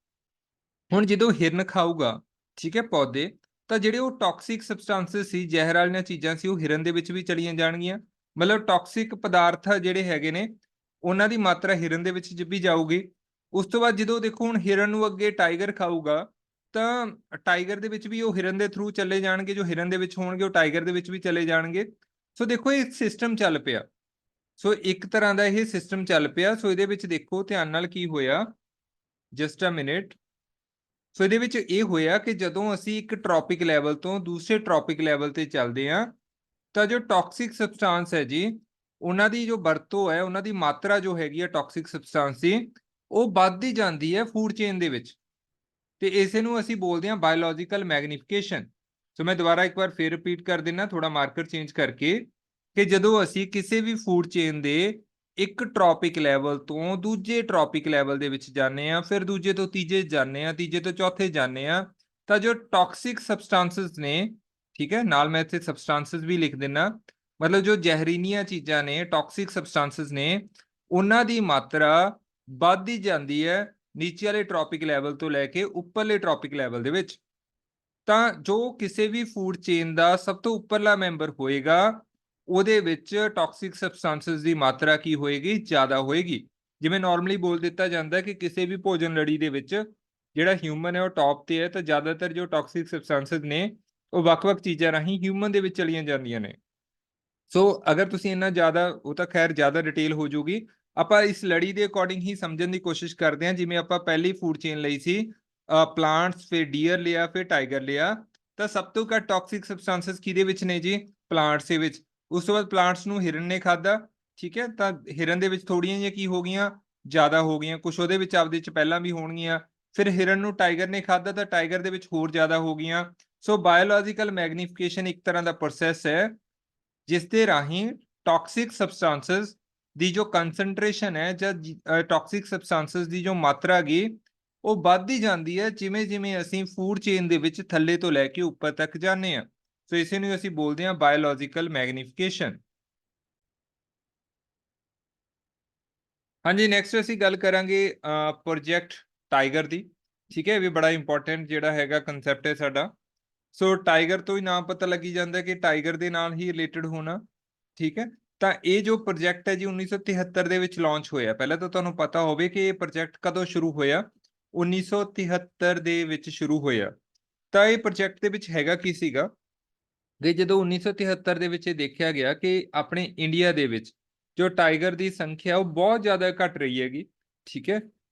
ਹੁਣ ਜਦੋਂ ਹਿਰਨ ਖਾਊਗਾ, ਠੀਕ ਹੈ, ਪੌਦੇ, ਤਾਂ ਜਿਹੜੇ ਉਹ ਟੌਕਸਿਕ ਸਬਸਟੈਂਸਸ ਸੀ, ਜ਼ਹਿਰ ਵਾਲੀਆਂ ਚੀਜ਼ਾਂ ਸੀ, ਉਹ ਹਿਰਨ ਦੇ ਵਿੱਚ ਵੀ ਚਲੀਆਂ ਜਾਣਗੀਆਂ। ਮਤਲਬ ਟੌਕਸਿਕ ਪਦਾਰਥ ਜਿਹੜੇ ਹੈਗੇ ਨੇ ਉਹਨਾਂ ਦੀ ਮਾਤਰਾ ਹਿਰਨ ਦੇ ਵਿੱਚ ਵੀ ਜਾਊਗੀ। ਉਸ ਤੋਂ ਬਾਅਦ ਜਦੋਂ ਦੇਖੋ ਹੁਣ ਹਿਰਨ ਨੂੰ ਅੱਗੇ ਟਾਈਗਰ ਖਾਊਗਾ ਤਾਂ ਟਾਈਗਰ ਦੇ ਵਿੱਚ ਵੀ ਉਹ ਹਿਰਨ ਦੇ ਥਰੂ ਚਲੇ ਜਾਣਗੇ, ਜੋ ਹਿਰਨ ਦੇ ਵਿੱਚ ਹੋਣਗੇ ਉਹ ਟਾਈਗਰ ਦੇ ਵਿੱਚ ਵੀ ਚਲੇ ਜਾਣਗੇ। ਸੋ ਦੇਖੋ ਇਹ ਸਿਸਟਮ ਚੱਲ ਪਿਆ। ਸੋ ਇੱਕ ਤਰ੍ਹਾਂ ਦਾ ਇਹ ਸਿਸਟਮ ਚੱਲ ਪਿਆ। ਸੋ ਇਹਦੇ ਵਿੱਚ ਦੇਖੋ ਧਿਆਨ ਨਾਲ ਕੀ ਹੋਇਆ, ਜਸਟ ਅ ਮਿੰਟ। ਸੋ ਇਹਦੇ ਵਿੱਚ ਇਹ ਹੋਇਆ ਕਿ ਜਦੋਂ ਅਸੀਂ ਇੱਕ ਟ੍ਰੋਪਿਕ ਲੈਵਲ ਤੋਂ ਦੂਸਰੇ ਟ੍ਰੋਪਿਕ ਲੈਵਲ ਤੇ ਚੱਲਦੇ ਹਾਂ ਤਾਂ ਜੋ ਟੌਕਸਿਕ ਸਬਸਟੈਂਸ ਹੈ ਜੀ, ਉਹਨਾਂ ਦੀ ਜੋ ਵਰਤੋਂ ਹੈ, ਉਹਨਾਂ ਦੀ ਮਾਤਰਾ ਜੋ ਹੈਗੀ ਹੈ ਟੌਕਸਿਕ ਸਬਸਟੈਂਸ ਦੀ, ਉਹ ਵੱਧਦੀ ਜਾਂਦੀ ਹੈ ਫੂਡ ਚੇਨ ਦੇ ਵਿੱਚ, ਤੇ ਇਸੇ ਨੂੰ ਅਸੀਂ ਬੋਲਦੇ ਹਾਂ ਬਾਇਓਲੋਜੀਕਲ ਮੈਗਨੀਫਿਕੇਸ਼ਨ। ਸੋ ਮੈਂ ਦੁਬਾਰਾ ਇੱਕ ਵਾਰ ਫਿਰ ਰਿਪੀਟ ਕਰ ਦਿੰਦਾ, ਥੋੜਾ ਮਾਰਕਰ ਚੇਂਜ ਕਰਕੇ, ਕਿ ਜਦੋਂ ਅਸੀਂ ਕਿਸੇ ਵੀ ਫੂਡ ਚੇਨ ਦੇ ਇੱਕ ਟ੍ਰੋਪਿਕ ਲੈਵਲ ਤੋਂ ਦੂਜੇ ਟ੍ਰੋਪਿਕ ਲੈਵਲ ਦੇ ਵਿੱਚ ਜਾਂਦੇ ਆ, ਫਿਰ ਦੂਜੇ ਤੋਂ ਤੀਜੇ ਜਾਂਦੇ ਆ, ਤੀਜੇ ਤੋਂ ਚੌਥੇ ਜਾਂਦੇ ਆ, ਤਾਂ ਜੋ ਟੌਕਸਿਕ ਸਬਸਟੈਂਸਸ ਨੇ, ਠੀਕ ਹੈ, ਨਾਲ ਮੈਂ ਇੱਥੇ ਸਬਸਟੈਂਸਸ ਵੀ ਲਿਖ ਦਿੰਦਾ, ਮਤਲਬ ਜੋ ਜ਼ਹਿਰੀਲੀਆਂ ਚੀਜ਼ਾਂ ਨੇ, ਟੌਕਸਿਕ ਸਬਸਟੈਂਸਸ ਨੇ, ਉਹਨਾਂ ਦੀ ਮਾਤਰਾ ਵੱਧਦੀ ਜਾਂਦੀ ਹੈ ਨੀਚੇ ਵਾਲੇ ਟ੍ਰੋਪਿਕ ਲੈਵਲ ਤੋਂ ਲੈ ਕੇ ਉੱਪਰਲੇ ਟ੍ਰੋਪਿਕ ਲੈਵਲ ਦੇ ਵਿੱਚ। ਤਾਂ ਜੋ ਕਿਸੇ ਵੀ ਫੂਡ ਚੇਨ ਦਾ ਸਭ ਤੋਂ ਉੱਪਰਲਾ ਮੈਂਬਰ ਹੋਏਗਾ ਉਹਦੇ ਵਿੱਚ ਟੌਕਸਿਕ ਸਬਸਟੈਂਸਸ ਦੀ ਮਾਤਰਾ ਕੀ ਹੋਏਗੀ? ਜ਼ਿਆਦਾ ਹੋਏਗੀ। ਜਿਵੇਂ ਨਾਰਮਲੀ ਬੋਲ ਦਿੱਤਾ ਜਾਂਦਾ ਕਿ ਕਿਸੇ ਵੀ ਭੋਜਨ ਲੜੀ ਦੇ ਵਿੱਚ ਜਿਹੜਾ ਹਿਊਮਨ ਹੈ ਉਹ ਟੌਪ ਤੇ ਹੈ, ਤਾਂ ਜ਼ਿਆਦਾਤਰ ਜੋ ਟੌਕਸਿਕ ਸਬਸਟੈਂਸਸ ਨੇ ਉਹ ਵੱਖ-ਵੱਖ ਚੀਜ਼ਾਂ ਰਾਹੀਂ ਹਿਊਮਨ ਦੇ ਵਿੱਚ ਚਲੀਆਂ ਜਾਂਦੀਆਂ ਨੇ। ਸੋ ਅਗਰ ਤੁਸੀਂ ਇੰਨਾ ਜ਼ਿਆਦਾ, ਉਹ ਤਾਂ ਖੈਰ ਜ਼ਿਆਦਾ ਡਿਟੇਲ ਹੋ ਜਾਊਗੀ, ਆਪਾਂ ਇਸ ਲੜੀ ਦੇ ਅਕੋਰਡਿੰਗ ਹੀ ਸਮਝਣ ਦੀ ਕੋਸ਼ਿਸ਼ ਕਰਦੇ ਹਾਂ। ਜਿਵੇਂ ਆਪਾਂ ਪਹਿਲੀ ਫੂਡ ਚੇਨ ਲਈ ਸੀ ਪਲਾਂਟਸ, ਫਿਰ ਡੀਅਰ ਲਿਆ, ਫਿਰ ਟਾਈਗਰ ਲਿਆ, ਤਾਂ ਸਭ ਤੋਂ ਘੱਟ ਟੌਕਸਿਕ ਸਬਸਟੈਂਸਸ ਕਿਹਦੇ ਵਿੱਚ ਨੇ ਜੀ? ਪਲਾਂਟਸ ਦੇ ਵਿੱਚ। ਉਸ ਤੋਂ ਬਾਅਦ ਪਲਾਂਟਸ ਨੂੰ ਹਿਰਨ ਨੇ ਖਾਧਾ, ਠੀਕ ਹੈ, ਤਾਂ ਹਿਰਨ ਦੇ ਵਿੱਚ ਥੋੜੀਆਂ ਜਿਹੀਆਂ ਕੀ ਹੋ ਗਈਆਂ? ਜ਼ਿਆਦਾ ਹੋ ਗਈਆਂ। ਕੁਝ ਉਹਦੇ ਵਿੱਚ ਆਪਦੇ ਚ ਪਹਿਲਾਂ ਵੀ ਹੋਣਗੀਆਂ। ਫਿਰ ਹਿਰਨ ਨੂੰ ਟਾਈਗਰ ਨੇ ਖਾਧਾ ਤਾਂ ਟਾਈਗਰ ਦੇ ਵਿੱਚ ਹੋਰ ਜ਼ਿਆਦਾ ਹੋ ਗਈਆਂ। ਸੋ ਬਾਇਓਲੋਜੀਕਲ ਮੈਗਨੀਫਿਕੇਸ਼ਨ ਇੱਕ ਤਰ੍ਹਾਂ ਦਾ ਪ੍ਰੋਸੈਸ ਹੈ ਜਿਸ ਦੇ ਰਾਹੀਂ ਟੌਕਸਿਕ ਸਬਸਟੈਂਸਸ ਦੀ ਜੋ ਕੰਸੈਂਟਰੇਸ਼ਨ ਹੈ ਜਾਂ ਟੌਕਸਿਕ ਸਬਸਟੈਂਸਸ ਦੀ ਜੋ ਮਾਤਰਾ ਹੈਗੀ ਉਹ ਵੱਧਦੀ ਜਾਂਦੀ ਹੈ ਜਿਵੇਂ ਜਿਵੇਂ ਅਸੀਂ ਫੂਡ ਚੇਨ ਦੇ ਵਿੱਚ ਥੱਲੇ ਤੋਂ ਲੈ ਕੇ ਉੱਪਰ ਤੱਕ ਜਾਂਦੇ ਹਾਂ। ਸੋ ਇਸੇ ਨੂੰ ਅਸੀਂ ਬੋਲਦੇ ਹਾਂ ਬਾਇਓਲੋਜੀਕਲ ਮੈਗਨੀਫਿਕੇਸ਼ਨ। ਹਾਂਜੀ, ਨੈਕਸਟ ਅਸੀਂ ਗੱਲ ਕਰਾਂਗੇ ਪ੍ਰੋਜੈਕਟ ਟਾਈਗਰ ਦੀ, ਠੀਕ ਹੈ। ਇਹ ਵੀ ਬੜਾ ਇੰਪੋਰਟੈਂਟ ਜਿਹੜਾ ਹੈਗਾ ਕਨਸੈਪਟ ਹੈ ਸਾਡਾ। ਸੋ ਟਾਈਗਰ ਤੋਂ ਹੀ ਨਾਮ ਪਤਾ ਲੱਗੀ ਜਾਂਦਾ ਕਿ ਟਾਈਗਰ ਦੇ ਨਾਲ ਹੀ ਰਿਲੇਟਡ ਹੋਣਾ, ਠੀਕ ਹੈ। ਤਾਂ ਇਹ ਜੋ ਪ੍ਰੋਜੈਕਟ ਹੈ ਜੀ 1973 ਦੇ ਵਿੱਚ ਲਾਂਚ ਹੋਇਆ। ਪਹਿਲਾਂ ਤਾਂ ਤੁਹਾਨੂੰ ਪਤਾ ਹੋਵੇ ਕਿ ਇਹ ਪ੍ਰੋਜੈਕਟ ਕਦੋਂ ਸ਼ੁਰੂ ਹੋਇਆ? 1973 ਦੇ ਵਿੱਚ ਸ਼ੁਰੂ ਹੋਇਆ। ਤਾਂ ਇਹ ਪ੍ਰੋਜੈਕਟ ਦੇ ਵਿੱਚ ਹੈਗਾ ਕੀ ਸੀਗਾ ਕਿ ਜਦੋਂ 1973 ਦੇ ਵਿੱਚ ਇਹ ਦੇਖਿਆ ਗਿਆ ਕਿ ਆਪਣੇ ਇੰਡੀਆ ਦੇ ਵਿੱਚ ਜੋ ਟਾਈਗਰ ਦੀ ਸੰਖਿਆ ਉਹ ਬਹੁਤ ਜ਼ਿਆਦਾ ਘਟ ਰਹੀ ਹੈਗੀ, ਠੀਕ ਹੈ।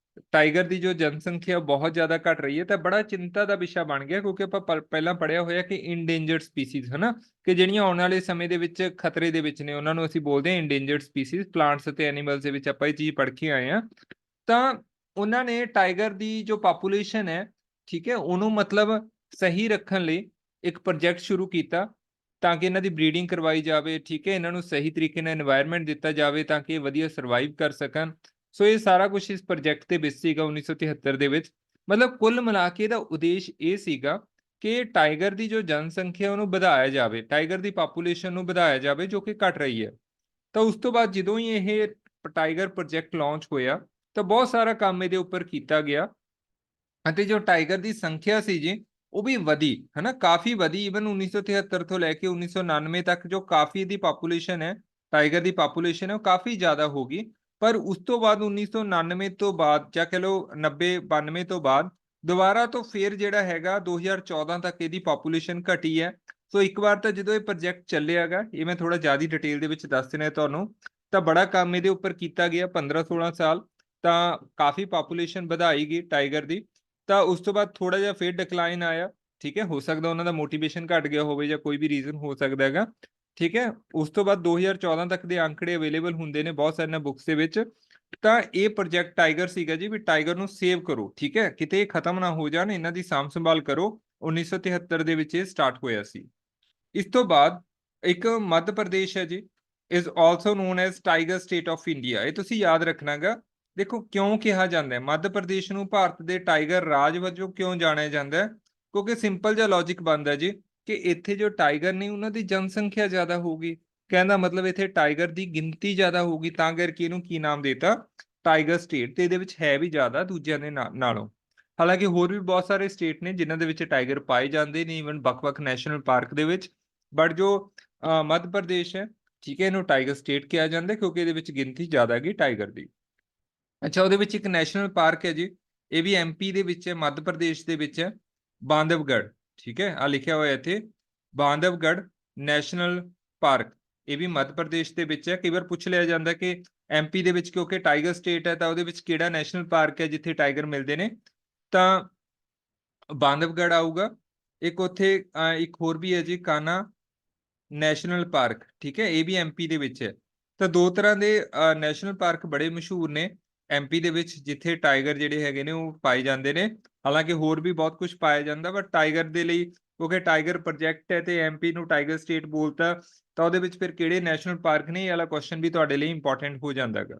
ਟਾਈਗਰ ਦੀ ਜੋ ਜਨਸੰਖਿਆ ਬਹੁਤ ਜ਼ਿਆਦਾ ਘਟ ਰਹੀ ਹੈ, ਤਾਂ ਬੜਾ ਚਿੰਤਾ ਦਾ ਵਿਸ਼ਾ ਬਣ ਗਿਆ, ਕਿਉਂਕਿ ਆਪਾਂ ਪਹਿਲਾਂ ਪੜ੍ਹਿਆ ਹੋਇਆ ਕਿ ਇੰਡੇਂਜਰਡ ਸਪੀਸੀਜ਼, ਹਨਾ, ਕਿ ਜਿਹੜੀਆਂ ਆਉਣ ਵਾਲੇ ਸਮੇਂ ਦੇ ਵਿੱਚ ਖਤਰੇ ਦੇ ਵਿੱਚ ਨੇ ਉਹਨਾਂ ਨੂੰ ਅਸੀਂ ਬੋਲਦੇ ਹਾਂ ਇੰਡੇਂਜਰਡ ਸਪੀਸੀਜ਼। ਪਲਾਂਟਸ ਅਤੇ ਐਨੀਮਲਸ ਦੇ ਵਿੱਚ ਆਪਾਂ ਇਹ ਚੀਜ਼ ਪੜ੍ਹ ਕੇ ਆਏ ਹਾਂ। ਤਾਂ ਉਹਨਾਂ ਨੇ ਟਾਈਗਰ ਦੀ ਜੋ ਪਾਪੂਲੇਸ਼ਨ ਹੈ, ਠੀਕ ਹੈ, ਉਹਨੂੰ ਮਤਲਬ ਸਹੀ ਰੱਖਣ ਲਈ ਇੱਕ ਪ੍ਰੋਜੈਕਟ ਸ਼ੁਰੂ ਕੀਤਾ ਤਾਂ ਕਿ ਇਹਨਾਂ ਦੀ ਬਰੀਡਿੰਗ ਕਰਵਾਈ ਜਾਵੇ, ਠੀਕ ਹੈ, ਇਹਨਾਂ ਨੂੰ ਸਹੀ ਤਰੀਕੇ ਨਾਲ এনवायरमेंट ਦਿੱਤਾ ਜਾਵੇ ਤਾਂ ਕਿ ਇਹ ਵਧੀਆ ਸਰਵਾਈਵ ਕਰ ਸਕਣ। ਸੋ ਇਹ ਸਾਰਾ ਕੁਝ ਇਸ ਪ੍ਰੋਜੈਕਟ ਤੇ ਬੇਸ ਸੀਗਾ 1973 ਦੇ ਵਿੱਚ। ਮਤਲਬ ਕੁੱਲ ਮਿਲਾ ਕੇ ਇਹਦਾ ਉਦੇਸ਼ ਇਹ ਸੀਗਾ ਕਿ ਟਾਈਗਰ ਦੀ ਜੋ ਜਨਸੰਖਿਆ ਉਹਨੂੰ ਵਧਾਇਆ ਜਾਵੇ, ਟਾਈਗਰ ਦੀ ਪਾਪੂਲੇਸ਼ਨ ਨੂੰ ਵਧਾਇਆ ਜਾਵੇ ਜੋ ਕਿ ਘਟ ਰਹੀ ਹੈ। ਤਾਂ ਉਸ ਤੋਂ ਬਾਅਦ ਜਦੋਂ ਹੀ ਇਹ ਟਾਈਗਰ ਪ੍ਰੋਜੈਕਟ ਲਾਂਚ ਹੋਇਆ ਤਾਂ ਬਹੁਤ ਸਾਰਾ ਕੰਮ ਇਹਦੇ ਉੱਪਰ ਕੀਤਾ ਗਿਆ। ਅਤੇ ਜੋ ਟਾਈਗਰ ਦੀ ਸੰਖਿਆ ਸੀ ਜੀ ਉਹ ਵੀ ਵਧੀ ਹੈ ਨਾ, ਕਾਫੀ ਵਧੀ। ਈਵਨ 1973 ਤੋਂ ਲੈ ਕੇ 1999 ਤੱਕ ਜੋ ਕਾਫੀ ਦੀ ਪਾਪੂਲੇਸ਼ਨ ਹੈ, ਟਾਈਗਰ ਦੀ ਪਾਪੂਲੇਸ਼ਨ ਹੈ, ਉਹ ਕਾਫੀ ਜ਼ਿਆਦਾ ਹੋ ਗਈ। ਪਰ ਉਸ ਤੋਂ ਬਾਅਦ 1999 ਤੋਂ ਬਾਅਦ ਜਾਂ ਕਹ ਲਓ 90-92 ਤੋਂ ਬਾਅਦ ਦੁਬਾਰਾ ਤੋਂ ਫਿਰ ਜਿਹੜਾ ਹੈਗਾ 2014 ਤੱਕ ਇਹਦੀ ਪਾਪੂਲੇਸ਼ਨ ਘਟੀ ਹੈ। ਸੋ ਇੱਕ ਵਾਰ ਤਾਂ ਜਦੋਂ ਇਹ ਪ੍ਰੋਜੈਕਟ ਚੱਲਿਆਗਾ, ਇਹ ਮੈਂ ਥੋੜਾ ਜ਼ਿਆਦਾ ਡਿਟੇਲ ਦੇ ਵਿੱਚ ਦੱਸ ਦੇਣਾ ਤੁਹਾਨੂੰ, ਤਾਂ ਬੜਾ ਕੰਮ ਇਹਦੇ ਉੱਪਰ ਕੀਤਾ ਗਿਆ 15-16 ਸਾਲ, ਤਾਂ ਕਾਫੀ ਪਾਪੂਲੇਸ਼ਨ ਵਧਾਈ ਗਈ ਟਾਈਗਰ ਦੀ। ਤਾਂ ਉਸ ਤੋਂ ਬਾਅਦ ਥੋੜਾ ਜਿਹਾ ਫਿਰ ਡਿਕਲਾਈਨ ਆਇਆ, ਠੀਕ ਹੈ, ਹੋ ਸਕਦਾ ਉਹਨਾਂ ਦਾ ਮੋਟੀਵੇਸ਼ਨ ਘਟ ਗਿਆ ਹੋਵੇ ਜਾਂ ਕੋਈ ਵੀ ਰੀਜ਼ਨ ਹੋ ਸਕਦਾ ਹੈਗਾ, ਠੀਕ ਹੈ। ਉਸ ਤੋਂ ਬਾਅਦ 2014 ਤੱਕ ਦੇ ਅੰਕੜੇ ਅਵੇਲੇਬਲ ਹੁੰਦੇ ਨੇ ਬਹੁਤ ਸਾਰੀਆਂ ਬੁੱਕਸ ਦੇ ਵਿੱਚ। ਤਾਂ ਇਹ ਪ੍ਰੋਜੈਕਟ ਟਾਈਗਰ ਸੀਗਾ ਜੀ, ਵੀ ਟਾਈਗਰ ਨੂੰ ਸੇਵ ਕਰੋ, ਠੀਕ ਹੈ, ਕਿਤੇ ਇਹ ਖਤਮ ਨਾ ਹੋ ਜਾਣ, ਇਹਨਾਂ ਦੀ ਸਾਂਭ ਸੰਭਾਲ ਕਰੋ। 1973 ਦੇ ਵਿੱਚ ਇਹ ਸਟਾਰਟ ਹੋਇਆ ਸੀ। ਇਸ ਤੋਂ ਬਾਅਦ ਇੱਕ ਮੱਧ ਪ੍ਰਦੇਸ਼ ਹੈ ਜੀ, is also non as tiger state of India. ਇਹ ਤੁਸੀਂ ਯਾਦ ਰੱਖਣਾਗਾ। ਦੇਖੋ ਕਿਉਂ ਕਿਹਾ ਜਾਂਦਾ ਹੈ ਮੱਧ ਪ੍ਰਦੇਸ਼ ਨੂੰ ਭਾਰਤ ਦੇ ਟਾਈਗਰ ਰਾਜ ਵਜੋਂ ਕਿਉਂ ਜਾਣਿਆ ਜਾਂਦਾ ਹੈ? ਕਿਉਂਕਿ ਸਿੰਪਲ ਜਿਹਾ ਲੌਜੀਕ ਬਣਦਾ ਜੀ ਕਿ ਇੱਥੇ ਜੋ ਟਾਈਗਰ ਨੇ ਉਹਨਾਂ ਦੀ ਜਨਸੰਖਿਆ ਜ਼ਿਆਦਾ ਹੋਊਗੀ, ਕਹਿੰਦਾ ਮਤਲਬ ਇੱਥੇ ਟਾਈਗਰ ਦੀ ਗਿਣਤੀ ਜ਼ਿਆਦਾ ਹੋਊਗੀ, ਤਾਂ ਕਰਕੇ ਇਹਨੂੰ ਕੀ ਨਾਮ ਦੇਤਾ, ਟਾਈਗਰ ਸਟੇਟ। ਤੇ ਇਹਦੇ ਵਿੱਚ ਹੈ ਵੀ ਜ਼ਿਆਦਾ ਦੂਜਿਆਂ ਦੇ ਨਾਲੋਂ। ਹਾਲਾਂਕਿ ਹੋਰ ਵੀ ਬਹੁਤ ਸਾਰੇ ਸਟੇਟ ਨੇ ਜਿਨ੍ਹਾਂ ਦੇ ਵਿੱਚ ਟਾਈਗਰ ਪਾਏ ਜਾਂਦੇ ਨੇ, ਈਵਨ ਵੱਖ-ਵੱਖ ਨੈਸ਼ਨਲ ਪਾਰਕ ਦੇ ਵਿੱਚ, ਬਟ ਜੋ ਮੱਧ ਪ੍ਰਦੇਸ਼ ਹੈ, ਠੀਕ ਹੈ, ਇਹਨੂੰ ਟਾਈਗਰ ਸਟੇਟ ਕਿਹਾ ਜਾਂਦਾ ਕਿਉਂਕਿ ਇਹਦੇ ਵਿੱਚ ਗਿਣਤੀ ਜ਼ਿਆਦਾ ਹੈਗੀ ਟਾਈਗਰ ਦੀ। ਅੱਛਾ, ਉਹਦੇ ਵਿੱਚ ਇੱਕ ਨੈਸ਼ਨਲ ਪਾਰਕ ਹੈ ਜੀ, ਇਹ ਵੀ ਐਮਪੀ ਦੇ ਵਿੱਚ ਹੈ, ਮੱਧ ਪ੍ਰਦੇਸ਼ ਦੇ ਵਿੱਚ ਹੈ, ਬਾਂਧਵਗੜ੍ਹ, ਠੀਕ ਹੈ, ਆ ਲਿਖਿਆ ਹੋਇਆ ਇੱਥੇ ਬਾਂਧਵਗੜ੍ਹ ਨੈਸ਼ਨਲ ਪਾਰਕ, ਇਹ ਵੀ ਮੱਧ ਪ੍ਰਦੇਸ਼ ਦੇ ਵਿੱਚ ਹੈ। ਕਈ ਵਾਰ ਪੁੱਛ ਲਿਆ ਜਾਂਦਾ ਕਿ ਐਮਪੀ ਦੇ ਵਿੱਚ ਕਿਉਂਕਿ ਟਾਈਗਰ ਸਟੇਟ ਹੈ ਤਾਂ ਉਹਦੇ ਵਿੱਚ ਕਿਹੜਾ ਨੈਸ਼ਨਲ ਪਾਰਕ ਹੈ ਜਿੱਥੇ ਟਾਈਗਰ ਮਿਲਦੇ ਨੇ, ਤਾਂ ਬਾਂਧਵਗੜ੍ਹ ਆਊਗਾ। ਇੱਕ ਉੱਥੇ ਇੱਕ ਹੋਰ ਵੀ ਹੈ ਜੀ, ਕਾਨਾ ਨੈਸ਼ਨਲ ਪਾਰਕ, ਠੀਕ ਹੈ, ਇਹ ਵੀ ਐਮਪੀ ਦੇ ਵਿੱਚ ਹੈ। ਤਾਂ ਦੋ ਤਰ੍ਹਾਂ ਦੇ ਨੈਸ਼ਨਲ ਪਾਰਕ ਬੜੇ ਮਸ਼ਹੂਰ ਨੇ ਐਮਪੀ ਦੇ ਵਿੱਚ, ਜਿੱਥੇ ਟਾਈਗਰ ਜਿਹੜੇ ਹੈਗੇ ਨੇ ਉਹ ਪਾਏ ਜਾਂਦੇ ਨੇ। ਹਾਲਾਂਕਿ ਹੋਰ ਵੀ ਬਹੁਤ ਕੁਝ ਪਾਇਆ ਜਾਂਦਾ, ਬਟ ਟਾਈਗਰ ਦੇ ਲਈ ਕਿਉਂਕਿ ਟਾਈਗਰ ਪ੍ਰੋਜੈਕਟ ਹੈ ਤੇ ਐਮਪੀ ਨੂੰ ਟਾਈਗਰ ਸਟੇਟ ਬੋਲਤਾ, ਤਾਂ ਉਹਦੇ ਵਿੱਚ ਫਿਰ ਕਿਹੜੇ ਨੈਸ਼ਨਲ ਪਾਰਕ ਨੇ, ਇਹ ਵਾਲਾ ਕੁਐਸਚਨ ਵੀ ਤੁਹਾਡੇ ਲਈ ਇੰਪੋਰਟੈਂਟ ਹੋ ਜਾਂਦਾ ਹੈਗਾ।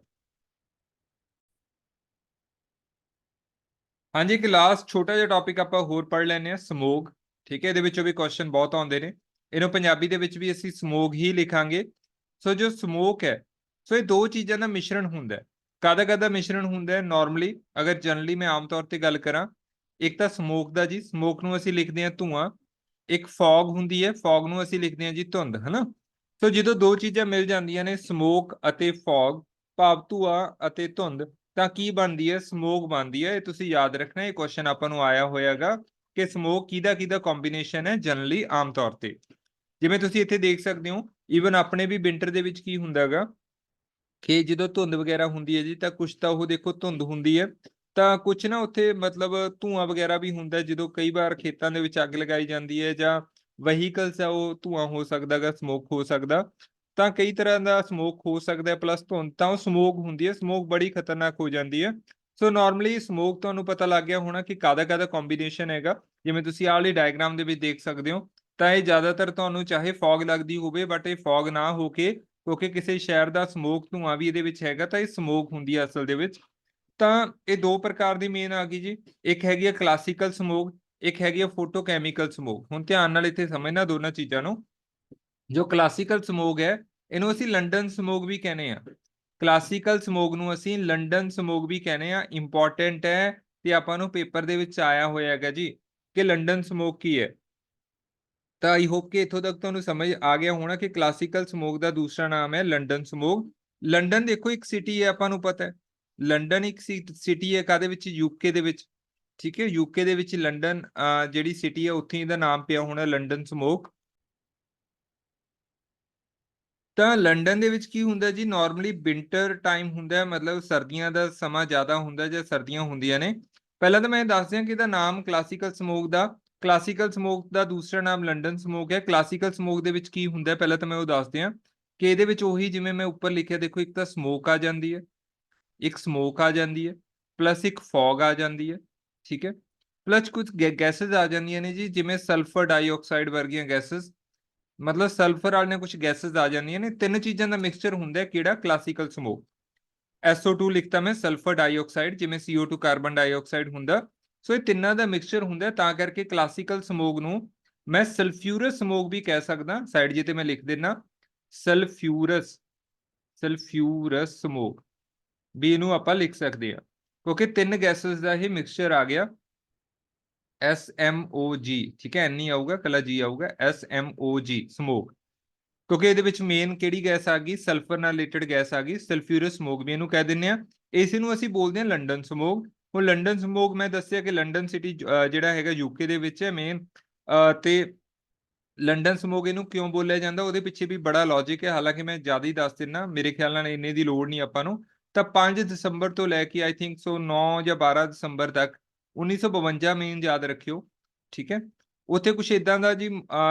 ਹਾਂਜੀ, ਇੱਕ ਲਾਸਟ ਛੋਟਾ ਜਿਹਾ ਟੌਪਿਕ ਆਪਾਂ ਹੋਰ ਪੜ੍ਹ ਲੈਂਦੇ ਹਾਂ, ਸਮੋਗ, ਠੀਕ ਹੈ, ਇਹਦੇ ਵਿੱਚੋਂ ਵੀ ਕੁਐਸਚਨ ਬਹੁਤ ਆਉਂਦੇ ਨੇ। ਇਹਨੂੰ ਪੰਜਾਬੀ ਦੇ ਵਿੱਚ ਵੀ ਅਸੀਂ ਸਮੋਗ ਹੀ ਲਿਖਾਂਗੇ। ਸੋ ਜੋ ਸਮੋਕ ਹੈ, ਸੋ ਇਹ ਦੋ ਚੀਜ਼ਾਂ ਦਾ ਮਿਸ਼ਰਣ ਹੁੰਦਾ ਹੈ। ਕਾਹਦਾ ਮਿਸ਼ਰਣ ਹੁੰਦਾ ਹੈ? ਨਾਰਮਲੀ ਅਗਰ ਜਨਰਲੀ ਮੈਂ ਆਮ ਤੌਰ ਤੇ ਗੱਲ ਕਰਾਂ, ਇੱਕ ਤਾਂ ਸਮੋਕ ਦਾ ਜੀ, ਸਮੋਕ ਨੂੰ ਅਸੀਂ ਲਿਖਦੇ ਹਾਂ ਧੂਆਂ। ਇੱਕ ਫੌਗ ਹੁੰਦੀ ਹੈ, ਫੌਗ ਨੂੰ ਅਸੀਂ ਲਿਖਦੇ ਹਾਂ ਜੀ ਧੁੰਦ, ਹਨਾ। ਸੋ ਜਦੋਂ ਦੋ ਚੀਜ਼ਾਂ ਮਿਲ ਜਾਂਦੀਆਂ ਨੇ, ਸਮੋਕ ਅਤੇ ਫੌਗ, ਭਾਵ ਧੂਆਂ ਅਤੇ ਧੁੰਦ, ਤਾਂ ਕੀ ਬਣਦੀ ਹੈ? ਸਮੋਕ ਬਣਦੀ ਹੈ। ਇਹ ਤੁਸੀਂ ਯਾਦ ਰੱਖਣਾ, ਇਹ ਕੁਐਸਚਨ ਆਪਾਂ ਨੂੰ ਆਇਆ ਹੋਇਆਗਾ ਕਿ ਸਮੋਕ ਕਿਹਦਾ ਕੰਬੀਨੇਸ਼ਨ ਹੈ ਜਨਰਲੀ ਆਮ ਤੌਰ ਤੇ। ਜਿਵੇਂ ਤੁਸੀਂ ਇੱਥੇ ਦੇਖ ਸਕਦੇ ਹੋ, ਈਵਨ ਆਪਣੇ ਵੀ ਵਿੰਟਰ ਦੇ ਵਿੱਚ ਕੀ ਹੁੰਦਾ ਹੈਗਾ ਕਿ ਜਦੋਂ ਧੁੰਦ ਵਗੈਰਾ ਹੁੰਦੀ ਹੈ ਜੀ, ਤਾਂ ਕੁਛ ਤਾਂ ਉਹ ਦੇਖੋ ਧੁੰਦ ਹੁੰਦੀ ਹੈ, ਤਾਂ ਕੁਛ ਨਾ ਉੱਥੇ ਮਤਲਬ ਧੂਆਂ ਵਗੈਰਾ ਵੀ ਹੁੰਦਾ, ਜਦੋਂ ਕਈ ਵਾਰ ਖੇਤਾਂ ਦੇ ਵਿੱਚ ਅੱਗ ਲਗਾਈ ਜਾਂਦੀ ਹੈ ਜਾਂ ਵਹੀਕਲਸ ਆ, ਉਹ ਧੂਆਂ ਹੋ ਸਕਦਾ ਗਾ, ਸਮੋਕ ਹੋ ਸਕਦਾ। ਤਾਂ ਕਈ ਤਰ੍ਹਾਂ ਦਾ ਸਮੋਕ ਹੋ ਸਕਦਾ ਪਲੱਸ ਧੁੰਦ, ਤਾਂ ਉਹ ਸਮੋਕ ਹੁੰਦੀ ਹੈ। ਸਮੋਕ ਬੜੀ ਖਤਰਨਾਕ ਹੋ ਜਾਂਦੀ ਹੈ। ਸੋ ਨਾਰਮਲੀ ਸਮੋਕ ਤੁਹਾਨੂੰ ਪਤਾ ਲੱਗ ਗਿਆ ਹੋਣਾ ਕਿ ਕਾਹਦਾ ਕੰਬੀਨੇਸ਼ਨ ਹੈਗਾ, ਜਿਵੇਂ ਤੁਸੀਂ ਆਹ ਵਾਲੀ ਡਾਇਗਰਾਮ ਦੇ ਵਿੱਚ ਦੇਖ ਸਕਦੇ ਹੋ। ਤਾਂ ਇਹ ਜ਼ਿਆਦਾਤਰ ਤੁਹਾਨੂੰ ਚਾਹੇ ਫੌਗ ਲੱਗਦੀ ਹੋਵੇ, ਬਟ ਇਹ ਫੌਗ ਨਾ ਹੋ ਕੇ, ਕਿਉਂਕਿ ਕਿਸੇ ਸ਼ਹਿਰ ਦਾ ਸਮੋਕ ਧੂਆਂ ਵੀ ਇਹਦੇ ਵਿੱਚ ਹੈਗਾ, ਤਾਂ ਇਹ ਸਮੋਕ ਹੁੰਦੀ ਹੈ ਅਸਲ ਦੇ ਵਿੱਚ। ਤਾਂ ਇਹ ਦੋ ਪ੍ਰਕਾਰ ਦੀ ਮੇਨ ਆ ਗਈ ਜੀ, ਇੱਕ ਹੈਗੀ ਹੈ ਕਲਾਸੀਕਲ ਸਮੋਕ, ਇੱਕ ਹੈਗੀ ਹੈ ਫੋਟੋਕੈਮੀਕਲ ਸਮੋਕ। ਹੁਣ ਧਿਆਨ ਨਾਲ ਇੱਥੇ ਸਮਝਣਾ ਦੋਨਾਂ ਚੀਜ਼ਾਂ ਨੂੰ। ਜੋ ਕਲਾਸੀਕਲ ਸਮੋਗ ਹੈ, ਇਹਨੂੰ ਅਸੀਂ ਲੰਡਨ ਸਮੋਗ ਵੀ ਕਹਿੰਦੇ ਆ। ਕਲਾਸੀਕਲ ਸਮੋਗ ਨੂੰ ਅਸੀਂ ਲੰਡਨ ਸਮੋਗ ਵੀ ਕਹਿੰਦੇ ਆ। ਇੰਪੋਰਟੈਂਟ ਹੈ ਤੇ ਆਪਾਂ ਨੂੰ ਪੇਪਰ ਦੇ ਵਿੱਚ ਆਇਆ ਹੋਇਆ ਹੈਗਾ ਜੀ ਕਿ ਲੰਡਨ ਸਮੋਗ ਕੀ ਹੈ। ਤਾਂ ਆਈ ਹੋਪ ਕਿ ਇੱਥੋਂ ਤੱਕ ਤੁਹਾਨੂੰ ਸਮਝ ਆ ਗਿਆ ਹੋਣਾ ਕਿ ਕਲਾਸੀਕਲ ਸਮੋਗ ਦਾ ਦੂਸਰਾ ਨਾਮ ਹੈ ਲੰਡਨ ਸਮੋਗ। ਲੰਡਨ ਦੇਖੋ ਇੱਕ ਸਿਟੀ ਹੈ, ਆਪਾਂ ਨੂੰ ਪਤਾ ਹੈ ਲੰਡਨ ਇੱਕ ਸਿਟੀ ਹੈ, ਕਾਹਦੇ ਵਿੱਚ? ਯੂਕੇ ਦੇ ਵਿੱਚ, ਠੀਕ ਹੈ। ਯੂਕੇ ਦੇ ਵਿੱਚ ਲੰਡਨ ਜਿਹੜੀ ਸਿਟੀ ਹੈ, ਉੱਥੇ ਇਹਦਾ ਨਾਮ ਪਿਆ ਹੋਣਾ ਲੰਡਨ ਸਮੋਗ। ਤਾਂ ਲੰਡਨ ਦੇ ਵਿੱਚ ਕੀ ਹੁੰਦਾ ਜੀ, ਨਾਰਮਲੀ ਵਿੰਟਰ ਟਾਈਮ ਹੁੰਦਾ, ਮਤਲਬ ਸਰਦੀਆਂ ਦਾ ਸਮਾਂ ਜ਼ਿਆਦਾ ਹੁੰਦਾ ਜਾਂ ਸਰਦੀਆਂ ਹੁੰਦੀਆਂ ਨੇ। ਪਹਿਲਾਂ ਤਾਂ ਮੈਂ ਦੱਸ ਦਿਆਂ ਕਿ ਇਹਦਾ ਨਾਮ ਕਲਾਸੀਕਲ ਸਮੋਗ ਦਾ ਦੂਸਰਾ ਨਾਮ ਲੰਡਨ ਸਮੋਗ ਹੈ। ਕਲਾਸੀਕਲ ਸਮੋਗ ਦੇ ਵਿੱਚ ਕੀ ਹੁੰਦਾ, ਪਹਿਲਾਂ ਤਾਂ ਮੈਂ ਉਹ ਦੱਸ ਦਿਆਂ ਕਿ ਇਹਦੇ ਵਿੱਚ ਉਹੀ ਜਿਵੇਂ ਮੈਂ ਉੱਪਰ ਲਿਖਿਆ, ਦੇਖੋ ਇੱਕ ਤਾਂ ਸਮੋਕ ਆ ਜਾਂਦੀ ਹੈ, ਇੱਕ ਸਮੋਕ ਆ ਜਾਂਦੀ ਹੈ, ਪਲੱਸ ਇੱਕ ਫੌਗ ਆ ਜਾਂਦੀ ਹੈ, ਠੀਕ ਹੈ। ਪਲੱਸ ਕੁਝ ਗੈਸਸ ਆ ਜਾਂਦੀਆਂ ਨੇ ਜੀ, ਜਿਵੇਂ ਸਲਫਰ ਡਾਈਆਕਸਾਈਡ ਵਰਗੀਆਂ ਗੈਸਸ, ਮਤਲਬ ਸਲਫਰ ਵਾਲੀਆਂ ਕੁਝ ਗੈਸਸ ਆ ਜਾਂਦੀਆਂ ਨੇ। ਤਿੰਨ ਚੀਜ਼ਾਂ ਦਾ ਮਿਕਸਚਰ ਹੁੰਦਾ ਕਿਹੜਾ? Classical smoke. SO2 ਲਿਖਤਾ ਮੈਂ, ਸਲਫਰ ਡਾਈਆਕਸਾਈਡ, ਜਿਵੇਂ CO2 ਕਾਰਬਨ ਡਾਈਆਕਸਾਈਡ ਹੁੰਦਾ। ਸੋ ਇਹ ਤਿੰਨਾਂ ਦਾ ਮਿਕਸਚਰ ਹੁੰਦਾ, ਤਾਂ ਕਰਕੇ ਕਲਾਸੀਕਲ ਸਮੋਕ ਨੂੰ ਮੈਂ ਸਲਫਿਊਰਸ ਸਮੋਕ ਵੀ ਕਹਿ ਸਕਦਾ। ਸਾਈਡ ਜੇ ਤੇ ਮੈਂ ਲਿਖ ਦਿੰਦਾ ਸਲਫਿਊਰਸ ਸਮੋਕ ਵੀ ਇਹਨੂੰ ਆਪਾਂ ਲਿਖ ਸਕਦੇ ਹਾਂ, ਕਿਉਂਕਿ ਤਿੰਨ ਗੈਸਸ ਦਾ ਇਹ ਮਿਕਸਚਰ ਆ ਗਿਆ। SMOG, ਠੀਕ ਹੈ, ਨਹੀਂ ਆਊਗਾ, ਕੱਲਾ ਜੀ ਆਊਗਾ, SMOG ਸਮੋਗ। ਕਿਉਂਕਿ ਇਹਦੇ ਵਿੱਚ ਮੇਨ ਕਿਹੜੀ ਗੈਸ ਆ ਗਈ, ਸਲਫਰ ਨਾਲ ਰਿਲੇਟਡ ਗੈਸ ਆ ਗਈ, ਸਲਫਿਊਰਸ ਸਮੋਗ ਵੀ ਇਹਨੂੰ ਕਹਿ ਦਿੰਦੇ ਆ। ਇਸੇ ਨੂੰ ਅਸੀਂ ਬੋਲਦੇ ਹਾਂ ਲੰਡਨ ਸਮੋਗ। ਹੁਣ ਲੰਡਨ ਸਮੋਗ ਮੈਂ ਦੱਸਿਆ ਕਿ ਲੰਡਨ ਸਿਟੀ ਜਿਹੜਾ ਹੈਗਾ ਯੂਕੇ ਦੇ ਵਿੱਚ ਹੈ ਮੇਨ, ਤੇ ਲੰਡਨ ਸਮੋਗ ਇਹਨੂੰ ਕਿਉਂ ਬੋਲਿਆ ਜਾਂਦਾ, ਉਹਦੇ ਪਿੱਛੇ ਵੀ ਬੜਾ ਲੌਜਿਕ ਹੈ, ਹਾਲਾਂਕਿ ਮੈਂ ਜ਼ਿਆਦਾ ਹੀ ਦੱਸ ਦਿੰਦਾ, ਮੇਰੇ ਖਿਆਲ ਨਾਲ ਇੰਨੇ ਦੀ ਲੋੜ ਨਹੀਂ ਆਪਾਂ ਨੂੰ। ਤਾਂ 5 ਦਸੰਬਰ ਤੋਂ ਲੈ ਕੇ ਆਈ ਥਿੰਕ ਸੋ 9 ਜਾਂ 12 ਦਸੰਬਰ ਤੱਕ 1952 ਮੇਨ ਯਾਦ ਰੱਖਿਓ, ਠੀਕ ਹੈ। ਉੱਥੇ ਕੁਛ ਇਦਾਂ ਦਾ ਜੀ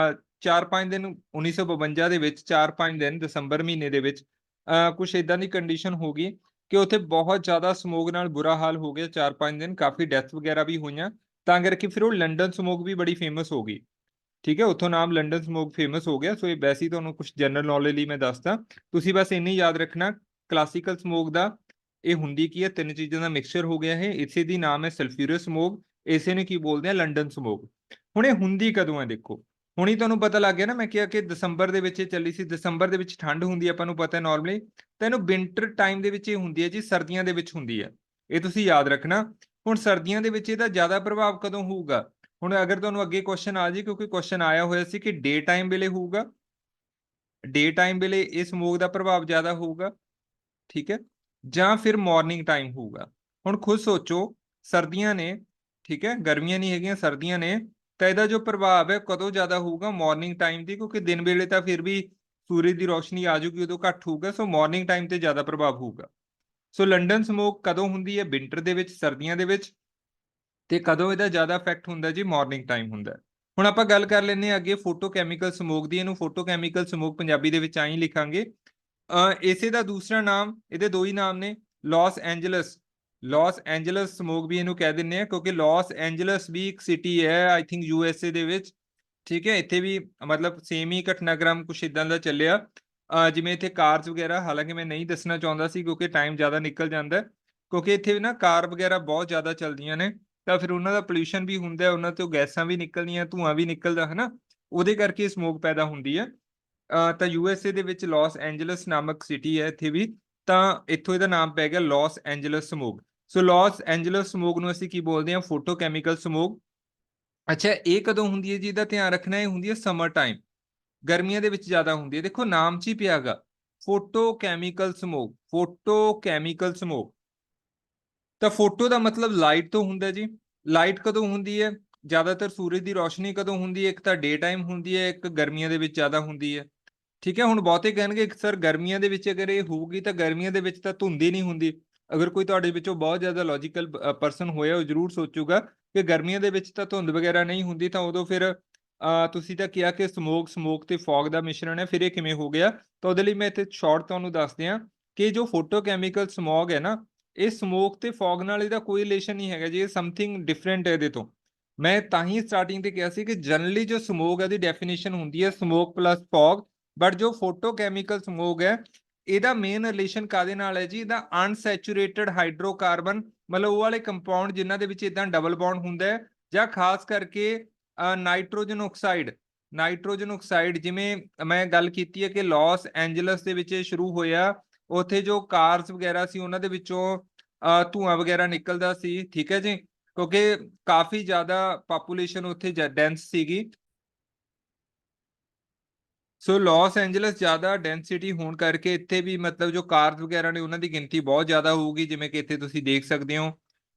4-5 ਦਿਨ 1952 ਦੇ ਵਿੱਚ 4-5 ਦਿਨ ਦਸੰਬਰ ਮਹੀਨੇ ਦੇ ਵਿੱਚ ਕੁਛ ਇਦਾਂ ਦੀ ਕੰਡੀਸ਼ਨ ਹੋ ਗਈ ਕਿ ਉੱਥੇ ਬਹੁਤ ਜ਼ਿਆਦਾ ਸਮੋਗ ਨਾਲ ਬੁਰਾ ਹਾਲ ਹੋ ਗਿਆ, 4-5 ਦਿਨ ਕਾਫੀ ਡੈਥ ਵਗੈਰਾ ਵੀ ਹੋਈਆਂ, ਤਾਂ ਕਰਕੇ ਫਿਰ ਉਹ ਲੰਡਨ ਸਮੋਗ ਵੀ ਬੜੀ ਫੇਮਸ ਹੋ ਗਈ, ਠੀਕ ਹੈ, ਉੱਥੋਂ ਨਾਮ ਲੰਡਨ ਸਮੋਗ ਫੇਮਸ ਹੋ ਗਿਆ। ਸੋ ਇਹ ਵੈਸੇ ਹੀ ਤੁਹਾਨੂੰ ਕੁਝ ਜਨਰਲ ਨੌਲੇਜ ਲਈ ਮੈਂ ਦੱਸਦਾ, ਤੁਸੀਂ ਬਸ ਇੰਨੀ ਯਾਦ ਰੱਖਣਾ, ਕਲਾਸੀਕਲ ਸਮੋਗ ਦਾ ਇਹ ਹੁੰਦੀ ਕੀ ਹੈ, 3 ਚੀਜ਼ਾਂ ਦਾ ਮਿਕਸਚਰ ਹੋ ਗਿਆ, ਇਹ ਇਸੇ ਦੀ ਨਾਮ ਹੈ ਸਲਫਿਊਰਸ ਸਮੋਗ, ਇਸੇ ਨੂੰ ਕੀ ਬੋਲਦੇ ਆ, ਲੰਡਨ ਸਮੋਗ। ਹੁਣ ਇਹ ਹੁੰਦੀ ਕਦੋਂ ਹੈ, ਦੇਖੋ ਹੁਣ ਹੀ ਤੁਹਾਨੂੰ ਪਤਾ ਲੱਗ ਗਿਆ ਨਾ, ਮੈਂ ਕਿਹਾ ਕਿ ਦਸੰਬਰ ਦੇ ਵਿੱਚ ਚੱਲੀ ਸੀ, ਦਸੰਬਰ ਦੇ ਵਿੱਚ ਠੰਡ ਹੁੰਦੀ ਹੈ ਆਪਾਂ ਨੂੰ ਪਤਾ ਨਾਰਮਲੀ, ਤਾਂ ਇਹਨੂੰ ਵਿੰਟਰ ਟਾਈਮ ਦੇ ਵਿੱਚ ਇਹ ਹੁੰਦੀ ਹੈ ਜੀ, ਸਰਦੀਆਂ ਦੇ ਵਿੱਚ ਹੁੰਦੀ ਹੈ, ਇਹ ਤੁਸੀਂ ਯਾਦ ਰੱਖਣਾ। ਹੁਣ ਸਰਦੀਆਂ ਦੇ ਵਿੱਚ ਇਹਦਾ ਜ਼ਿਆਦਾ ਪ੍ਰਭਾਵ ਕਦੋਂ ਹੋਊਗਾ, ਹੁਣ ਅਗਰ ਤੁਹਾਨੂੰ ਅੱਗੇ ਕੁਐਸਚਨ ਆ ਜੀ, ਕਿਉਂਕਿ ਕੁਐਸਚਨ ਆਇਆ ਹੋਇਆ ਸੀ ਕਿ ਡੇ ਟਾਈਮ ਵੇਲੇ ਹੋਊਗਾ, ਡੇ ਟਾਈਮ ਵੇਲੇ ਇਹ ਸਮੋਗ ਦਾ ਪ੍ਰਭਾਵ ਜ਼ਿਆਦਾ ਹੋਊਗਾ, ਠੀਕ ਹੈ, ਜਾਂ ਫਿਰ ਮਾਰਨਿੰਗ ਟਾਈਮ ਹੋਊਗਾ। ਹੁਣ ਖੁਦ ਸੋਚੋ, ਸਰਦੀਆਂ ਨੇ, ਠੀਕ ਹੈ, ਗਰਮੀਆਂ ਨਹੀਂ ਹੈਗੀਆਂ, ਸਰਦੀਆਂ ਨੇ, ਤਾਂ ਇਹਦਾ ਜੋ ਪ੍ਰਭਾਵ ਹੈ ਕਦੋਂ ਜ਼ਿਆਦਾ ਹੋਊਗਾ, ਮਾਰਨਿੰਗ ਟਾਈਮ ਦੀ, ਕਿਉਂਕਿ ਦਿਨ ਵੇਲੇ ਤਾਂ ਫਿਰ ਵੀ ਸੂਰਜ ਦੀ ਰੋਸ਼ਨੀ ਆ ਜਾਊਗੀ, ਉਦੋਂ ਘੱਟ ਹੋਊਗਾ, ਸੋ ਮਾਰਨਿੰਗ ਟਾਈਮ ਤੇ ਜ਼ਿਆਦਾ ਪ੍ਰਭਾਵ ਹੋਊਗਾ। ਸੋ ਲੰਡਨ ਸਮੋਗ ਕਦੋਂ ਹੁੰਦੀ ਹੈ, ਵਿੰਟਰ ਦੇ ਵਿੱਚ, ਸਰਦੀਆਂ ਦੇ ਵਿੱਚ, ਤੇ ਕਦੋਂ ਇਹਦਾ ਜ਼ਿਆਦਾ ਇਫੈਕਟ ਹੁੰਦਾ ਜੀ, ਮਾਰਨਿੰਗ ਟਾਈਮ ਹੁੰਦਾ। ਹੁਣ ਆਪਾਂ ਗੱਲ ਕਰ ਲੈਂਦੇ ਹਾਂ ਅੱਗੇ ਫੋਟੋਕੈਮੀਕਲ ਸਮੋਗ ਦੀ, ਇਹਨੂੰ ਫੋਟੋਕੈਮੀਕਲ ਸਮੋਗ ਪੰਜਾਬੀ ਦੇ ਵਿੱਚ ਆਈ ਲਿਖਾਂਗੇ। ਇਸੇ ਦਾ ਦੂਸਰਾ ਨਾਮ, ਇਹਦੇ ਦੋ ਹੀ ਨਾਮ ਨੇ, Los Angeles, Los Angeles smog ਵੀ ਇਹਨੂੰ ਕਹਿ ਦਿੰਦੇ ਆ, ਕਿਉਂਕਿ ਲਾਸ ਐਂਜਲਸ ਵੀ ਇੱਕ ਸਿਟੀ ਹੈ ਆਈ ਥਿੰਕ USA ਦੇ ਵਿੱਚ, ਠੀਕ ਹੈ, ਇੱਥੇ ਵੀ ਮਤਲਬ ਸੇਮ ਹੀ ਘਟਨਾਕ੍ਰਮ ਕੁਛ ਇਦਾਂ ਦਾ ਚੱਲਿਆ, ਜਿਵੇਂ ਇੱਥੇ ਕਾਰਸ ਵਗੈਰਾ, ਹਾਲਾਂਕਿ ਮੈਂ ਨਹੀਂ ਦੱਸਣਾ ਚਾਹੁੰਦਾ ਸੀ ਕਿਉਂਕਿ ਟਾਈਮ ਜ਼ਿਆਦਾ ਨਿਕਲ ਜਾਂਦਾ, ਕਿਉਂਕਿ ਇੱਥੇ ਵੀ ਨਾ ਕਾਰ ਵਗੈਰਾ ਬਹੁਤ ਜ਼ਿਆਦਾ ਚੱਲਦੀਆਂ ਨੇ, ਤਾਂ ਫਿਰ ਉਹਨਾਂ ਦਾ ਪੋਲਿਊਸ਼ਨ ਵੀ ਹੁੰਦਾ, ਉਹਨਾਂ ਤੋਂ ਗੈਸਾਂ ਵੀ ਨਿਕਲਦੀਆਂ, ਧੂਆਂ ਵੀ ਨਿਕਲਦਾ ਹੈ ਨਾ, ਉਹਦੇ ਕਰਕੇ ਸਮੋਗ ਪੈਦਾ ਹੁੰਦੀ ਹੈ। ਤਾਂ USA ਦੇ ਵਿੱਚ ਲਾਸ ਐਂਜਲਸ ਨਾਮਕ ਸਿਟੀ ਹੈ ਇੱਥੇ ਵੀ, ਤਾਂ ਇੱਥੋਂ ਇਹਦਾ ਨਾਮ ਪੈ ਗਿਆ ਲਾਸ ਐਂਜਲਸ ਸਮੋਗ। ਸੋ ਲਾਸ ਐਂਜਲਸ ਸਮੋਗ ਨੂੰ ਅਸੀਂ ਕੀ ਬੋਲਦੇ ਹਾਂ, ਫੋਟੋਕੈਮੀਕਲ ਸਮੋਗ। ਅੱਛਾ, ਇਹ ਕਦੋਂ ਹੁੰਦੀ ਹੈ ਜੀ, ਇਹਦਾ ਧਿਆਨ ਰੱਖਣਾ, ਇਹ ਹੁੰਦੀ ਹੈ ਸਮਰ ਟਾਈਮ, ਗਰਮੀਆਂ ਦੇ ਵਿੱਚ ਜ਼ਿਆਦਾ ਹੁੰਦੀ ਹੈ, ਦੇਖੋ ਨਾਮ 'ਚ ਹੀ ਪਿਆਗਾ ਫੋਟੋਕੈਮੀਕਲ ਸਮੋਗ, ਫੋਟੋਕੈਮੀਕਲ ਸਮੋਗ, ਤਾਂ ਫੋਟੋ ਦਾ ਮਤਲਬ ਲਾਈਟ ਤੋਂ ਹੁੰਦਾ ਜੀ। ਲਾਈਟ ਕਦੋਂ ਹੁੰਦੀ ਹੈ, ਜ਼ਿਆਦਾਤਰ ਸੂਰਜ ਦੀ ਰੋਸ਼ਨੀ ਕਦੋਂ ਹੁੰਦੀ ਹੈ, ਇੱਕ ਤਾਂ ਡੇ ਟਾਈਮ ਹੁੰਦੀ ਹੈ, ਇੱਕ ਗਰਮੀਆਂ ਦੇ ਵਿੱਚ ਜ਼ਿਆਦਾ ਹੁੰਦੀ ਹੈ, ਠੀਕ ਹੈ। ਹੁਣ ਬਹੁਤੇ ਕਹਿਣਗੇ ਸਰ ਗਰਮੀਆਂ ਦੇ ਵਿੱਚ ਅਗਰ ਇਹ ਹੋਊਗੀ ਤਾਂ ਗਰਮੀਆਂ ਦੇ ਵਿੱਚ ਤਾਂ ਧੁੰਦ ਹੀ ਨਹੀਂ ਹੁੰਦੀ, ਅਗਰ ਕੋਈ ਤੁਹਾਡੇ ਵਿੱਚੋਂ ਬਹੁਤ ਜ਼ਿਆਦਾ ਲੌਜੀਕਲ ਪਰਸਨ ਹੋਇਆ, ਉਹ ਜ਼ਰੂਰ ਸੋਚੂਗਾ ਕਿ ਗਰਮੀਆਂ ਦੇ ਵਿੱਚ ਤਾਂ ਧੁੰਦ ਵਗੈਰਾ ਨਹੀਂ ਹੁੰਦੀ, ਤਾਂ ਉਦੋਂ ਫਿਰ ਤੁਸੀਂ ਤਾਂ ਕਿਹਾ ਕਿ ਸਮੋਕ ਤੇ ਫੌਗ ਦਾ ਮਿਸ਼ਰਣ ਹੈ, ਫਿਰ ਇਹ ਕਿਵੇਂ ਹੋ ਗਿਆ, ਤਾਂ ਉਹਦੇ ਲਈ ਮੈਂ ਇੱਥੇ ਸ਼ਾਰਟ ਤੁਹਾਨੂੰ ਦੱਸ ਦਿਆਂ ਕਿ ਜੋ ਫੋਟੋਕੈਮੀਕਲ ਸਮੋਗ ਹੈ ਨਾ, ਇਹ ਸਮੋਕ ਤੇ ਫੌਗ ਨਾਲ ਇਹਦਾ ਕੋਈ ਰਿਲੇਸ਼ਨ ਨਹੀਂ ਹੈਗਾ ਜੀ, ਇਹ ਸਮਥਿੰਗ ਡਿਫਰੈਂਟ ਹੈ ਇਹਦੇ ਤੋਂ। ਮੈਂ ਤਾਂ ਹੀ ਸਟਾਰਟਿੰਗ ਤੇ ਕਿਹਾ ਸੀ ਕਿ ਜਨਰਲੀ ਜੋ ਸਮੋਗ ਹੈ, ਉਹਦੀ ਡੈਫੀਨੇਸ਼ਨ ਹੁੰਦੀ ਹੈ ਸਮੋਕ ਪਲੱਸ ਫੌਗ, ਬਟ ਜੋ ਫੋਟੋਕੈਮੀਕਲ ਸਮੋਗ ਹੈ, ਇਹਦਾ ਮੇਨ ਰਿਲੇਸ਼ਨ ਕਾਦੇ ਨਾਲ ਹੈ ਜੀ, ਇਹਦਾ ਅਨਸੈਚੂਰੇਟਡ ਹਾਈਡਰੋਕਾਰਬਨ, ਮਤਲਬ ਉਹ ਵਾਲੇ ਕੰਪਾਊਂਡ ਜਿਨ੍ਹਾਂ ਦੇ ਵਿੱਚ ਇਦਾਂ ਡਬਲ ਬੌਂਡ ਹੁੰਦਾ ਹੈ, ਜਾਂ ਖਾਸ ਕਰਕੇ ਨਾਈਟ੍ਰੋਜਨ ਆਕਸਾਈਡ, ਨਾਈਟ੍ਰੋਜਨ ਆਕਸਾਈਡ, ਜਿਵੇਂ ਮੈਂ ਗੱਲ ਕੀਤੀ ਹੈ ਕਿ ਲਾਸ ਐਂਜਲਸ ਦੇ ਵਿੱਚ ਸ਼ੁਰੂ ਹੋਇਆ, ਉੱਥੇ ਜੋ ਕਾਰਸ ਵਗੈਰਾ ਸੀ ਉਹਨਾਂ ਦੇ ਵਿੱਚੋਂ ਧੂਆਂ ਵਗੈਰਾ ਨਿਕਲਦਾ ਸੀ, ਠੀਕ ਹੈ ਜੀ, ਕਿਉਂਕਿ ਕਾਫੀ ਜ਼ਿਆਦਾ ਪਾਪੂਲੇਸ਼ਨ ਉੱਥੇ ਡੈਂਸ ਸੀਗੀ। ਸੋ ਲਾਸ ਐਂਜਲਸ ਜ਼ਿਆਦਾ ਡੈਂਸਿਟੀ ਹੋਣ ਕਰਕੇ ਇੱਥੇ ਵੀ ਮਤਲਬ ਜੋ ਕਾਰਸ ਵਗੈਰਾ ਨੇ ਉਹਨਾਂ ਦੀ ਗਿਣਤੀ ਬਹੁਤ ਜ਼ਿਆਦਾ ਹੋਊਗੀ, ਜਿਵੇਂ ਕਿ ਇੱਥੇ ਤੁਸੀਂ ਦੇਖ ਸਕਦੇ ਹੋ।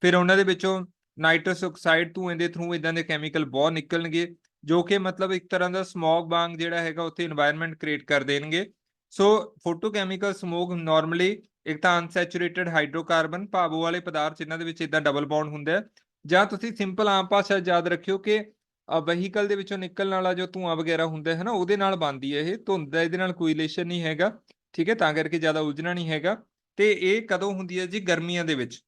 ਫਿਰ ਉਹਨਾਂ ਦੇ ਵਿੱਚੋਂ ਨਾਈਟਰਸ ਆਕਸਾਈਡ ਧੂਏ ਦੇ ਥਰੂ ਇਦਾਂ ਦੇ ਕੈਮੀਕਲ ਬਹੁਤ ਨਿਕਲਣਗੇ, ਜੋ ਕਿ ਮਤਲਬ ਇੱਕ ਤਰ੍ਹਾਂ ਦਾ ਸਮੌਗ ਵਾਂਗ ਜਿਹੜਾ ਹੈਗਾ ਉੱਥੇ ਇਨਵਾਇਰਨਮੈਂਟ ਕ੍ਰੀਏਟ ਕਰ ਦੇਣਗੇ। ਸੋ ਫੋਟੋਕੈਮੀਕਲ ਸਮੋਗ ਨਾਰਮਲੀ ਇੱਕ ਤਾਂ ਅਨਸੈਚੂਰੇਟਡ ਹਾਈਡਰੋਕਾਰਬਨ, ਭਾਵੋ ਵਾਲੇ ਪਦਾਰਥ ਜਿਨ੍ਹਾਂ ਦੇ ਵਿੱਚ ਇਦਾਂ ਡਬਲ ਬੌਂਡ ਹੁੰਦਾ, ਜਾਂ ਤੁਸੀਂ ਸਿੰਪਲ ਆਮ ਭਾਸ਼ਾ ਯਾਦ ਰੱਖਿਓ ਕਿ ਵਹੀਕਲ ਦੇ ਵਿੱਚੋਂ ਨਿਕਲਣ ਵਾਲਾ ਜੋ ਧੂਆਂ ਵਗੈਰਾ ਹੁੰਦਾ ਹੈ ਨਾ, ਉਹਦੇ ਨਾਲ ਬਣਦੀ ਹੈ ਇਹ, ਧੁੰਦ ਦਾ ਇਹਦੇ ਨਾਲ ਕੋਈ ਰਿਲੇਸ਼ਨ ਨਹੀਂ ਹੈਗਾ, ਠੀਕ ਹੈ, ਤਾਂ ਕਰਕੇ ਜ਼ਿਆਦਾ ਉਲਝਣਾ ਨਹੀਂ ਹੈਗਾ। ਤੇ ਇਹ ਕਦੋਂ ਹੁੰਦੀ ਹੈ ਜੀ, ਗਰਮੀਆਂ ਦੇ ਵਿੱਚ,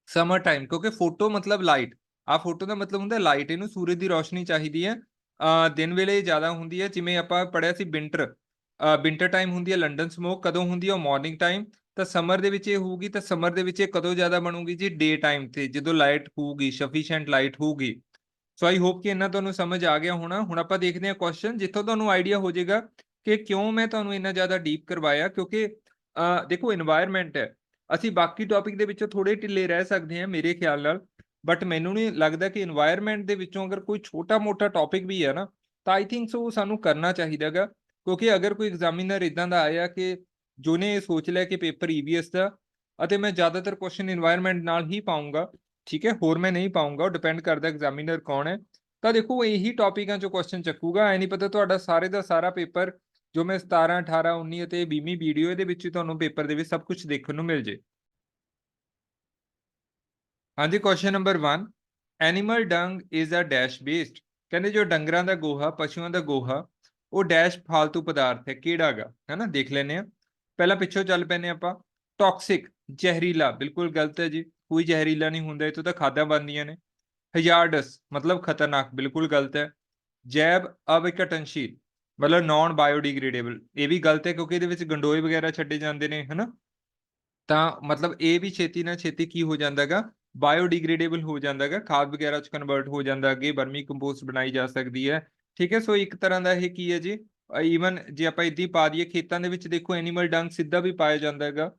ਸਮਰ ਟਾਈਮ, ਕਿਉਂਕਿ ਫੋਟੋ ਮਤਲਬ ਲਾਈਟ, ਆ ਫੋਟੋ ਦਾ ਮਤਲਬ ਹੁੰਦਾ ਲਾਈਟ, ਇਹਨੂੰ ਸੂਰਜ ਦੀ ਰੋਸ਼ਨੀ ਚਾਹੀਦੀ ਹੈ, ਦਿਨ ਵੇਲੇ ਜ਼ਿਆਦਾ ਹੁੰਦੀ ਹੈ, ਜਿਵੇਂ ਆਪਾਂ ਪੜ੍ਹਿਆ ਸੀ ਵਿੰਟਰ, ਵਿੰਟਰ ਟਾਈਮ ਹੁੰਦੀ ਹੈ ਲੰਡਨ ਸਮੋਕ, ਕਦੋਂ ਹੁੰਦੀ ਹੈ, ਉਹ ਮਾਰਨਿੰਗ ਟਾਈਮ, ਤਾਂ ਸਮਰ ਦੇ ਵਿੱਚ ਇਹ ਹੋਊਗੀ, ਤਾਂ ਸਮਰ ਦੇ ਵਿੱਚ ਇਹ ਕਦੋਂ ਜ਼ਿਆਦਾ ਬਣੂਗੀ ਜੀ, ਡੇ ਟਾਈਮ ਤੇ, ਜਦੋਂ ਲਾਈਟ ਹੋਊਗੀ, ਸਫੀਸ਼ੀਐਂਟ ਲਾਈਟ ਹੋਊਗੀ। ਸੋ ਆਈ ਹੋਪ ਕਿ ਇਹਨਾਂ ਤੁਹਾਨੂੰ ਸਮਝ ਆ ਗਿਆ ਹੋਣਾ। ਹੁਣ ਆਪਾਂ ਦੇਖਦੇ ਹਾਂ ਕੁਐਸਚਨ, ਜਿੱਥੋਂ ਤੁਹਾਨੂੰ ਆਈਡੀਆ ਹੋ ਜਾਏਗਾ ਕਿ ਕਿਉਂ ਮੈਂ ਤੁਹਾਨੂੰ ਇੰਨਾ ਜ਼ਿਆਦਾ ਡੀਪ ਕਰਵਾਇਆ, ਕਿਉਂਕਿ ਦੇਖੋ ਇਨਵਾਇਰਨਮੈਂਟ ਹੈ, ਅਸੀਂ ਬਾਕੀ ਟੌਪਿਕ ਦੇ ਵਿੱਚੋਂ ਥੋੜੇ ਢਿੱਲੇ ਰਹਿ ਸਕਦੇ ਹਾਂ ਮੇਰੇ ਖਿਆਲ ਨਾਲ, ਬਟ ਮੈਨੂੰ ਨਹੀਂ ਲੱਗਦਾ ਕਿ এনवायरमेंट ਦੇ ਵਿੱਚੋਂ ਅਗਰ ਕੋਈ ਛੋਟਾ ਮੋਟਾ ਟੌਪਿਕ ਵੀ ਹੈ ਨਾ ਤਾਂ ਆਈ ਥਿੰਕ ਸੋ ਸਾਨੂੰ ਕਰਨਾ ਚਾਹੀਦਾਗਾ, ਕਿਉਂਕਿ ਅਗਰ ਕੋਈ ਐਗਜ਼ਾਮੀਨਰ ਇਦਾਂ ਦਾ ਆਇਆ ਕਿ ਜਿਹਨੇ ਇਹ ਸੋਚ ਲਿਆ ਕਿ ਪੇਪਰ ਈਵੀਐਸ ਦਾ ਅਤੇ ਮੈਂ ਜ਼ਿਆਦਾਤਰ ਕੁਐਸਚਨ এনवायरमेंट ਨਾਲ ਹੀ ਪਾਉਂਗਾ, ਠੀਕ ਹੈ, ਹੋਰ ਮੈਂ ਨਹੀਂ ਪਾਉਂਗਾ, ਉਹ ਡਿਪੈਂਡ ਕਰਦਾ ਐਗਜ਼ਾਮੀਨਰ ਕੌਣ ਹੈ, ਤਾਂ ਦੇਖੋ ਇਹੀ ਟੌਪਿਕਾਂ ਚੋਂ ਕੁਐਸਚਨ ਚੱਕੂਗਾ। ਐ ਨਹੀਂ ਪਤਾ ਤੁਹਾਡਾ ਸਾਰੇ ਦਾ ਸਾਰਾ ਪੇਪਰ ਜੋ ਮੈਂ 17 18 19 ਅਤੇ 20ਵੀਂ ਵੀਡੀਓ ਇਹਦੇ ਵਿੱਚ ਤੁਹਾਨੂੰ ਪੇਪਰ ਦੇ ਵਿੱਚ ਸਭ ਕੁਝ ਦੇਖਣ ਨੂੰ ਮਿਲ ਜੇ। ਹਾਂਜੀ, ਕੁਐਸਚਨ ਨੰਬਰ 1, ਐਨੀਮਲ ਡੰਗ ਇਜ਼ ਅ ਡੈਸ਼ ਬੇਸਡ। ਕਹਿੰਦੇ ਜੋ ਡੰਗਰਾਂ ਦਾ ਗੋਹਾ, ਪਸ਼ੂਆਂ ਦਾ ਗੋਹਾ, ਉਹ ਡੈਸ਼ ਫਾਲਤੂ ਪਦਾਰਥ ਹੈ, ਕਿਹੜਾਗਾ, ਹੈ ਨਾ, ਦੇਖ ਲੈਂਦੇ ਆ। ਪਹਿਲਾਂ ਪਿੱਛੋਂ ਚੱਲ ਪੈਨੇ ਆਪਾਂ। ਟੌਕਸਿਕ, ਜ਼ਹਿਰੀਲਾ, ਬਿਲਕੁਲ ਗਲਤ ਹੈ ਜੀ, ਕੋਈ ਜ਼ਹਿਰੀਲਾ ਨਹੀਂ ਹੁੰਦਾ, ਇਹ ਤੋਂ ਤਾਂ ਖਾਦਾਂ ਬਣਦੀਆਂ ਨੇ। ਹਜ਼ਾਰਡਸ ਮਤਲਬ ਖਤਰਨਾਕ, ਬਿਲਕੁਲ ਗਲਤ ਹੈ। ਜੈਵ ਅਵਿਘਟਨਸ਼ੀਲ ਮਤਲਬ ਨॉन ਬਾਇਓਡੀਗ੍ਰੇਡੇਬਲ, ਇਹ ਵੀ ਗਲਤ ਹੈ ਕਿਉਂਕਿ ਇਹਦੇ ਵਿੱਚ ਗੰਡੋਏ ਵਗੈਰਾ ਛੱਡੇ ਜਾਂਦੇ ਨੇ, ਹਨਾ, ਤਾਂ ਮਤਲਬ ਇਹ ਵੀ ਛੇਤੀ ਨਾਲ ਛੇਤੀ ਕੀ ਹੋ ਜਾਂਦਾਗਾ, ਬਾਇਓਡੀਗ੍ਰੇਡੇਬਲ ਹੋ ਜਾਂਦਾਗਾ, ਖਾਦ ਵਗੈਰਾ ਚ ਕਨਵਰਟ ਹੋ ਜਾਂਦਾ, ਅੱਗੇ ਵਰਮੀ ਕੰਪੋਸਟ ਬਣਾਈ ਜਾ ਸਕਦੀ ਹੈ, ਠੀਕ ਹੈ। ਸੋ ਇੱਕ ਤਰ੍ਹਾਂ ਦਾ ਇਹ ਕੀ ਹੈ ਜੀ, ਈਵਨ ਜੇ ਆਪਾਂ ਇੱਦਾਂ ਹੀ ਪਾ ਦਈਏ ਖੇਤਾਂ ਦੇ ਵਿੱਚ, ਦੇਖੋ ਐਨੀਮਲ ਡੰਗ ਸਿੱਧਾ ਵੀ ਪਾਇਆ ਜਾਂਦਾ ਹੈਗਾ,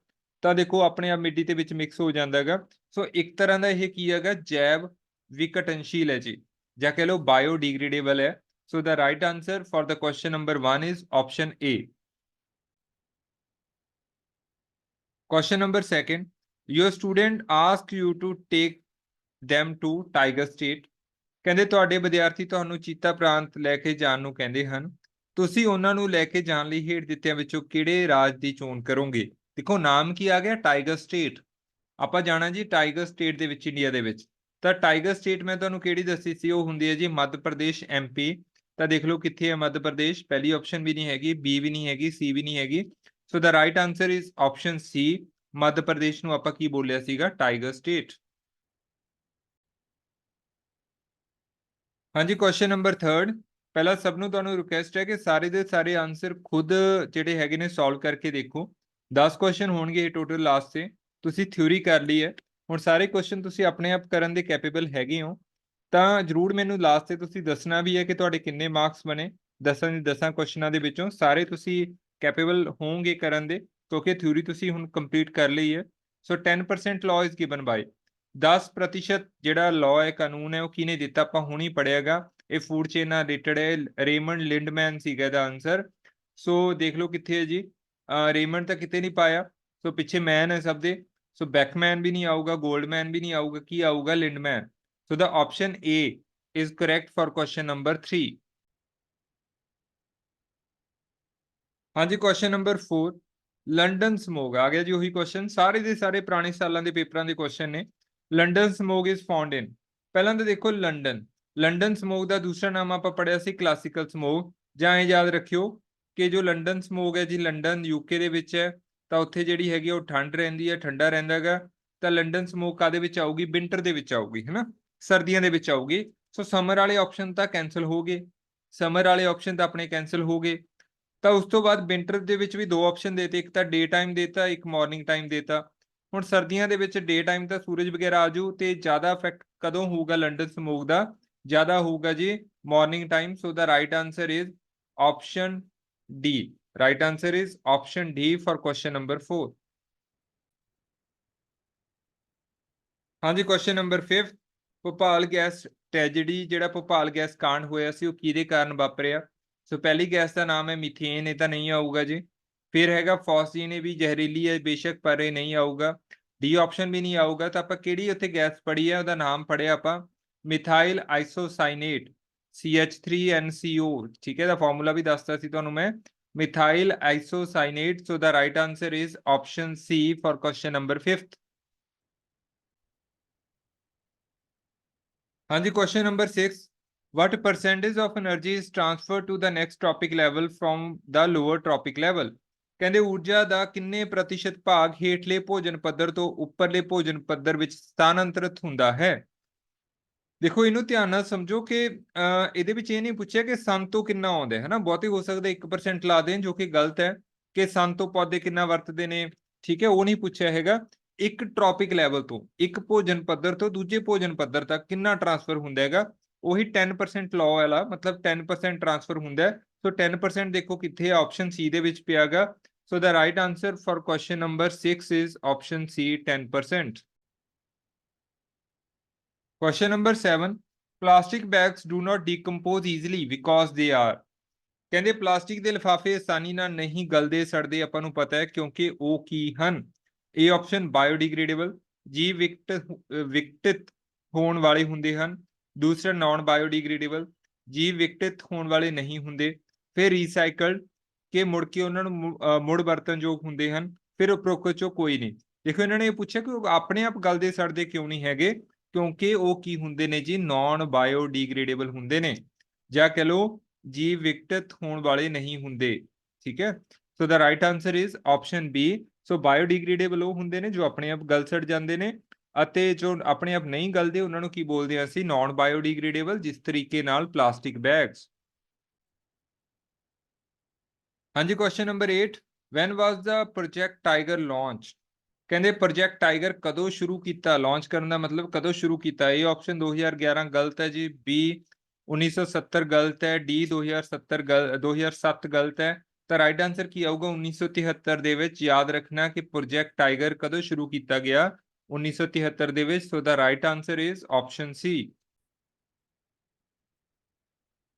ਤਾਂ ਦੇਖੋ ਆਪਣੇ ਆਪ ਮਿੱਟੀ ਦੇ ਵਿੱਚ ਮਿਕਸ ਹੋ ਜਾਂਦਾ ਹੈਗਾ। ਸੋ ਇੱਕ ਤਰ੍ਹਾਂ ਦਾ ਇਹ ਕੀ ਹੈਗਾ, ਜੈਵ ਵਿਘਟਨਸ਼ੀਲ ਹੈ ਜੀ, ਜਾਂ ਕਹਿ ਲਓ ਬਾਇਓਡੀਗ੍ਰੇਡੇਬਲ ਹੈ। So the right answer for the question number 1 is option A. Question number 2, your student ask you to take them to tiger state. ਕਹਿੰਦੇ ਤੁਹਾਡੇ ਵਿਦਿਆਰਥੀ ਤੁਹਾਨੂੰ ਚੀਤਾ ਪ੍ਰਾਂਤ ਲੈ ਕੇ ਜਾਣ ਨੂੰ ਕਹਿੰਦੇ ਹਨ, ਤੁਸੀਂ ਉਹਨਾਂ ਨੂੰ ਲੈ ਕੇ ਜਾਣ ਲਈ ਹੇਠ ਦਿੱਤਿਆਂ ਵਿੱਚੋਂ ਕਿਹੜੇ ਰਾਜ ਦੀ ਚੋਣ ਕਰੋਗੇ। ਦੇਖੋ ਨਾਮ ਕੀ ਆ ਗਿਆ, ਟਾਈਗਰ ਸਟੇਟ, ਆਪਾਂ ਜਾਣਾ ਜੀ ਟਾਈਗਰ ਸਟੇਟ ਦੇ ਵਿੱਚ, ਇੰਡੀਆ ਦੇ ਵਿੱਚ। ਤਾਂ ਟਾਈਗਰ ਸਟੇਟ ਮੈਂ ਤੁਹਾਨੂੰ ਕਿਹੜੀ ਦੱਸੀ ਸੀ, ਉਹ ਹੁੰਦੀ ਹੈ ਜੀ ਮੱਧ ਪ੍ਰਦੇਸ਼, ਐਮਪੀ। ਤਾਂ ਦੇਖ ਲਓ ਕਿੱਥੇ ਹੈ ਮੱਧ ਪ੍ਰਦੇਸ਼, ਪਹਿਲੀ ਆਪਸ਼ਨ ਵੀ ਨਹੀਂ ਹੈਗੀ, ਬੀ ਵੀ ਨਹੀਂ ਹੈਗੀ, ਸੀ ਵੀ ਨਹੀਂ ਹੈਗੀ। So the right answer is option C, Madhya Pradesh ਨੂੰ ਆਪਾਂ ਕੀ ਬੋਲਿਆ ਸੀਗਾ, ਟਾਈਗਰ ਸਟੇਟ। ਹਾਂਜੀ, ਕੁਐਸਚਨ ਨੰਬਰ 3, ਪਹਿਲਾਂ ਸਭ ਨੂੰ ਤੁਹਾਨੂੰ ਰਿਕੁਐਸਟ ਹੈ ਕਿ ਸਾਰੇ ਦੇ ਸਾਰੇ ਆਨਸਰ ਖੁਦ ਜਿਹੜੇ ਹੈਗੇ ਨੇ ਸੋਲਵ ਕਰਕੇ ਦੇਖੋ। 10 ਕੁਐਸਚਨ ਹੋਣਗੇ ਇਹ ਟੋਟਲ ਲਾਸਟ ਤੇ, ਤੁਸੀਂ ਥਿਊਰੀ ਕਰ ਲਈ ਹੈ, ਹੁਣ ਸਾਰੇ ਕੁਐਸਚਨ ਤੁਸੀਂ ਆਪਣੇ ਆਪ ਕਰਨ ਦੇ ਕੈਪੇਬਲ ਹੈਗੇ ਹੋ, ਤਾਂ ਜਰੂਰ ਮੈਨੂੰ ਲਾਸਟ ਤੇ ਤੁਸੀਂ ਦੱਸਣਾ ਵੀ ਹੈ ਕਿ ਤੁਹਾਡੇ ਕਿੰਨੇ ਮਾਰਕਸ ਬਣੇ। 10 ਕੁਐਸਚਨਾਂ ਦੇ ਵਿੱਚੋਂ ਸਾਰੇ ਤੁਸੀਂ ਕੈਪੇਬਲ ਹੋਵੋਗੇ ਕਰਨ ਦੇ, ਕਿਉਂਕਿ ਥਿਊਰੀ ਤੁਸੀਂ ਹੁਣ ਕੰਪਲੀਟ ਕਰ ਲਈ ਹੈ। ਸੋ 10% ਲਾਅ ਇਜ਼ ਗਿਵਨ ਬਾਈ, 10% ਜਿਹੜਾ ਲਾਅ ਹੈ, ਕਾਨੂੰਨ ਹੈ, ਉਹ ਕਿਹਨੇ ਦਿੱਤਾ, ਆਪਾਂ ਹੁਣ ਹੀ ਪੜਿਆਗਾ, ਇਹ ਫੂਡ ਚੇਨ ਨਾਲ ਰਿਲੇਟਡ ਹੈ, ਰੇਮੰਡ ਲਿੰਡਮੈਨ ਸੀਗਾ ਇਹਦਾ ਆਂਸਰ। ਸੋ ਦੇਖ ਲਓ ਕਿੱਥੇ ਹੈ ਜੀ, ਰੇਮੰਡ ਤਾਂ ਕਿਤੇ ਨਹੀਂ ਪਾਇਆ, ਸੋ ਪਿੱਛੇ ਮੈਨ ਹੈ ਸਭ ਦੇ, ਸੋ ਬੈਕਮੈਨ ਵੀ ਨਹੀਂ ਆਊਗਾ, ਗੋਲਡਮੈਨ ਵੀ ਨਹੀਂ ਆਊਗਾ, ਕੀ ਆਊਗਾ, Lindeman. So the option A is correct for question number 3। ਹਾਂਜੀ, ਕੁਐਸਚਨ ਨੰਬਰ 4, ਲੰਡਨ ਸਮੋਗ ਆ ਗਿਆ ਜੀ, ਉਹੀ ਕੁਐਸਚਨ, ਸਾਰੇ ਦੇ ਸਾਰੇ ਪੁਰਾਣੇ ਸਾਲਾਂ ਦੇ ਪੇਪਰਾਂ ਦੇ ਕੁਐਸਚਨ ਨੇ। ਲੰਡਨ ਸਮੋਗ ਇਜ਼ ਫਾਊਂਡ ਇਨ, ਪਹਿਲਾਂ ਤਾਂ ਦੇਖੋ ਲੰਡਨ ਸਮੋਗ ਦਾ ਦੂਸਰਾ ਨਾਮ ਆਪਾਂ ਪੜਿਆ ਸੀ ਕਲਾਸੀਕਲ ਸਮੋਗ, ਜਾਂ ਇਹ ਯਾਦ ਰੱਖਿਓ ਕਿ ਜੋ ਲੰਡਨ ਸਮੋਗ ਹੈ ਜੀ, ਲੰਡਨ ਯੂਕੇ ਦੇ ਵਿੱਚ ਹੈ, ਤਾਂ ਉੱਥੇ ਜਿਹੜੀ ਹੈਗੀ ਉਹ ਠੰਡ ਰਹਿੰਦੀ ਹੈ, ਠੰਡਾ ਰਹਿੰਦਾ ਹੈਗਾ, ਤਾਂ ਲੰਡਨ ਸਮੋਗ ਕਾਦੇ ਵਿੱਚ ਆਊਗੀ, ਵਿੰਟਰ ਦੇ ਵਿੱਚ ਆਊਗੀ, ਹੈ ਨਾ, ਸਰਦੀਆਂ ਦੇ ਵਿੱਚ ਆਊਗੀ। ਸੋ ਸਮਰ ਵਾਲੇ ਆਪਸ਼ਨ ਤਾਂ ਕੈਨਸਲ ਹੋ ਗਏ, ਸਮਰ ਵਾਲੇ ਆਪਸ਼ਨ ਤਾਂ ਆਪਣੇ ਕੈਨਸਲ ਹੋ ਗਏ, ਤਾਂ ਉਸ ਤੋਂ ਬਾਅਦ ਵਿੰਟਰ ਦੇ ਵਿੱਚ ਵੀ ਦੋ ਆਪਸ਼ਨ ਦੇਤੇ, ਇੱਕ ਤਾਂ ਡੇ ਟਾਈਮ ਦੇਤਾ, ਇੱਕ ਮਾਰਨਿੰਗ ਟਾਈਮ ਦੇਤਾ। ਹੁਣ ਸਰਦੀਆਂ ਦੇ ਵਿੱਚ ਡੇ ਟਾਈਮ ਤਾਂ ਸੂਰਜ ਵਗੈਰਾ ਆਜੂ, ਤੇ ਜ਼ਿਆਦਾ ਇਫੈਕਟ ਕਦੋਂ ਹੋਊਗਾ ਲੰਡਨ ਸਮੋਗ ਦਾ, ਜ਼ਿਆਦਾ ਹੋਊਗਾ ਜੀ morning time. So the right answer is option D, right answer is option D for question number 4। ਹਾਂਜੀ, question number 5, Bhopal gas tragedy, ਜਿਹੜਾ ਭੋਪਾਲ ਗੈਸ ਕਾਂਡ ਹੋਇਆ ਸੀ, ਉਹ ਕਿਹਦੇ ਕਾਰਨ ਵਾਪਰਿਆ। ਸੋ ਪਹਿਲੀ ਗੈਸ ਦਾ ਨਾਮ ਹੈ ਮੀਥੇਨ, ਇਹ ਤਾਂ ਨਹੀਂ ਆਊਗਾ ਜੀ। ਫਿਰ ਹੈਗਾ ਫੌਸਜੀਨ, ਇਹ ਵੀ ਜ਼ਹਿਰੀਲੀ ਹੈ ਬੇਸ਼ੱਕ, ਪਰ ਇਹ ਨਹੀਂ ਆਊਗਾ। ਡੀ ਆਪਸ਼ਨ ਵੀ ਨਹੀਂ ਆਊਗਾ। ਤਾਂ ਆਪਾਂ ਕਿਹੜੀ ਉੱਥੇ ਗੈਸ ਪੜ੍ਹੀ ਹੈ, ਉਹਦਾ ਨਾਮ ਪੜ੍ਹਿਆ ਆਪਾਂ, ਮਿਥਾਈਲ ਆਈਸੋਸਾਈਨੇਟ, CH3NCO, ਠੀਕ ਹੈ, ਦਾ ਫਾਰਮੂਲਾ ਵੀ ਦੱਸਦਾ ਸੀ ਤੁਹਾਨੂੰ ਮੈਂ, methyl isocyanate. So the right answer is option C for question number 5। ਹਾਂਜੀ, question number 6, what percentage of energy is transferred to the next tropic level from the lower tropic level। ਕਹਿੰਦੇ ਊਰਜਾ ਦਾ ਕਿੰਨੇ ਪ੍ਰਤੀਸ਼ਤ ਭਾਗ ਹੇਠਲੇ ਭੋਜਨ ਪੱਧਰ ਤੋਂ ਉੱਪਰਲੇ ਭੋਜਨ ਪੱਧਰ ਵਿੱਚ ਸਥਾਨਾਂਤਰਿਤ ਹੁੰਦਾ ਹੈ। ਦੇਖੋ ਇਹਨੂੰ ਧਿਆਨ ਨਾਲ ਸਮਝੋ ਕਿ ਇਹਦੇ ਵਿੱਚ ਇਹ ਨਹੀਂ ਪੁੱਛਿਆ ਕਿ ਸਨ ਤੋਂ ਕਿੰਨਾ ਆਉਂਦਾ ਹੈ ਨਾ, ਬਹੁਤੇ ਹੋ ਸਕਦਾ 1% ਲਾ ਦੇਣ, ਜੋ ਕਿ ਗਲਤ ਹੈ, ਕਿ ਸਨ ਤੋਂ ਪੌਦੇ ਕਿੰਨਾ ਵਰਤਦੇ ਨੇ, ਠੀਕ ਹੈ, ਉਹ ਨਹੀਂ ਪੁੱਛਿਆ ਹੈਗਾ। ਇੱਕ ਟ੍ਰੋਪਿਕ ਲੈਵਲ ਤੋਂ, ਇੱਕ ਭੋਜਨ ਪੱਧਰ ਤੋਂ ਦੂਜੇ ਭੋਜਨ ਪੱਧਰ ਤੱਕ ਕਿੰਨਾ ਟ੍ਰਾਂਸਫਰ ਹੁੰਦਾ ਹੈਗਾ, ਉਹੀ 10% ਲਾਅ ਵਾਲਾ, ਮਤਲਬ 10% ਟ੍ਰਾਂਸਫਰ ਹੁੰਦਾ। ਸੋ 10% ਦੇਖੋ ਕਿੱਥੇ, ਆਪਸ਼ਨ ਸੀ ਦੇ ਵਿੱਚ ਪਿਆਗਾ। So the right answer for question number 6 is option C, 10%। Question number 7, plastic bags do not decompose easily because they are. ਕਹਿੰਦੇ ਪਲਾਸਟਿਕ ਦੇ ਲਿਫਾਫੇ ਆਸਾਨੀ ਨਾਲ ਨਹੀਂ ਗਲਦੇ ਸੜਦੇ, ਆਪਾਂ ਨੂੰ ਪਤਾ ਹੈ ਕਿਉਂਕਿ ਉਹ ਕੀ ਹਨ। ਇਹ ਆਪਸ਼ਨ ਬਾਇਓਡੀਗ੍ਰੇਡੇਬਲ, ਜੀ ਵਿਕਟਿਤ ਹੋਣ ਵਾਲੇ ਹੁੰਦੇ ਹਨ। ਦੂਸਰਾ ਨਾਨ ਬਾਇਓਡੀਗ੍ਰੇਡੇਬਲ, ਜੀ ਵਿਕਟਿਤ ਹੋਣ ਵਾਲੇ ਨਹੀਂ ਹੁੰਦੇ। ਫਿਰ ਰੀਸਾਈਕਲਡ, ਕਿ ਮੁੜ ਕੇ ਉਹਨਾਂ ਨੂੰ ਮੁੜ ਵਰਤਨਯੋਗ ਹੁੰਦੇ ਹਨ। ਫਿਰ ਉਪਰੋਕਤ ਚੋਂ ਕੋਈ ਨਹੀਂ। ਦੇਖੋ ਇਹਨਾਂ ਨੇ ਇਹ ਪੁੱਛਿਆ ਕਿ ਉਹ ਆਪਣੇ ਆਪ ਗਲਦੇ ਸੜਦੇ ਕਿਉਂ ਨਹੀਂ ਹੈਗੇ, ਕਿਉਂਕਿ ਉਹ ਕੀ ਹੁੰਦੇ ਨੇ ਜੀ, ਨਾਨ ਬਾਇਓਡੀਗ੍ਰੇਡੇਬਲ ਹੁੰਦੇ ਨੇ, ਜਾਂ ਕਹ ਲਓ ਜੀ ਵਿਕਟਿਤ ਹੋਣ ਵਾਲੇ ਨਹੀਂ ਹੁੰਦੇ। ਠੀਕ ਹੈ, so the right answer is option B. So biodegradable ਉਹ ਹੁੰਦੇ ਨੇ ਜੋ ਆਪਣੇ ਆਪ ਗਲ ਸੜ ਜਾਂਦੇ ਨੇ, ਅਤੇ ਜੋ ਆਪਣੇ ਆਪ ਨਹੀਂ ਗਲਦੇ ਉਹਨਾਂ ਨੂੰ ਕੀ ਬੋਲਦੇ ਆ ਅਸੀਂ, ਨਾਨ ਬਾਇਓਡੀਗ੍ਰੇਡੇਬਲ, ਜਿਸ ਤਰੀਕੇ ਨਾਲ ਪਲਾਸਟਿਕ ਬੈਗਸ। ਹਾਂਜੀ, ਕੁਐਸਚਨ ਨੰਬਰ 8, ਵੈਨ ਵਾਜ਼ ਦਾ ਪ੍ਰੋਜੈਕਟ ਟਾਈਗਰ ਲਾਂਚ। ਕਹਿੰਦੇ ਪ੍ਰੋਜੈਕਟ ਟਾਈਗਰ ਕਦੋਂ ਸ਼ੁਰੂ ਕੀਤਾ, ਲਾਂਚ ਕਰਨ ਦਾ ਮਤਲਬ ਕਦੋਂ ਸ਼ੁਰੂ ਕੀਤਾ। ਇਹ ਆਪਸ਼ਨ 2011 ਗਲਤ ਹੈ ਜੀ, ਬੀ 1970 ਗਲਤ ਹੈ, ਡੀ 2007 ਗਲਤ ਹੈ। ਤਾਂ ਰਾਈਟ ਆਨਸਰ ਕੀ ਆਊਗਾ 1973 ਦੇ ਵਿੱਚ। ਯਾਦ ਰੱਖਣਾ ਕਿ ਪ੍ਰੋਜੈਕਟ ਟਾਈਗਰ ਕਦੋਂ ਸ਼ੁਰੂ ਕੀਤਾ ਗਿਆ, 1973 ਦੇ ਵਿੱਚ। So the right answer is option C.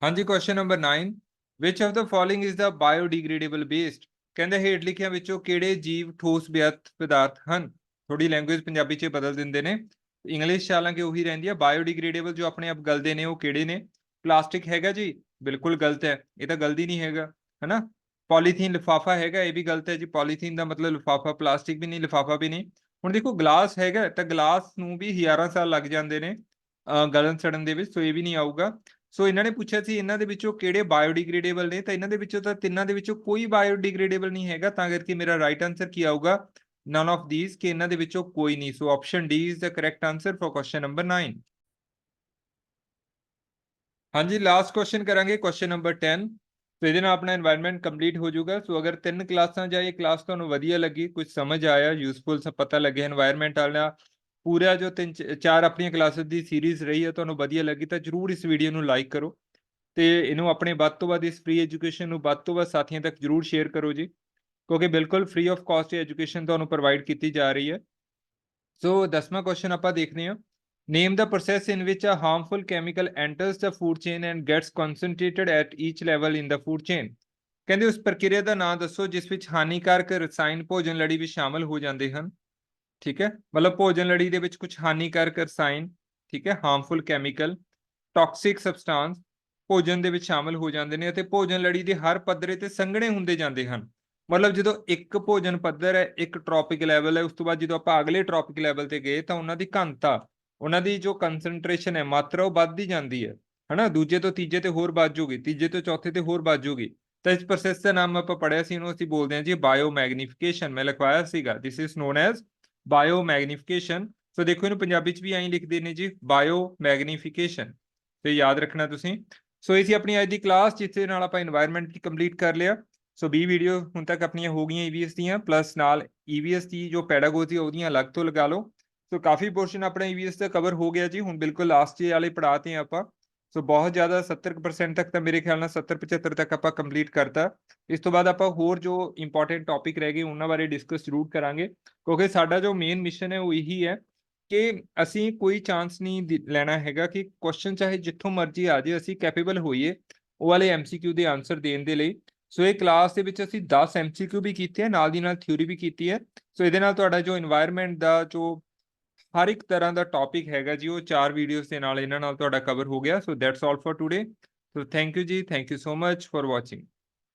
ਹਾਂਜੀ, question number 9, which of the following is the biodegradable based. ਕਹਿੰਦੇ ਹੇਠ ਲਿਖਿਆਂ ਵਿੱਚੋਂ ਕਿਹੜੇ ਜੀਵ ਠੋਸ ਬਿਅਤ ਪਦਾਰਥ ਹਨ। ਥੋੜੀ ਲੈਂਗੁਏਜ ਪੰਜਾਬੀ 'ਚ ਬਦਲ ਦਿੰਦੇ ਨੇ, ਇੰਗਲਿਸ਼ ਹਾਲਾਂਕਿ ਉਹੀ ਰਹਿੰਦੀ ਹੈ। ਬਾਇਓਡੀਗ੍ਰੇਡੇਬਲ ਜੋ ਆਪਣੇ ਆਪ ਗਲਦੇ ਨੇ ਉਹ ਕਿਹੜੇ ਨੇ। ਪਲਾਸਟਿਕ ਹੈਗਾ ਜੀ, ਬਿਲਕੁਲ ਗਲਤ ਹੈ, ਇਹ ਤਾਂ ਗਲਦੀ ਨਹੀਂ ਹੈਗਾ, ਹਨਾ। ਪੋਲੀਥੀਨ ਲਿਫਾਫਾ ਹੈਗਾ, ਇਹ ਵੀ ਗਲਤ ਹੈ ਜੀ। ਪੋਲੀਥੀਨ ਦਾ ਮਤਲਬ ਲਿਫਾਫਾ, ਪਲਾਸਟਿਕ ਵੀ ਨਹੀਂ, ਲਿਫਾਫਾ ਵੀ ਨਹੀਂ। ਹੁਣ ਦੇਖੋ ਗਲਾਸ ਹੈਗਾ, ਤਾਂ ਗਲਾਸ ਨੂੰ ਵੀ 1000 ਸਾਲ ਲੱਗ ਜਾਂਦੇ ਨੇ ਗਲਣ ਸੜਨ ਦੇ ਵਿੱਚ, ਸੋ ਇਹ ਵੀ ਨਹੀਂ ਆਊਗਾ। ਸੋ ਇਹਨਾਂ ਨੇ ਪੁੱਛਿਆ ਸੀ ਇਹਨਾਂ ਦੇ ਵਿੱਚੋਂ ਕਿਹੜੇ ਬਾਇਓਡੀਗ੍ਰੇਡੇਬਲ ਨੇ, ਤਾਂ ਇਹਨਾਂ ਦੇ ਵਿੱਚੋਂ ਤਾਂ ਤਿੰਨਾਂ ਦੇ ਵਿੱਚੋਂ ਕੋਈ ਬਾਇਓਡੀਗ੍ਰੇਡੇਬਲ ਨਹੀਂ ਹੈਗਾ, ਤਾਂ ਕਰਕੇ ਮੇਰਾ ਰਾਈਟ ਆਨਸਰ ਕੀ ਆਊਗਾ, ਨਨ ਆਫ ਥੀਸ, ਕਿ ਇਹਨਾਂ ਦੇ ਵਿੱਚੋਂ ਕੋਈ ਨਹੀਂ। ਸੋ option D is the correct answer for question number 9। ਹਾਂਜੀ, ਲਾਸਟ ਕੁਐਸਚਨ ਕਰਾਂਗੇ, ਕੁਐਸਚਨ ਨੰਬਰ 10। ਸੋ ਇਹਦੇ ਨਾਲ ਆਪਣਾ এনवायरमेंट ਕੰਪਲੀਟ ਹੋ ਜਾਊਗਾ। ਸੋ ਅਗਰ 3 ਕਲਾਸਾਂ ਜਾਂ ਇਹ ਕਲਾਸ ਤੁਹਾਨੂੰ ਵਧੀਆ ਲੱਗੀ, ਕੁਝ ਸਮਝ ਆਇਆ, ਯੂਸਫੁਲ ਸਭ ਪਤਾ ਲੱਗਿਆ, এনवायरमेंट ਵਾਲਾ ਪੂਰਾ ਜੋ 3-4 ਆਪਣੀਆਂ ਕਲਾਸਿਸ ਦੀ ਸੀਰੀਜ਼ ਰਹੀ ਹੈ ਤੁਹਾਨੂੰ ਵਧੀਆ ਲੱਗੀ, ਤਾਂ ਜਰੂਰ ਇਸ ਵੀਡੀਓ ਨੂੰ ਲਾਈਕ ਕਰੋ ਤੇ ਇਹਨੂੰ ਆਪਣੇ ਵੱਧ ਤੋਂ ਵੱਧ, ਇਸ ਫ੍ਰੀ ਐਜੂਕੇਸ਼ਨ ਨੂੰ ਵੱਧ ਤੋਂ ਵੱਧ ਸਾਥੀਆਂ ਤੱਕ ਜਰੂਰ ਸ਼ੇਅਰ ਕਰੋ ਜੀ, ਕਿਉਂਕਿ ਬਿਲਕੁਲ ਫ੍ਰੀ ਆਫ ਕਾਸਟ ਐਜੂਕੇਸ਼ਨ ਤੁਹਾਨੂੰ ਪ੍ਰੋਵਾਈਡ ਕੀਤੀ ਜਾ ਰਹੀ ਹੈ। ਸੋ 10ਵਾਂ ਕੁਐਸਚਨ ਆਪਾਂ ਦੇਖਦੇ ਹਾਂ। Name the process in which a harmful chemical enters the food chain and gets concentrated at each level in the food chain. ਕਹਿੰਦੇ ਉਸ ਪ੍ਰਕਿਰਿਆ ਦਾ ਨਾਮ ਦੱਸੋ ਜਿਸ ਵਿੱਚ ਹਾਨੀਕਾਰਕ ਰਸਾਇਣ ਭੋਜਨ ਲੜੀ ਵਿੱਚ ਸ਼ਾਮਲ ਹੋ ਜਾਂਦੇ ਹਨ। ਠੀਕ ਹੈ, ਮਤਲਬ ਭੋਜਨ ਲੜੀ ਦੇ ਵਿੱਚ ਕੁਝ ਹਾਨੀਕਾਰਕ ਰਸਾਇਣ, ਠੀਕ ਹੈ, ਹਾਰਮਫੁਲ ਕੈਮੀਕਲ, ਟੌਕਸਿਕ ਸਬਸਟੈਂਸ ਭੋਜਨ ਦੇ ਵਿੱਚ ਸ਼ਾਮਲ ਹੋ ਜਾਂਦੇ ਨੇ ਅਤੇ ਭੋਜਨ ਲੜੀ ਦੇ ਹਰ ਪੱਧਰੇ ਤੇ ਸੰਘਣੇ ਹੁੰਦੇ ਜਾਂਦੇ ਹਨ। ਮਤਲਬ ਜਦੋਂ ਇੱਕ ਭੋਜਨ ਪੱਧਰ ਹੈ, ਇੱਕ ਟ੍ਰੋਪਿਕ ਲੈਵਲ ਹੈ, ਉਸ ਤੋਂ ਬਾਅਦ ਜਦੋਂ ਆਪਾਂ ਅਗਲੇ ਟ੍ਰੋਪਿਕ ਲੈਵਲ ਤੇ ਗਏ ਤਾਂ ਉਹਨਾਂ ਦੀ ਘਣਤਾ, ਉਹਨਾਂ ਦੀ ਜੋ ਕੰਸੈਂਟਰੇਸ਼ਨ ਹੈ, ਮਾਤਰਾ, ਉਹ ਵੱਧਦੀ ਜਾਂਦੀ ਹੈ, ਹਨਾ। ਦੂਜੇ ਤੋਂ ਤੀਜੇ ਤੇ ਹੋਰ ਵੱਧ ਜੂਗੀ, ਤੀਜੇ ਤੋਂ ਚੌਥੇ ਤੇ ਹੋਰ ਵੱਧ ਜੂਗੀ। ਤਾਂ ਇਸ ਪ੍ਰੋਸੈਸ ਦਾ ਨਾਮ ਆਪਾਂ ਪੜਿਆ ਸੀ, ਇਹਨੂੰ ਅਸੀਂ ਬੋਲਦੇ ਹਾਂ ਜੀ ਬਾਇਓਮੈਗਨੀਫਿਕੇਸ਼ਨ। ਮੈਂ ਲਿਖਵਾਇਆ ਸੀਗਾ, ਦਿਸ ਇਜ਼ ਨੋਨ ਐਜ਼ ਬਾਇਓਮੈਗਨੀਫਿਕੇਸ਼ਨ। ਸੋ ਦੇਖੋ ਇਹਨੂੰ ਪੰਜਾਬੀ 'ਚ ਵੀ ਐਂ ਲਿਖਦੇ ਨੇ ਜੀ, ਬਾਇਓਮੈਗਨੀਫਿਕੇਸ਼ਨ, ਤੇ ਯਾਦ ਰੱਖਣਾ ਤੁਸੀਂ। ਸੋ ਇਹ ਸੀ ਆਪਣੀ ਅੱਜ ਦੀ ਕਲਾਸ, ਜਿਸ ਦੇ ਨਾਲ ਆਪਾਂ এনवायरमेंट ਕੰਪਲੀਟ ਕਰ ਲਿਆ। ਸੋ 20 ਵੀਡੀਓ ਹੁਣ ਤੱਕ ਆਪਣੀਆਂ ਹੋ ਗਈਆਂ ਈਵੀਐਸ ਦੀਆਂ, ਪਲੱਸ ਨਾਲ ਈਵੀਐਸ ਦੀ ਜੋ ਪੈਡਾਗੋਜੀ ਉਹਦੀਆਂ ਅਲੱਗ ਤੋਂ ਲਗਾ ਲਓ। ਸੋ ਕਾਫੀ ਪੋਰਸ਼ਨ ਆਪਣਾ ਈਵੀਐਸ ਦਾ ਕਵਰ ਹੋ ਗਿਆ ਜੀ, ਹੁਣ ਬਿਲਕੁਲ ਲਾਸਟ ਵਾਲੇ ਪੜਾਅ ਤੇ ਆਪਾਂ। ਸੋ ਬਹੁਤ ਜ਼ਿਆਦਾ 70% ਤੱਕ ਤਾਂ ਮੇਰੇ ਖਿਆਲ ਨਾਲ 70-75 ਤੱਕ ਆਪਾਂ ਕੰਪਲੀਟ ਕਰਤਾ। ਇਸ ਤੋਂ ਬਾਅਦ ਆਪਾਂ ਹੋਰ ਜੋ ਇੰਪੋਰਟੈਂਟ ਟੌਪਿਕ ਰਹਿ ਗਏ ਉਹਨਾਂ ਬਾਰੇ ਡਿਸਕਸ ਜ਼ਰੂਰ ਕਰਾਂਗੇ, ਕਿਉਂਕਿ ਸਾਡਾ ਜੋ ਮੇਨ ਮਿਸ਼ਨ ਹੈ ਉਹ ਇਹੀ ਹੈ ਕਿ ਅਸੀਂ ਕੋਈ ਚਾਂਸ ਨਹੀਂ ਲੈਣਾ ਹੈਗਾ ਕਿ ਕੁਐਸਚਨ ਚਾਹੇ ਜਿੱਥੋਂ ਮਰਜ਼ੀ ਆ ਜਾਏ, ਅਸੀਂ ਕੈਪੇਬਲ ਹੋਈਏ ਉਹ ਵਾਲੇ ਐਮਸੀਕਿਊ ਦੇ ਆਨਸਰ ਦੇਣ ਦੇ ਲਈ। ਸੋ ਇਹ ਕਲਾਸ ਦੇ ਵਿੱਚ ਅਸੀਂ 10 ਐਮਸੀਕਿਊ ਵੀ ਕੀਤੇ ਆ, ਨਾਲ ਦੀ ਨਾਲ ਥਿਊਰੀ ਵੀ ਕੀਤੀ ਹੈ। ਸੋ ਇਹਦੇ ਨਾਲ ਤੁਹਾਡਾ ਜੋ এনवायरमेंट ਦਾ ਜੋ ਹਰ ਇੱਕ ਤਰ੍ਹਾਂ ਦਾ ਟੌਪਿਕ ਹੈਗਾ ਜੀ, ਉਹ 4 ਵੀਡੀਓਜ਼ ਦੇ ਨਾਲ ਇਹਨਾਂ ਨਾਲ ਤੁਹਾਡਾ ਕਵਰ ਹੋ ਗਿਆ। So that's all for today. So thank you ਜੀ, thank you so much for watching.